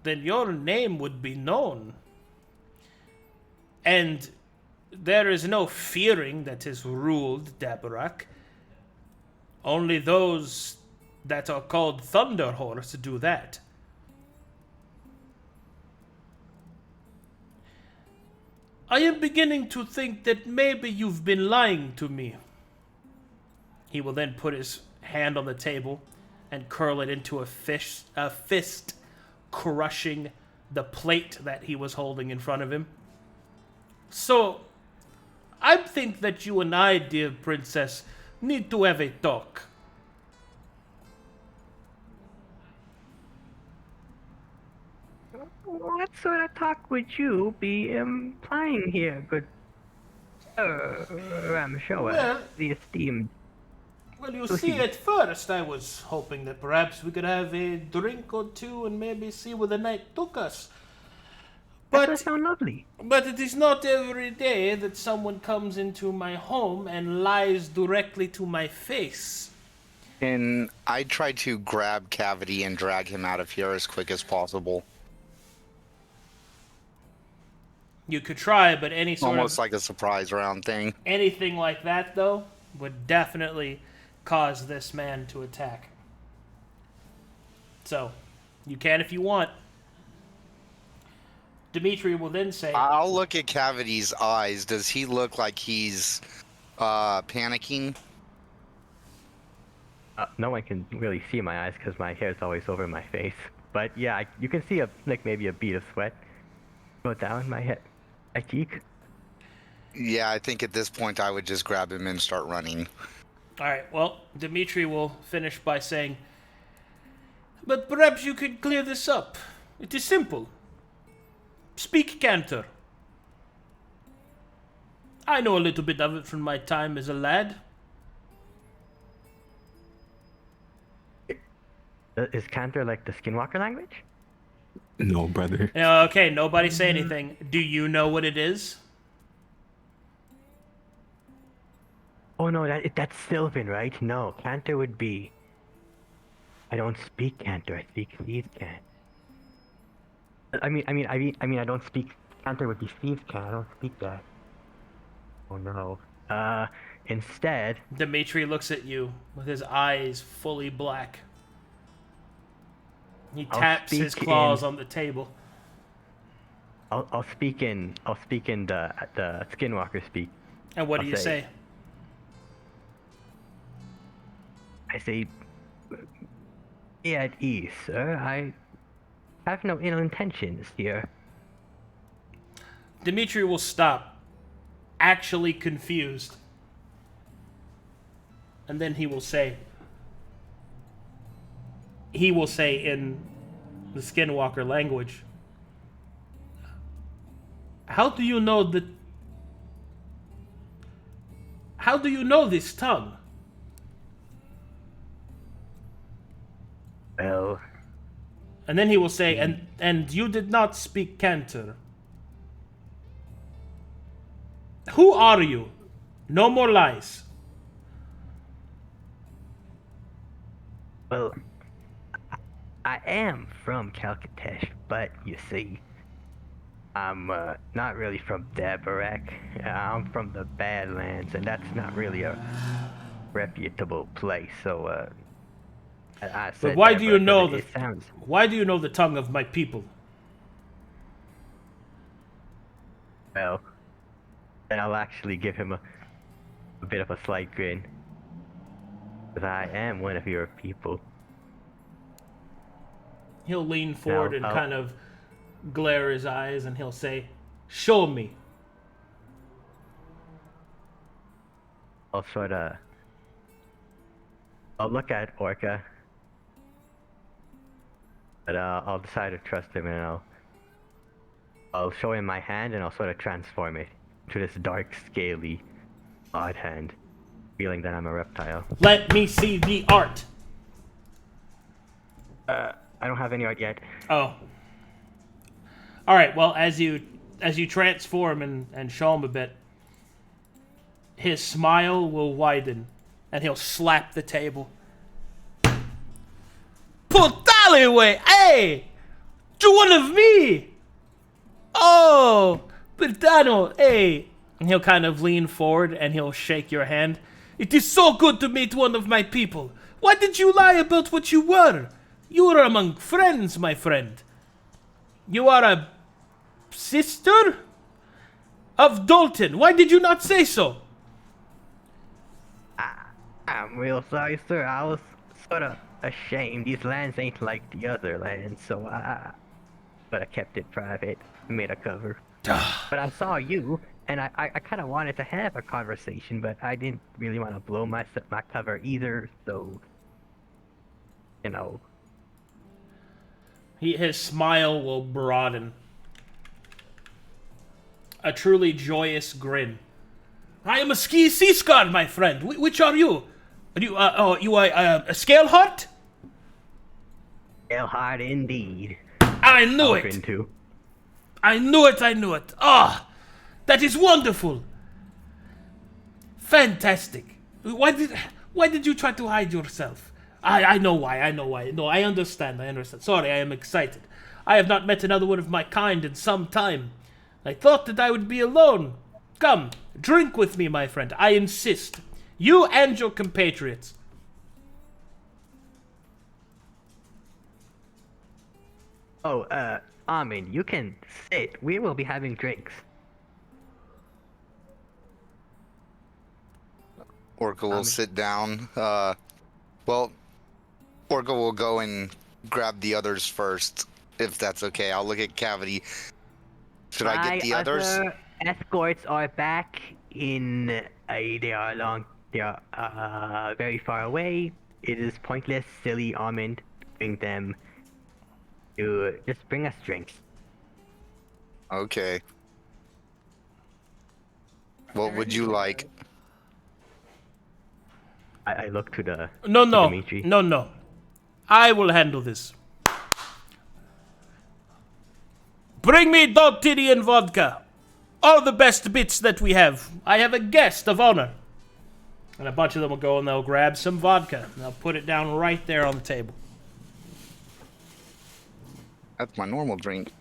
then your name would be known. And there is no fearing that has ruled Dabarak. Only those that are called Thunderhorse do that. I am beginning to think that maybe you've been lying to me. He will then put his hand on the table and curl it into a fist, crushing the plate that he was holding in front of him. So, I think that you and I, dear princess, need to have a talk. What sort of talk would you be implying here, good Ramshower, Well- the esteemed? Well, you see, at first I was hoping that perhaps we could have a drink or two and maybe see where the night took us. That does sound lovely. But it is not every day that someone comes into my home and lies directly to my face. And I tried to grab Cavity and drag him out of here as quick as possible. You could try, but any sort Almost of like a surprise round thing. anything like that, though, would definitely cause this man to attack. So, you can if you want. Dimitri will then say, I'll look at Cavity's eyes. Does he look like he's panicking? No one can really see my eyes because my hair is always over my face. But yeah, you can see maybe a bead of sweat go down my head, my cheek. Yeah, I think at this point I would just grab him and start running. Alright, well, Dimitri will finish by saying, but perhaps you could clear this up. It is simple. Speak Cantor. I know a little bit of it from my time as a lad. Is Cantor like the Skinwalker language? No, brother. Okay, nobody say anything. Do you know what it is? Oh no, that's Sylvan, right? No, Cantor would be. I don't speak Cantor. I speak Thieves' Cant. I mean, I don't speak. Cantor would be Thieves' Cant. I don't speak that. Oh no. Instead. Dimitri looks at you with his eyes fully black. He taps his claws on the table. I'll speak in the Skinwalker speak. And what do you say? I say, be at ease, sir. I have no ill intentions here. Dimitri will stop, actually confused. And then he will say in the Skinwalker language, How do you know this tongue? Well. And then he will say, and you did not speak Cantor. Who are you? No more lies. Well, I am from Calcatesh, but you see, I'm not really from Dabarak. I'm from the Badlands, and that's not really a reputable place. So, I said. But why do you know why do you know the tongue of my people? Well, then I'll actually give him a bit of a slight grin. Because I am one of your people. He'll lean forward and kind of glare his eyes, and he'll say, show me. I'll look at Orca. But I'll decide to trust him, and I'll show him my hand, and I'll sort of transform it to this dark, scaly, odd hand, feeling that I'm a reptile. Let me see the art. I don't have any art yet. Oh. All right. Well, as you transform and show him a bit, his smile will widen, and he'll slap the table. Portale way, hey, you one of me. Oh, Bertano, hey. And he'll kind of lean forward and he'll shake your hand. It is so good to meet one of my people. Why did you lie about what you were? You were among friends, my friend. You are a sister of Dalton. Why did you not say so? I'm real sorry, sir. I was sort of ashamed. These lands ain't like the other lands, but I kept it private, made a cover. But I saw you, and I kind of wanted to have a conversation, but I didn't really want to blow my cover either. So, you know. His smile will broaden. A truly joyous grin. I am a sea scar, my friend. Which are you? Are you you are a Scaleheart? Scaleheart indeed. I knew it. Too. I knew it. Ah, that is wonderful. Fantastic. Why did you try to hide yourself? I know why. No, I understand. Sorry, I am excited. I have not met another one of my kind in some time. I thought that I would be alone. Come, drink with me, my friend. I insist. You and your compatriots. Oh, Armin, you can sit. We will be having drinks. Orca will sit down. Well, Orca will go and grab the others first, if that's okay. I'll look at Cavity. Should I get the others? Other escorts are back in. They are very far away. It is pointless, silly, Armin, to bring them. To just bring us drinks. Okay. What would you like? I look to the. No. Dimitri. No. I will handle this. Bring me Daltinian vodka. All the best bits that we have. I have a guest of honor. And a bunch of them will go and they'll grab some vodka. And they'll put it down right there on the table. That's my normal drink.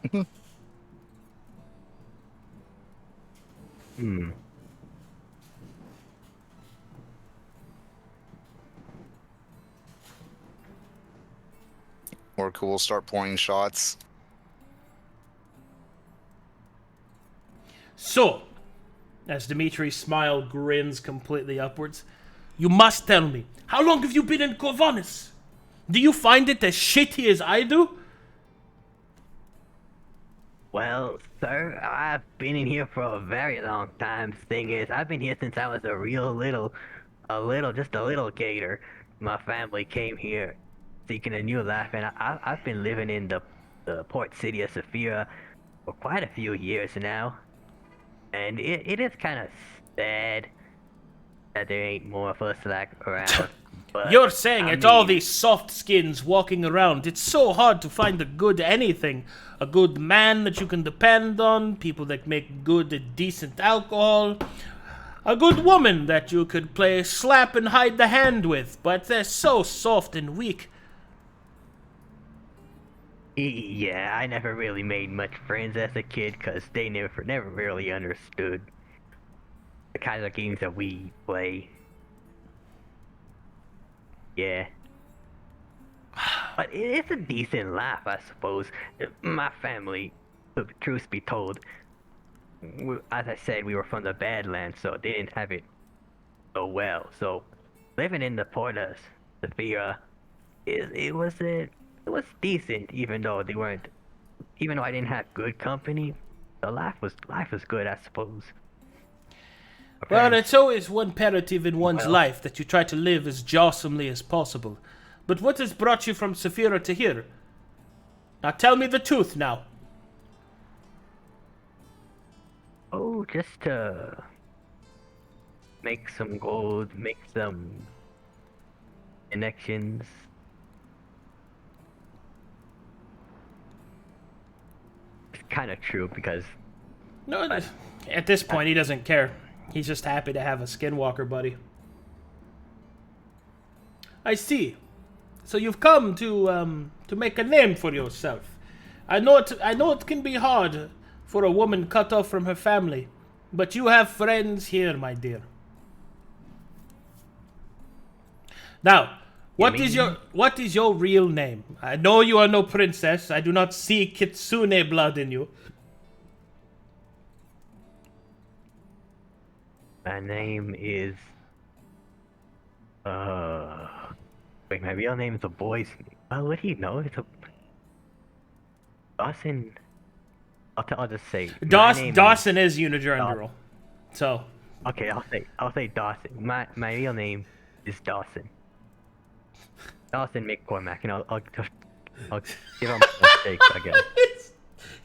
Orca will start pouring shots. So, as Dimitri's smile grins completely upwards, you must tell me, how long have you been in Corvinus? Do you find it as shitty as I do? Well, sir, I've been in here for a very long time. Thing is, I've been here since I was just a little gator. My family came here seeking a new life, and I've been living in the port city of Saphira for quite a few years now. And it is kind of sad that there ain't more of us like around. But, You're saying it's all these soft skins walking around. It's so hard to find a good anything. A good man that you can depend on. People that make good, decent alcohol. A good woman that you could play slap and hide the hand with. But they're so soft and weak. Yeah, I never really made much friends as a kid because they never really understood the kinds of games that we play. Yeah. But it's a decent laugh, I suppose. My family, the truth be told, as I said, we were from the Badlands, so they didn't have it so well. So living in the port of Saphira, it was decent, even though I didn't have good company. The life was good, I suppose. Well, it's always one imperative in one's life that you try to live as jawsomely as possible. But what has brought you from Saphira to here? Now tell me the truth now. Oh, just to make some gold, make some connections. It's kind of true because... No, at this point he doesn't care. He's just happy to have a skinwalker buddy. I see. So you've come to make a name for yourself. I know it can be hard for a woman cut off from her family, but you have friends here, my dear. Now, what is your real name? I know you are no princess. I do not see kitsune blood in you. My name is... Wait, my real name is a boy's name. Oh, what do you know? It's a... Dawson... I'll just say... Dawson is unigenderal. So, Okay, I'll say Dawson. My real name is Dawson. Dawson McCormack, and I'll give him mistakes, I guess.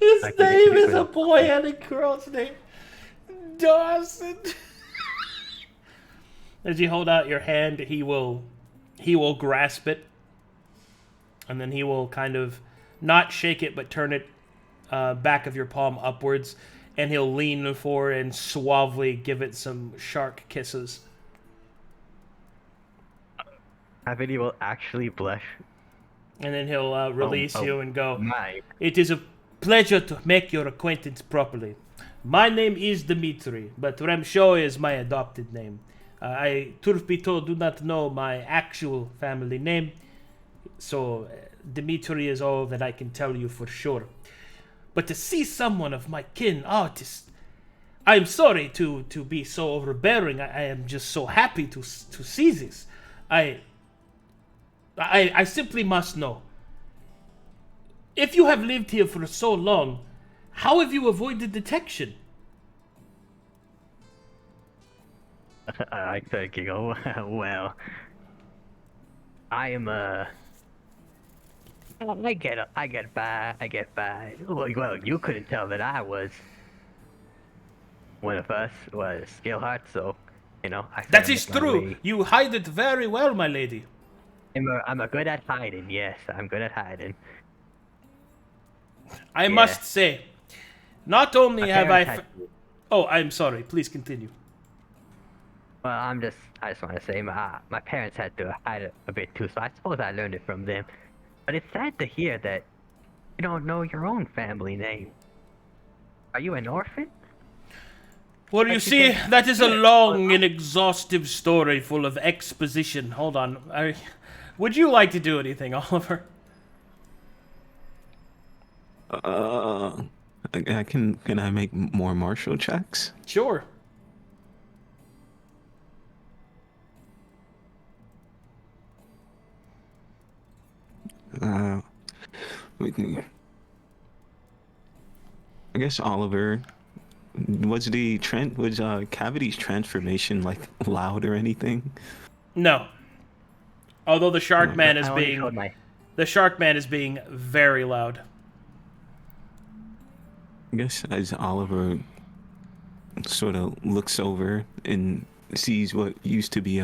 his I can name do is it a up. boy and a girl's name. Dawson. As you hold out your hand, he will grasp it, and then he will kind of not shake it, but turn it back of your palm upwards, and he'll lean forward and suavely give it some shark kisses. I bet he will actually blush. And then he'll release you and go, My. "It is a pleasure to make your acquaintance properly. My name is Dmitri, but Remsho is my adopted name. I, truth be told, do not know my actual family name, so Dmitri is all that I can tell you for sure. But to see someone of my kin, I'm sorry to be so overbearing. I am just so happy to see this. I simply must know. If you have lived here for so long, how have you avoided detection?" I think you go, well, I am I get by. Well, you couldn't tell that I was one of us was Skillheart, so you know. That is true. You hide it very well, my lady. I'm a good at hiding. Yes, I'm good at hiding. I must say, not only have I... Oh, I'm sorry. Please continue. Well, I just want to say my parents had to hide it a bit too, so I suppose I learned it from them. But it's sad to hear that you don't know your own family name. Are you an orphan? Well, you see, that is a long and exhaustive story full of exposition. Hold on. Would you like to do anything, Oliver? Can I make more martial checks? Sure. We can, I guess Oliver, was Cavity's transformation like loud or anything? No. Although the shark man is I only being showed my- the shark man is being very loud. I guess as Oliver sort of looks over and sees what used to be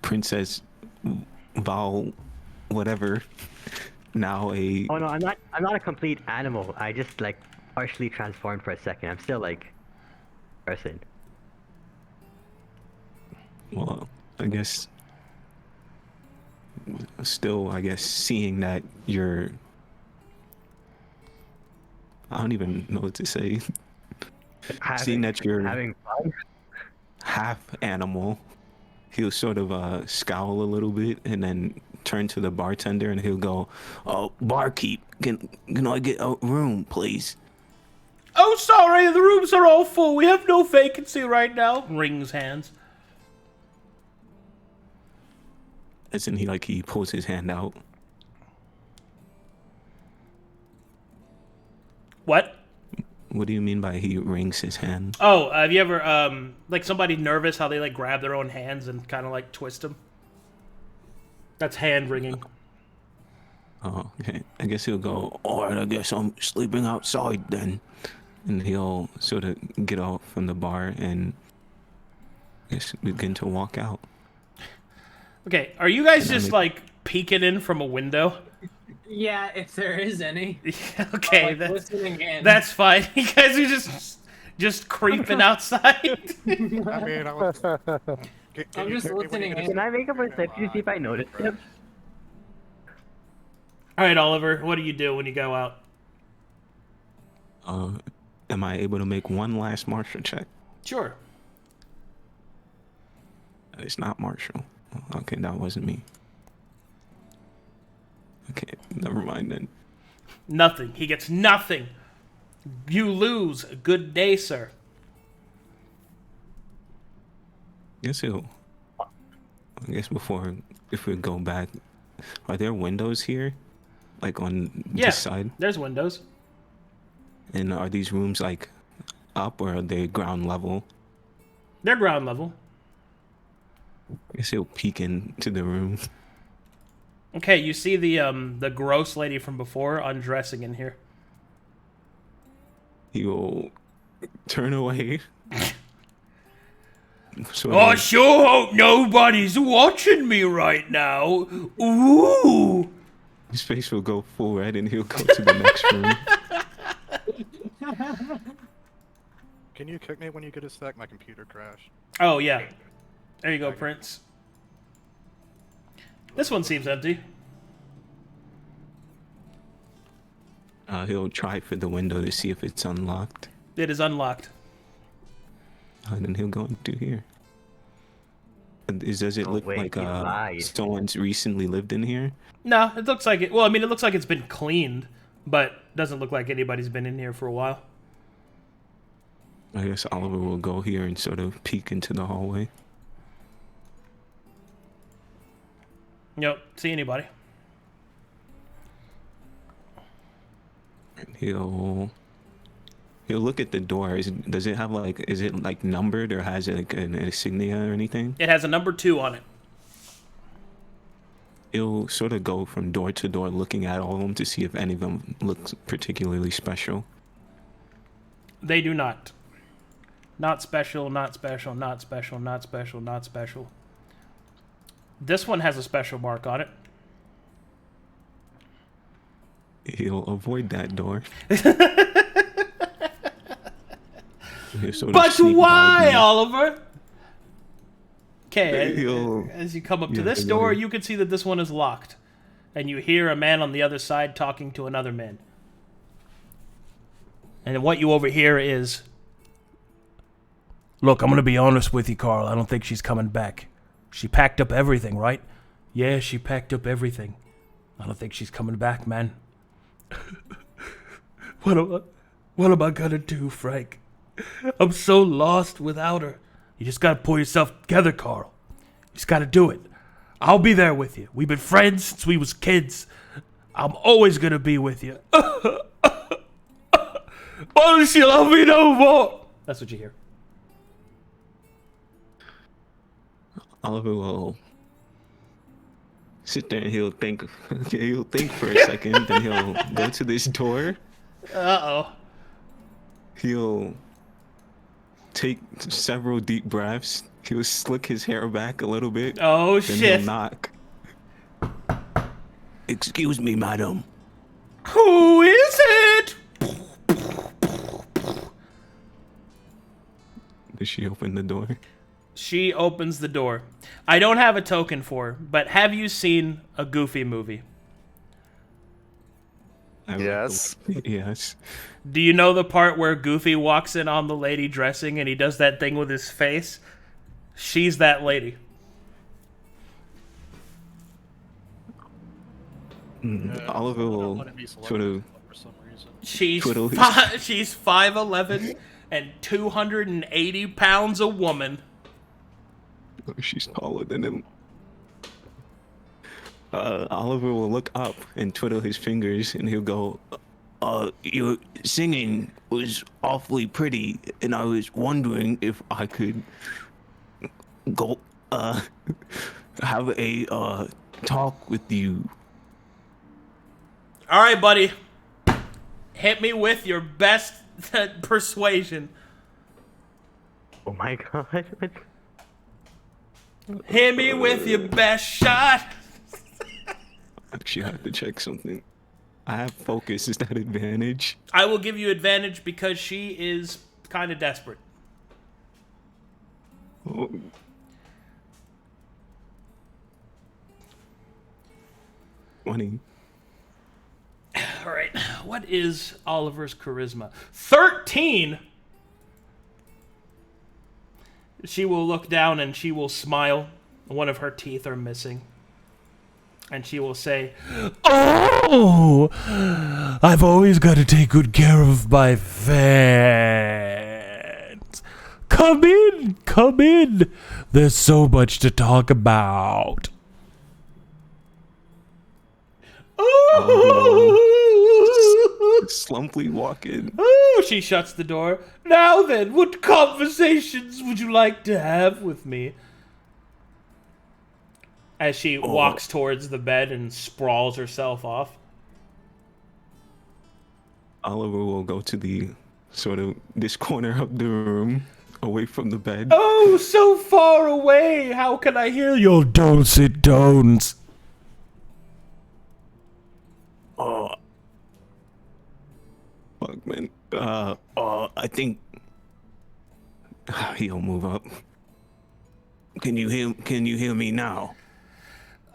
Princess Val, whatever, now a... Oh no, I'm not a complete animal. I just like partially transformed for a second. I'm still like person. Well, I guess still, seeing that you're... I don't even know what to say. Seeing that you're having fun. half animal, he'll sort of scowl a little bit and then turn to the bartender and he'll go, "Oh, barkeep, can I get a room, please?" "Oh, sorry, the rooms are all full. We have no vacancy right now." Wrings hands. Isn't he pulls his hand out? What? What do you mean by he wrings his hand? Oh, have you ever, like somebody nervous, how they like grab their own hands and kind of like twist them? That's hand wringing. Oh, okay. I guess he'll go, "All right, I guess I'm sleeping outside then." And he'll sort of get off from the bar and I guess begin to walk out. Okay, are you guys just like peeking in from a window? Yeah, if there is any. Okay, Like, listening in. that's fine. You guys are just creeping outside. I mean, I was... I'm just listening in. Can I make a perception to see if I notice him? All right, Oliver, what do you do when you go out? Am I able to make one last martial check? Sure. It's not martial. Okay, that wasn't me. Okay, never mind then. Nothing. He gets nothing. You lose. Good day, sir. I guess before, if we go back, are there windows here? Like on this side? There's windows. And are these rooms like up or are they ground level? They're ground level. I guess he'll peek into the room. Okay, you see the gross lady from before undressing in here. He'll turn away. I sure hope nobody's watching me right now. Ooh. His face will go full red and he'll go to the next room. Can you kick me when you get a sec? My computer crashed. Oh, yeah. There you go, Prince. This one seems empty. He'll try for the window to see if it's unlocked. It is unlocked. And then he'll go into here. Does it look like someone's recently lived in here? No, it looks like it. Well, I mean, it looks like it's been cleaned, but doesn't look like anybody's been in here for a while. I guess Oliver will go here and sort of peek into the hallway. Nope, see anybody. And he'll look at the door. Does it have like, is it like numbered or has it like an insignia or anything? It has a number 2 on it. He'll sort of go from door to door looking at all of them to see if any of them looks particularly special. They do not. Not special, not special, not special, not special, not special. This one has a special mark on it. He'll avoid that door. But why, Oliver? Okay, as you come up to this door, you can see that this one is locked. And you hear a man on the other side talking to another man. And what you overhear is, "Look, I'm going to be honest with you, Carl. I don't think she's coming back. She packed up everything, right? Yeah, she packed up everything. I don't think she's coming back, man." What am I going to do, Frank? I'm so lost without her. You just gotta pull yourself together, Carl. You just gotta do it. I'll be there with you. We've been friends since we was kids. I'm always gonna be with you. Why does she love me no more? That's what you hear. Oliver will sit there and he'll think. He'll think for a second, then he'll go to this door. Uh-oh. He'll take several deep breaths. He'll slick his hair back a little bit. Oh, then shit. He'll knock. Excuse me, madam. Who is it? Does she open the door? She opens the door. I don't have a token for her, but have you seen a Goofy movie? Yes. Yes. Do you know the part where Goofy walks in on the lady dressing and he does that thing with his face? She's that lady. Oliver will sort of She's 5'11" and 280 pounds a woman. She's taller than him. Oliver will look up and twiddle his fingers and he'll go, your singing was awfully pretty and I was wondering if I could go, have a, talk with you. All right, buddy. Hit me with your best persuasion. Oh my god. Hit me with your best shot. Actually, I have to check something. I have focus. Is that advantage? I will give you advantage because she is kind of desperate. Oh. Funny. All right. What is Oliver's charisma? 13. She will look down and she will smile. One of her teeth are missing. And she will say, "Oh, I've always got to take good care of my fans. Come in, come in. There's so much to talk about." slumpily walk in. Oh, she shuts the door. Now then, what conversations would you like to have with me? As she walks towards the bed and sprawls herself off. Oliver will go to the this corner of the room, away from the bed. Oh, so far away! How can I hear your dulcet tones? Oh, fuck, man. I think he'll move up. Can you hear me now?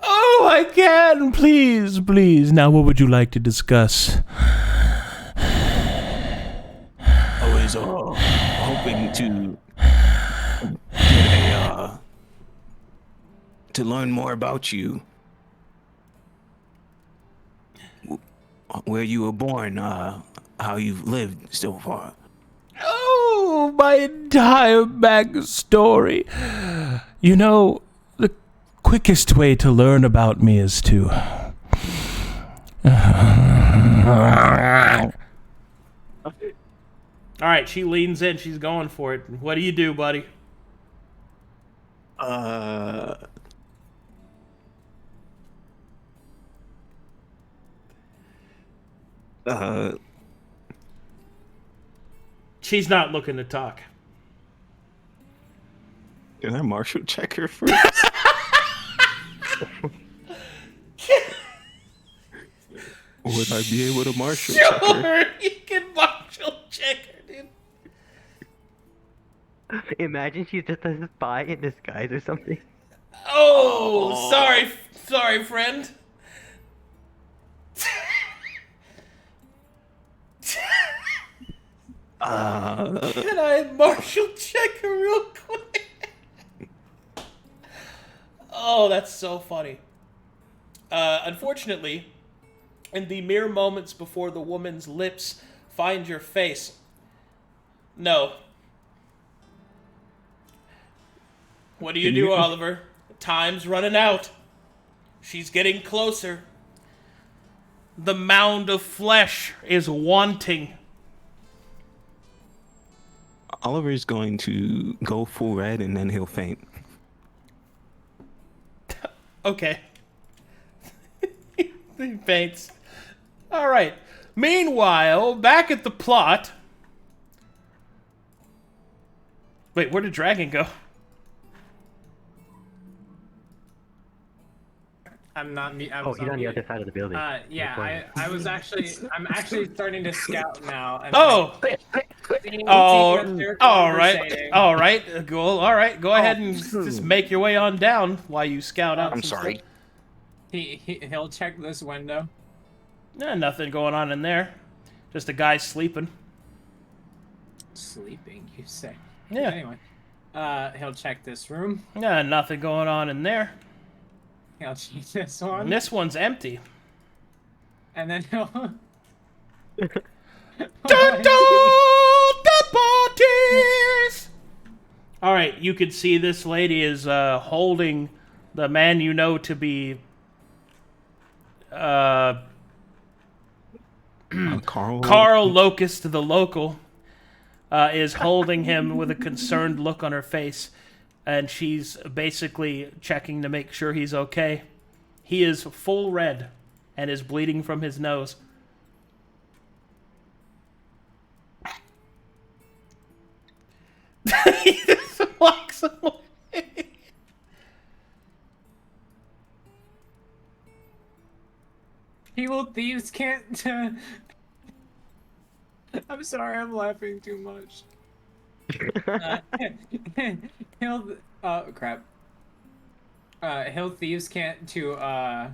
Oh, I can. Please, please. Now, what would you like to discuss? I was hoping to get to learn more about you. Where you were born, how you've lived so far. Oh, my entire backstory. You know, the quickest way to learn about me is to... All right, she leans in. She's going for it. What do you do, buddy? She's not looking to talk. Can I martial check her first? Would I be able to martial check her? Sure, you can martial check her, dude. Imagine she's just a spy in disguise or something. Oh, sorry, friend. Can I martial check her real quick? Oh, that's so funny. Unfortunately, in the mere moments before the woman's lips find your face, no. What do you do, Oliver? Time's running out. She's getting closer. The mound of flesh is wanting. Oliver's going to go full red and then he'll faint. Okay. He faints. All right. Meanwhile, back at the plot. Wait, where did Dragon go? I'm not me. Oh, he's on the other side of the building. Yeah, I'm actually starting to scout now. And Oh! All right. Go. All right, go ahead and just make your way on down while you scout out. I'm sorry. He'll check this window. Nothing going on in there. Just a guy sleeping. Sleeping, you say? Yeah. Anyway, he'll check this room. Nothing going on in there. He'll check this one. And this one's empty. And then he'll. The parties! All right, you can see this lady is holding the man you know to be Carl Locust, the local, is holding him with a concerned look on her face, and she's basically checking to make sure he's okay. He is full red and is bleeding from his nose. He just walks away. Evil thieves can't. I'm sorry, I'm laughing too much. Crap. Hill thieves can't to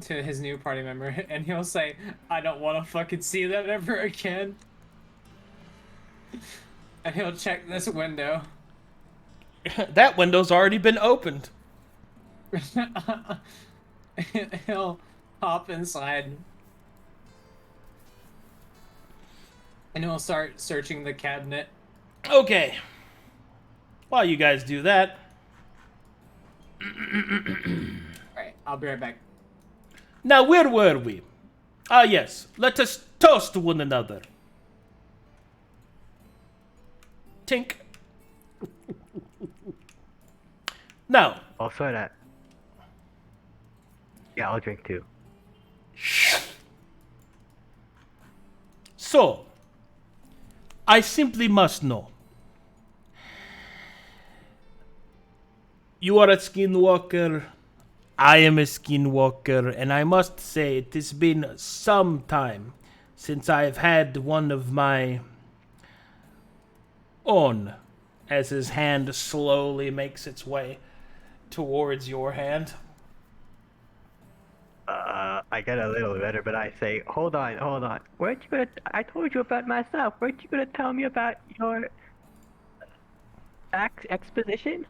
his new party member, and he'll say, "I don't want to fucking see that ever again." And he'll check this window. That window's already been opened. He'll hop inside. And he'll start searching the cabinet. Okay. While you guys do that... Alright, I'll be right back. Now, where were we? Ah, yes. Let us toast to one another. Tink. Now. Also that. Yeah, I'll drink too. So, I simply must know. You are a skinwalker. I am a skinwalker, and I must say it has been some time since I've had one of my own, as his hand slowly makes its way towards your hand. I get a little better, but I say, hold on. Weren't you gonna? I told you about myself. Weren't you gonna tell me about your exposition?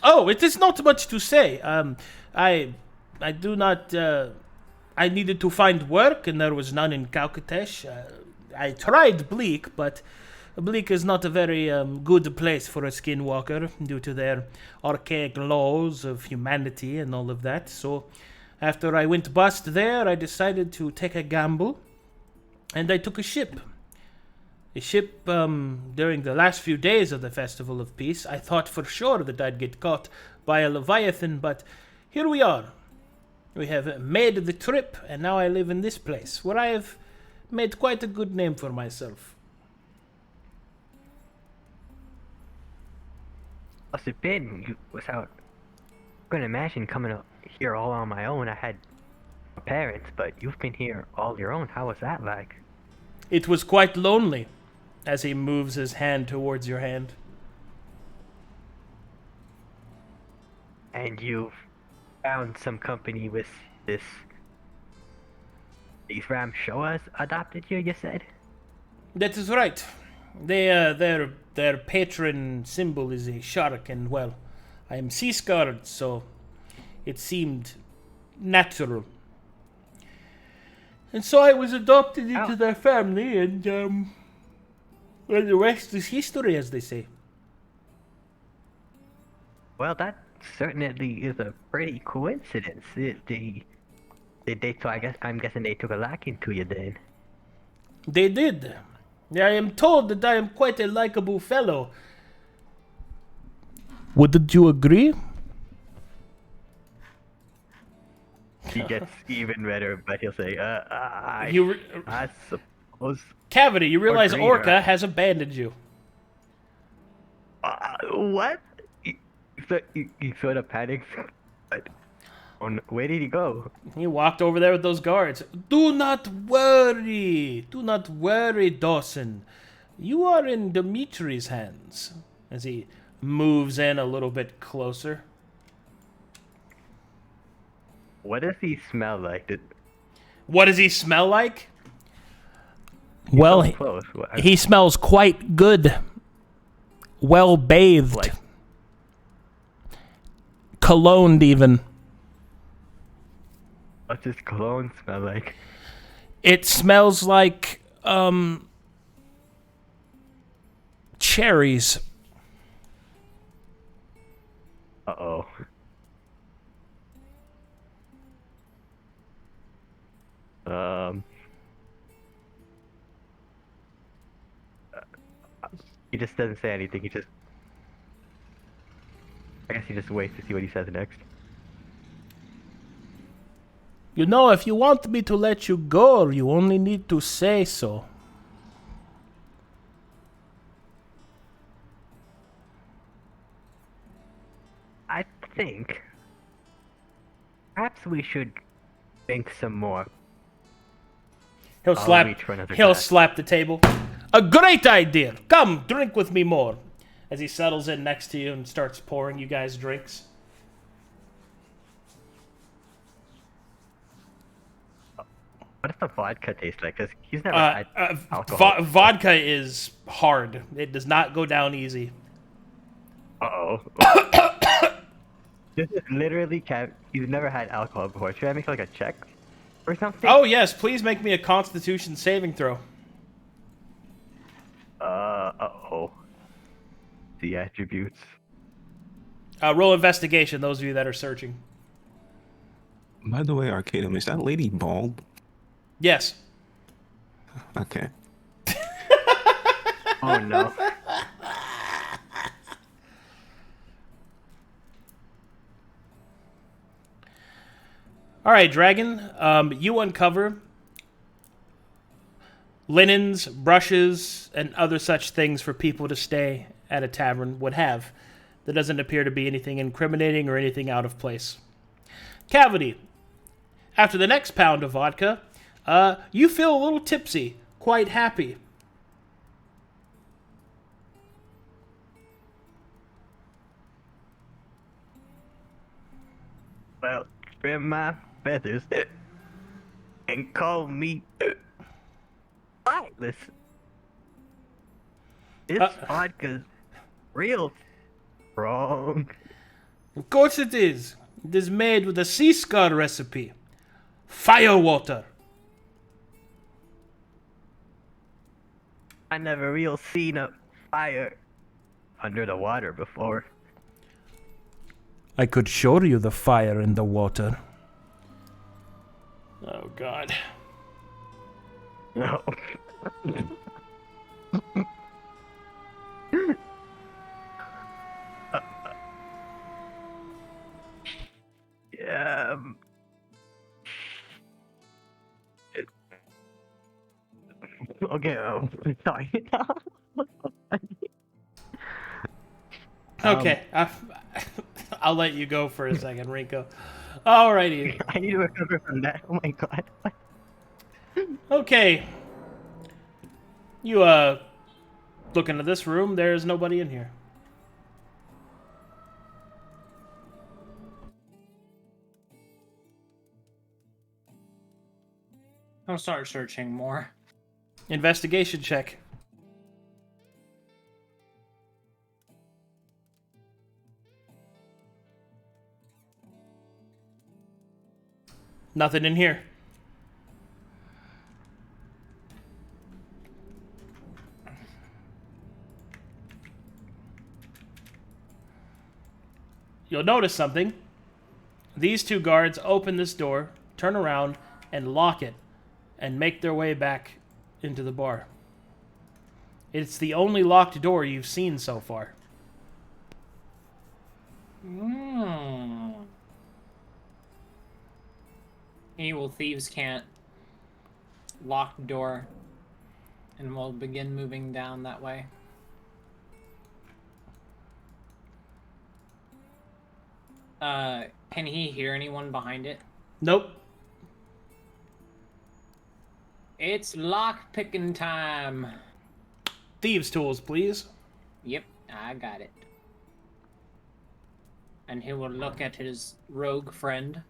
Oh, it is not much to say. I do not. I needed to find work, and there was none in Calcatesh. I tried Bleak, but Bleak is not a very good place for a skinwalker due to their archaic laws of humanity and all of that. So, after I went bust there, I decided to take a gamble, and I took a ship. A ship, during the last few days of the Festival of Peace. I thought for sure that I'd get caught by a Leviathan, but here we are. We have made the trip, and now I live in this place, where I have made quite a good name for myself. Must have been without. I couldn't imagine coming up here all on my own. I had parents, but you've been here all your own. How was that like? It was quite lonely, as he moves his hand towards your hand. And you've found some company with these Ramshoas adopted you said? That is right. Their patron symbol is a shark, and well, I am sea-scarred, so it seemed natural. And so I was adopted into their family, and well, the rest is history, as they say. Well, that certainly is a pretty coincidence. So I'm guessing they took a liking to you then. They did. I am told that I am quite a likable fellow. Wouldn't you agree? He gets even redder, but he'll say, I suppose. Cavity, you realize greener. Orca has abandoned you. What? He sort of panics. But where did he go? He walked over there with those guards. Do not worry, Dawson. You are in Dimitri's hands. As he moves in a little bit closer. What does he smell like? What does he smell like? Well, he smells quite good. Well bathed. Like, cologned even. what's his cologne smell like? It smells like cherries. Uh-oh. He just doesn't say anything. I guess he just waits to see what he says next. You know, if you want me to let you go, you only need to say so. I think perhaps we should drink some more. He'll slap the table. A great idea! Come, drink with me more. As he settles in next to you and starts pouring you guys drinks. What does the vodka taste like? Because he's never had alcohol. Vodka is hard. It does not go down easy. Uh-oh. This is literally he's never had alcohol before. Should I make like a check or something? Oh yes, please make me a Constitution saving throw. Uh-oh. The attributes. Roll investigation, those of you that are searching. By the way, Arcadum, is that lady bald? Yes. Okay. Oh no. All right, Dragon. You uncover linens, brushes, and other such things for people to stay at a tavern would have. There doesn't appear to be anything incriminating or anything out of place. Cavity. After the next pound of vodka, you feel a little tipsy, quite happy. Well, trim my feathers and call me Sightless. This vodka's real strong. Of course it is. It is made with a sea scar recipe. Fire water. I never real seen a fire under the water before. I could show you the fire in the water. Oh, God. No. Yeah. Okay. Sorry. Okay. I'll let you go for a second, Rinko. Alrighty. I need to recover from that. Oh my god. Okay. You, look into this room. There's nobody in here. I'll start searching more. Investigation check. Nothing in here. You'll notice something. These two guards open this door, turn around, and lock it, and make their way back into the bar. It's the only locked door you've seen so far. Evil thieves can't lock the door, and we'll begin moving down that way. Can he hear anyone behind it? Nope. It's lock picking time. Thieves' tools, please. Yep, I got it. And he will look at his rogue friend.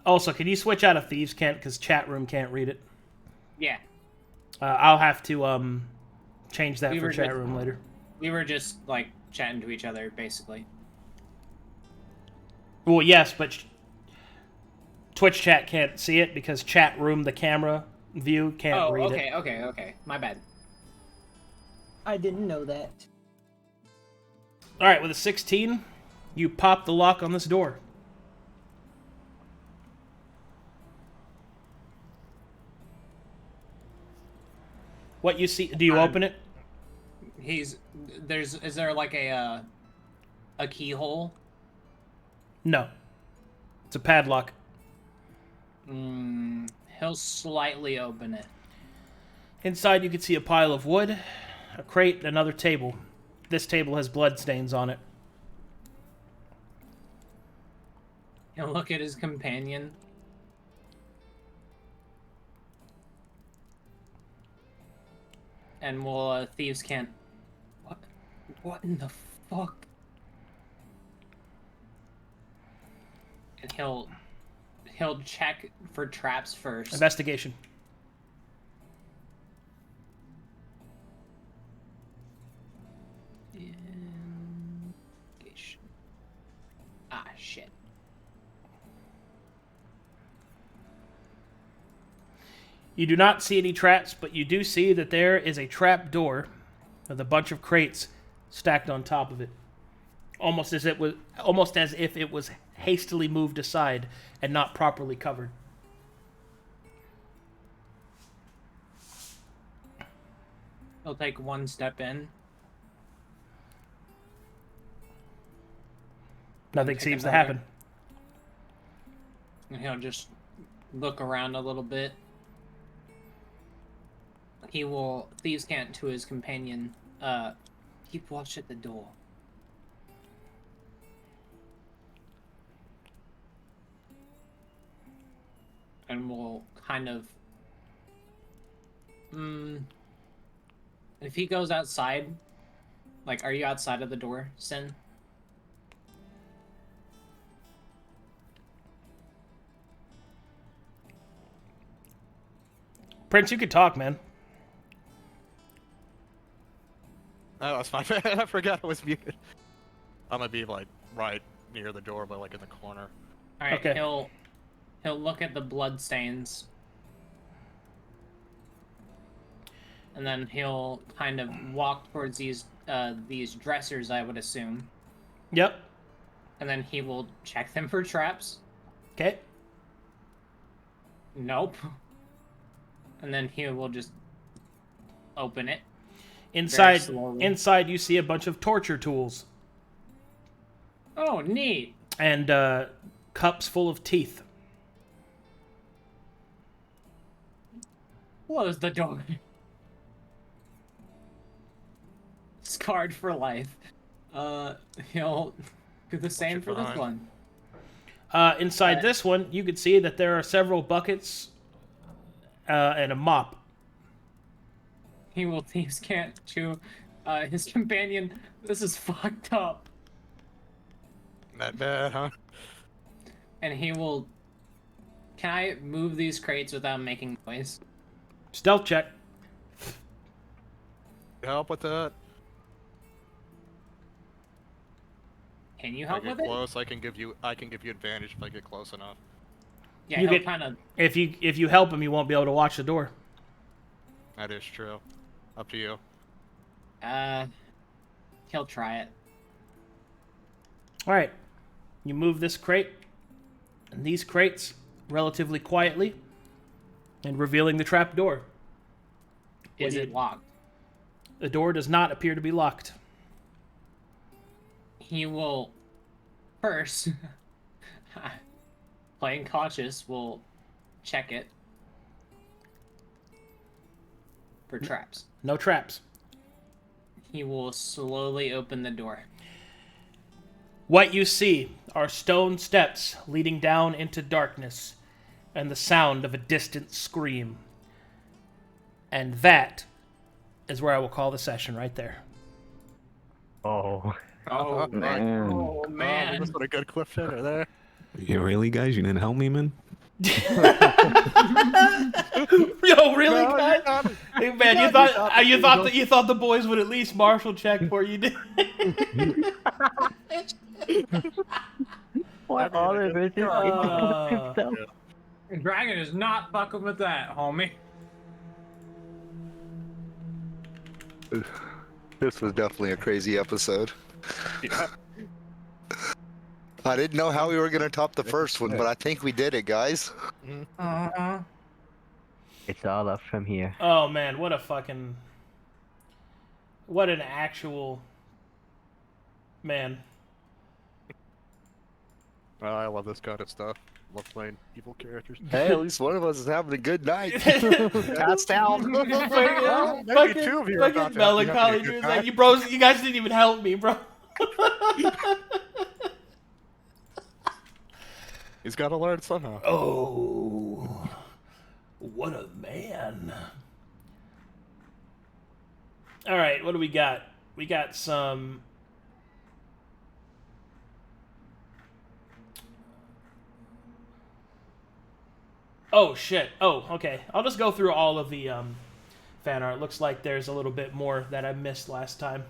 Also, can you switch out of Thieves' Cant, because chat room can't read it? Yeah. I'll have to change that for chat room later. We were just, like, chatting to each other, basically. Well, yes, but Twitch chat can't see it because chat room, the camera view, can't read it. Okay. My bad. I didn't know that. All right, with a 16, you pop the lock on this door. What you see? Do you open it? Is there like a keyhole? No. It's a padlock. He'll slightly open it. Inside you can see a pile of wood, a crate, and another table. This table has bloodstains on it. He'll look at his companion. And we'll, thieves can't... What in the fuck? And he'll check for traps first. Investigation. Investigation. Ah, shit. You do not see any traps, but you do see that there is a trap door with a bunch of crates stacked on top of it, almost as if it was hastily moved aside and not properly covered. He'll take one step in. Nothing seems to happen. And he'll just look around a little bit. He will thieves' cant to his companion. Keep watch at the door. And we'll kind of... If he goes outside, like, are you outside of the door, Sin? Prince, you could talk, man. Oh, that's my bad. I forgot I was muted. I'm gonna be like right near the door, but like in the corner. All right. Okay. He'll look at the blood stains, and then he'll kind of walk towards these dressers, I would assume. Yep. And then he will check them for traps. Okay. Nope. And then he will just open it. Inside, you see a bunch of torture tools. Oh, neat. And cups full of teeth. Close the door. Scarred for life. He'll do the same for this one. Inside this one, you can see that there are several buckets and a mop. He will thieves' cant to his companion. This is fucked up. Not bad, huh? And he will... Can I move these crates without making noise? Stealth check. Help with that. Can you If help I with get it? close, I can give you advantage if I get close enough. Yeah, You he'll get- kind of... If you help him, you won't be able to watch the door. That is true. Up to you. He'll try it. All right. You move this crate and these crates relatively quietly, and revealing the trap door. Is it locked? The door does not appear to be locked. He will first, playing cautious, will check it for traps. No traps. He will slowly open the door. What you see are stone steps leading down into darkness and the sound of a distant scream. And that is where I will call the session right there. Oh. Oh, Man. Oh, man. Oh, this was a good cliffhanger there. You really, guys? You didn't help me, man? Yo, really, No, guys? you got it. Hey, man, you thought the boys would at least marshal check before you did. What all of it himself? Dragon is not fucking with that, homie. This was definitely a crazy episode. Yeah. I didn't know how we were going to top the first one, but I think we did it, guys. It's all up from here. Oh, man, what an actual... Man. I love this kind of stuff. Love playing evil characters. Hey, at least one of us is having a good night. That's down. Maybe two of you are about to Melancholy have a good dude. time. Like, you guys didn't even help me, bro. He's got to learn somehow. Oh, what a man. All right, what do we got? We got some... Oh, shit. Oh, okay. I'll just go through all of the fan art. Looks like there's a little bit more that I missed last time.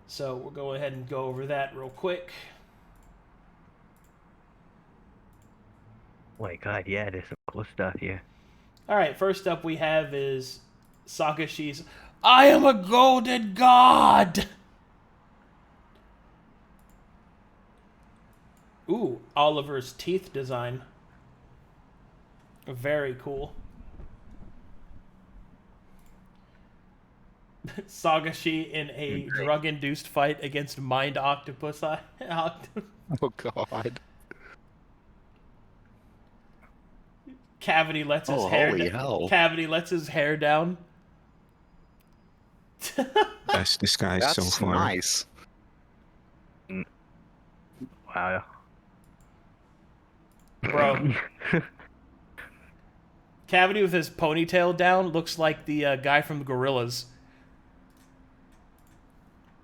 So we'll go ahead and go over that real quick. Oh my god, yeah, there's some cool stuff here. All right, first up we have is Sagashi's I am a golden god! Ooh, Oliver's teeth design. Very cool. Sagashi in a drug-induced fight against Mind Octopus. Oh God. Cavity lets his Oh, hair holy hell. Cavity lets his hair down. Best disguise so That's far. nice. Wow. Bro. Cavity with his ponytail down looks like the guy from the Gorillas.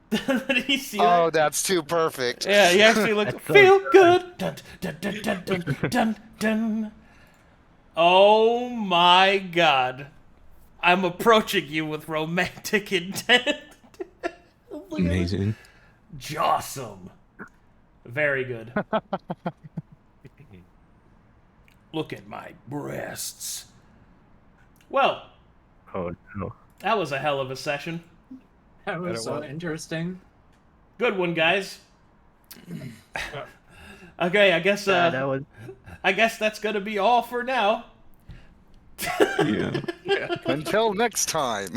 Did you see that? Oh, that's too perfect. Yeah, he actually looks That's so feel good. Dun, dun, dun, dun, dun, dun, dun. Oh my God. I'm approaching you with romantic intent. Amazing. Jawsome. Very good. Look at my breasts. Well, Oh no. that was a hell of a session. That was so interesting. Good one, guys. Okay, I guess That was. I guess that's gonna be all for now. Yeah. Until next time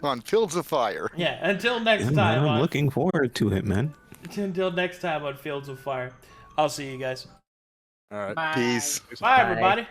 on Fields of Fire. Yeah, until next Yeah, time. man, I'm looking forward to it, man. Until next time on Fields of Fire. I'll see you guys. All right. Bye. Peace. Bye, everybody.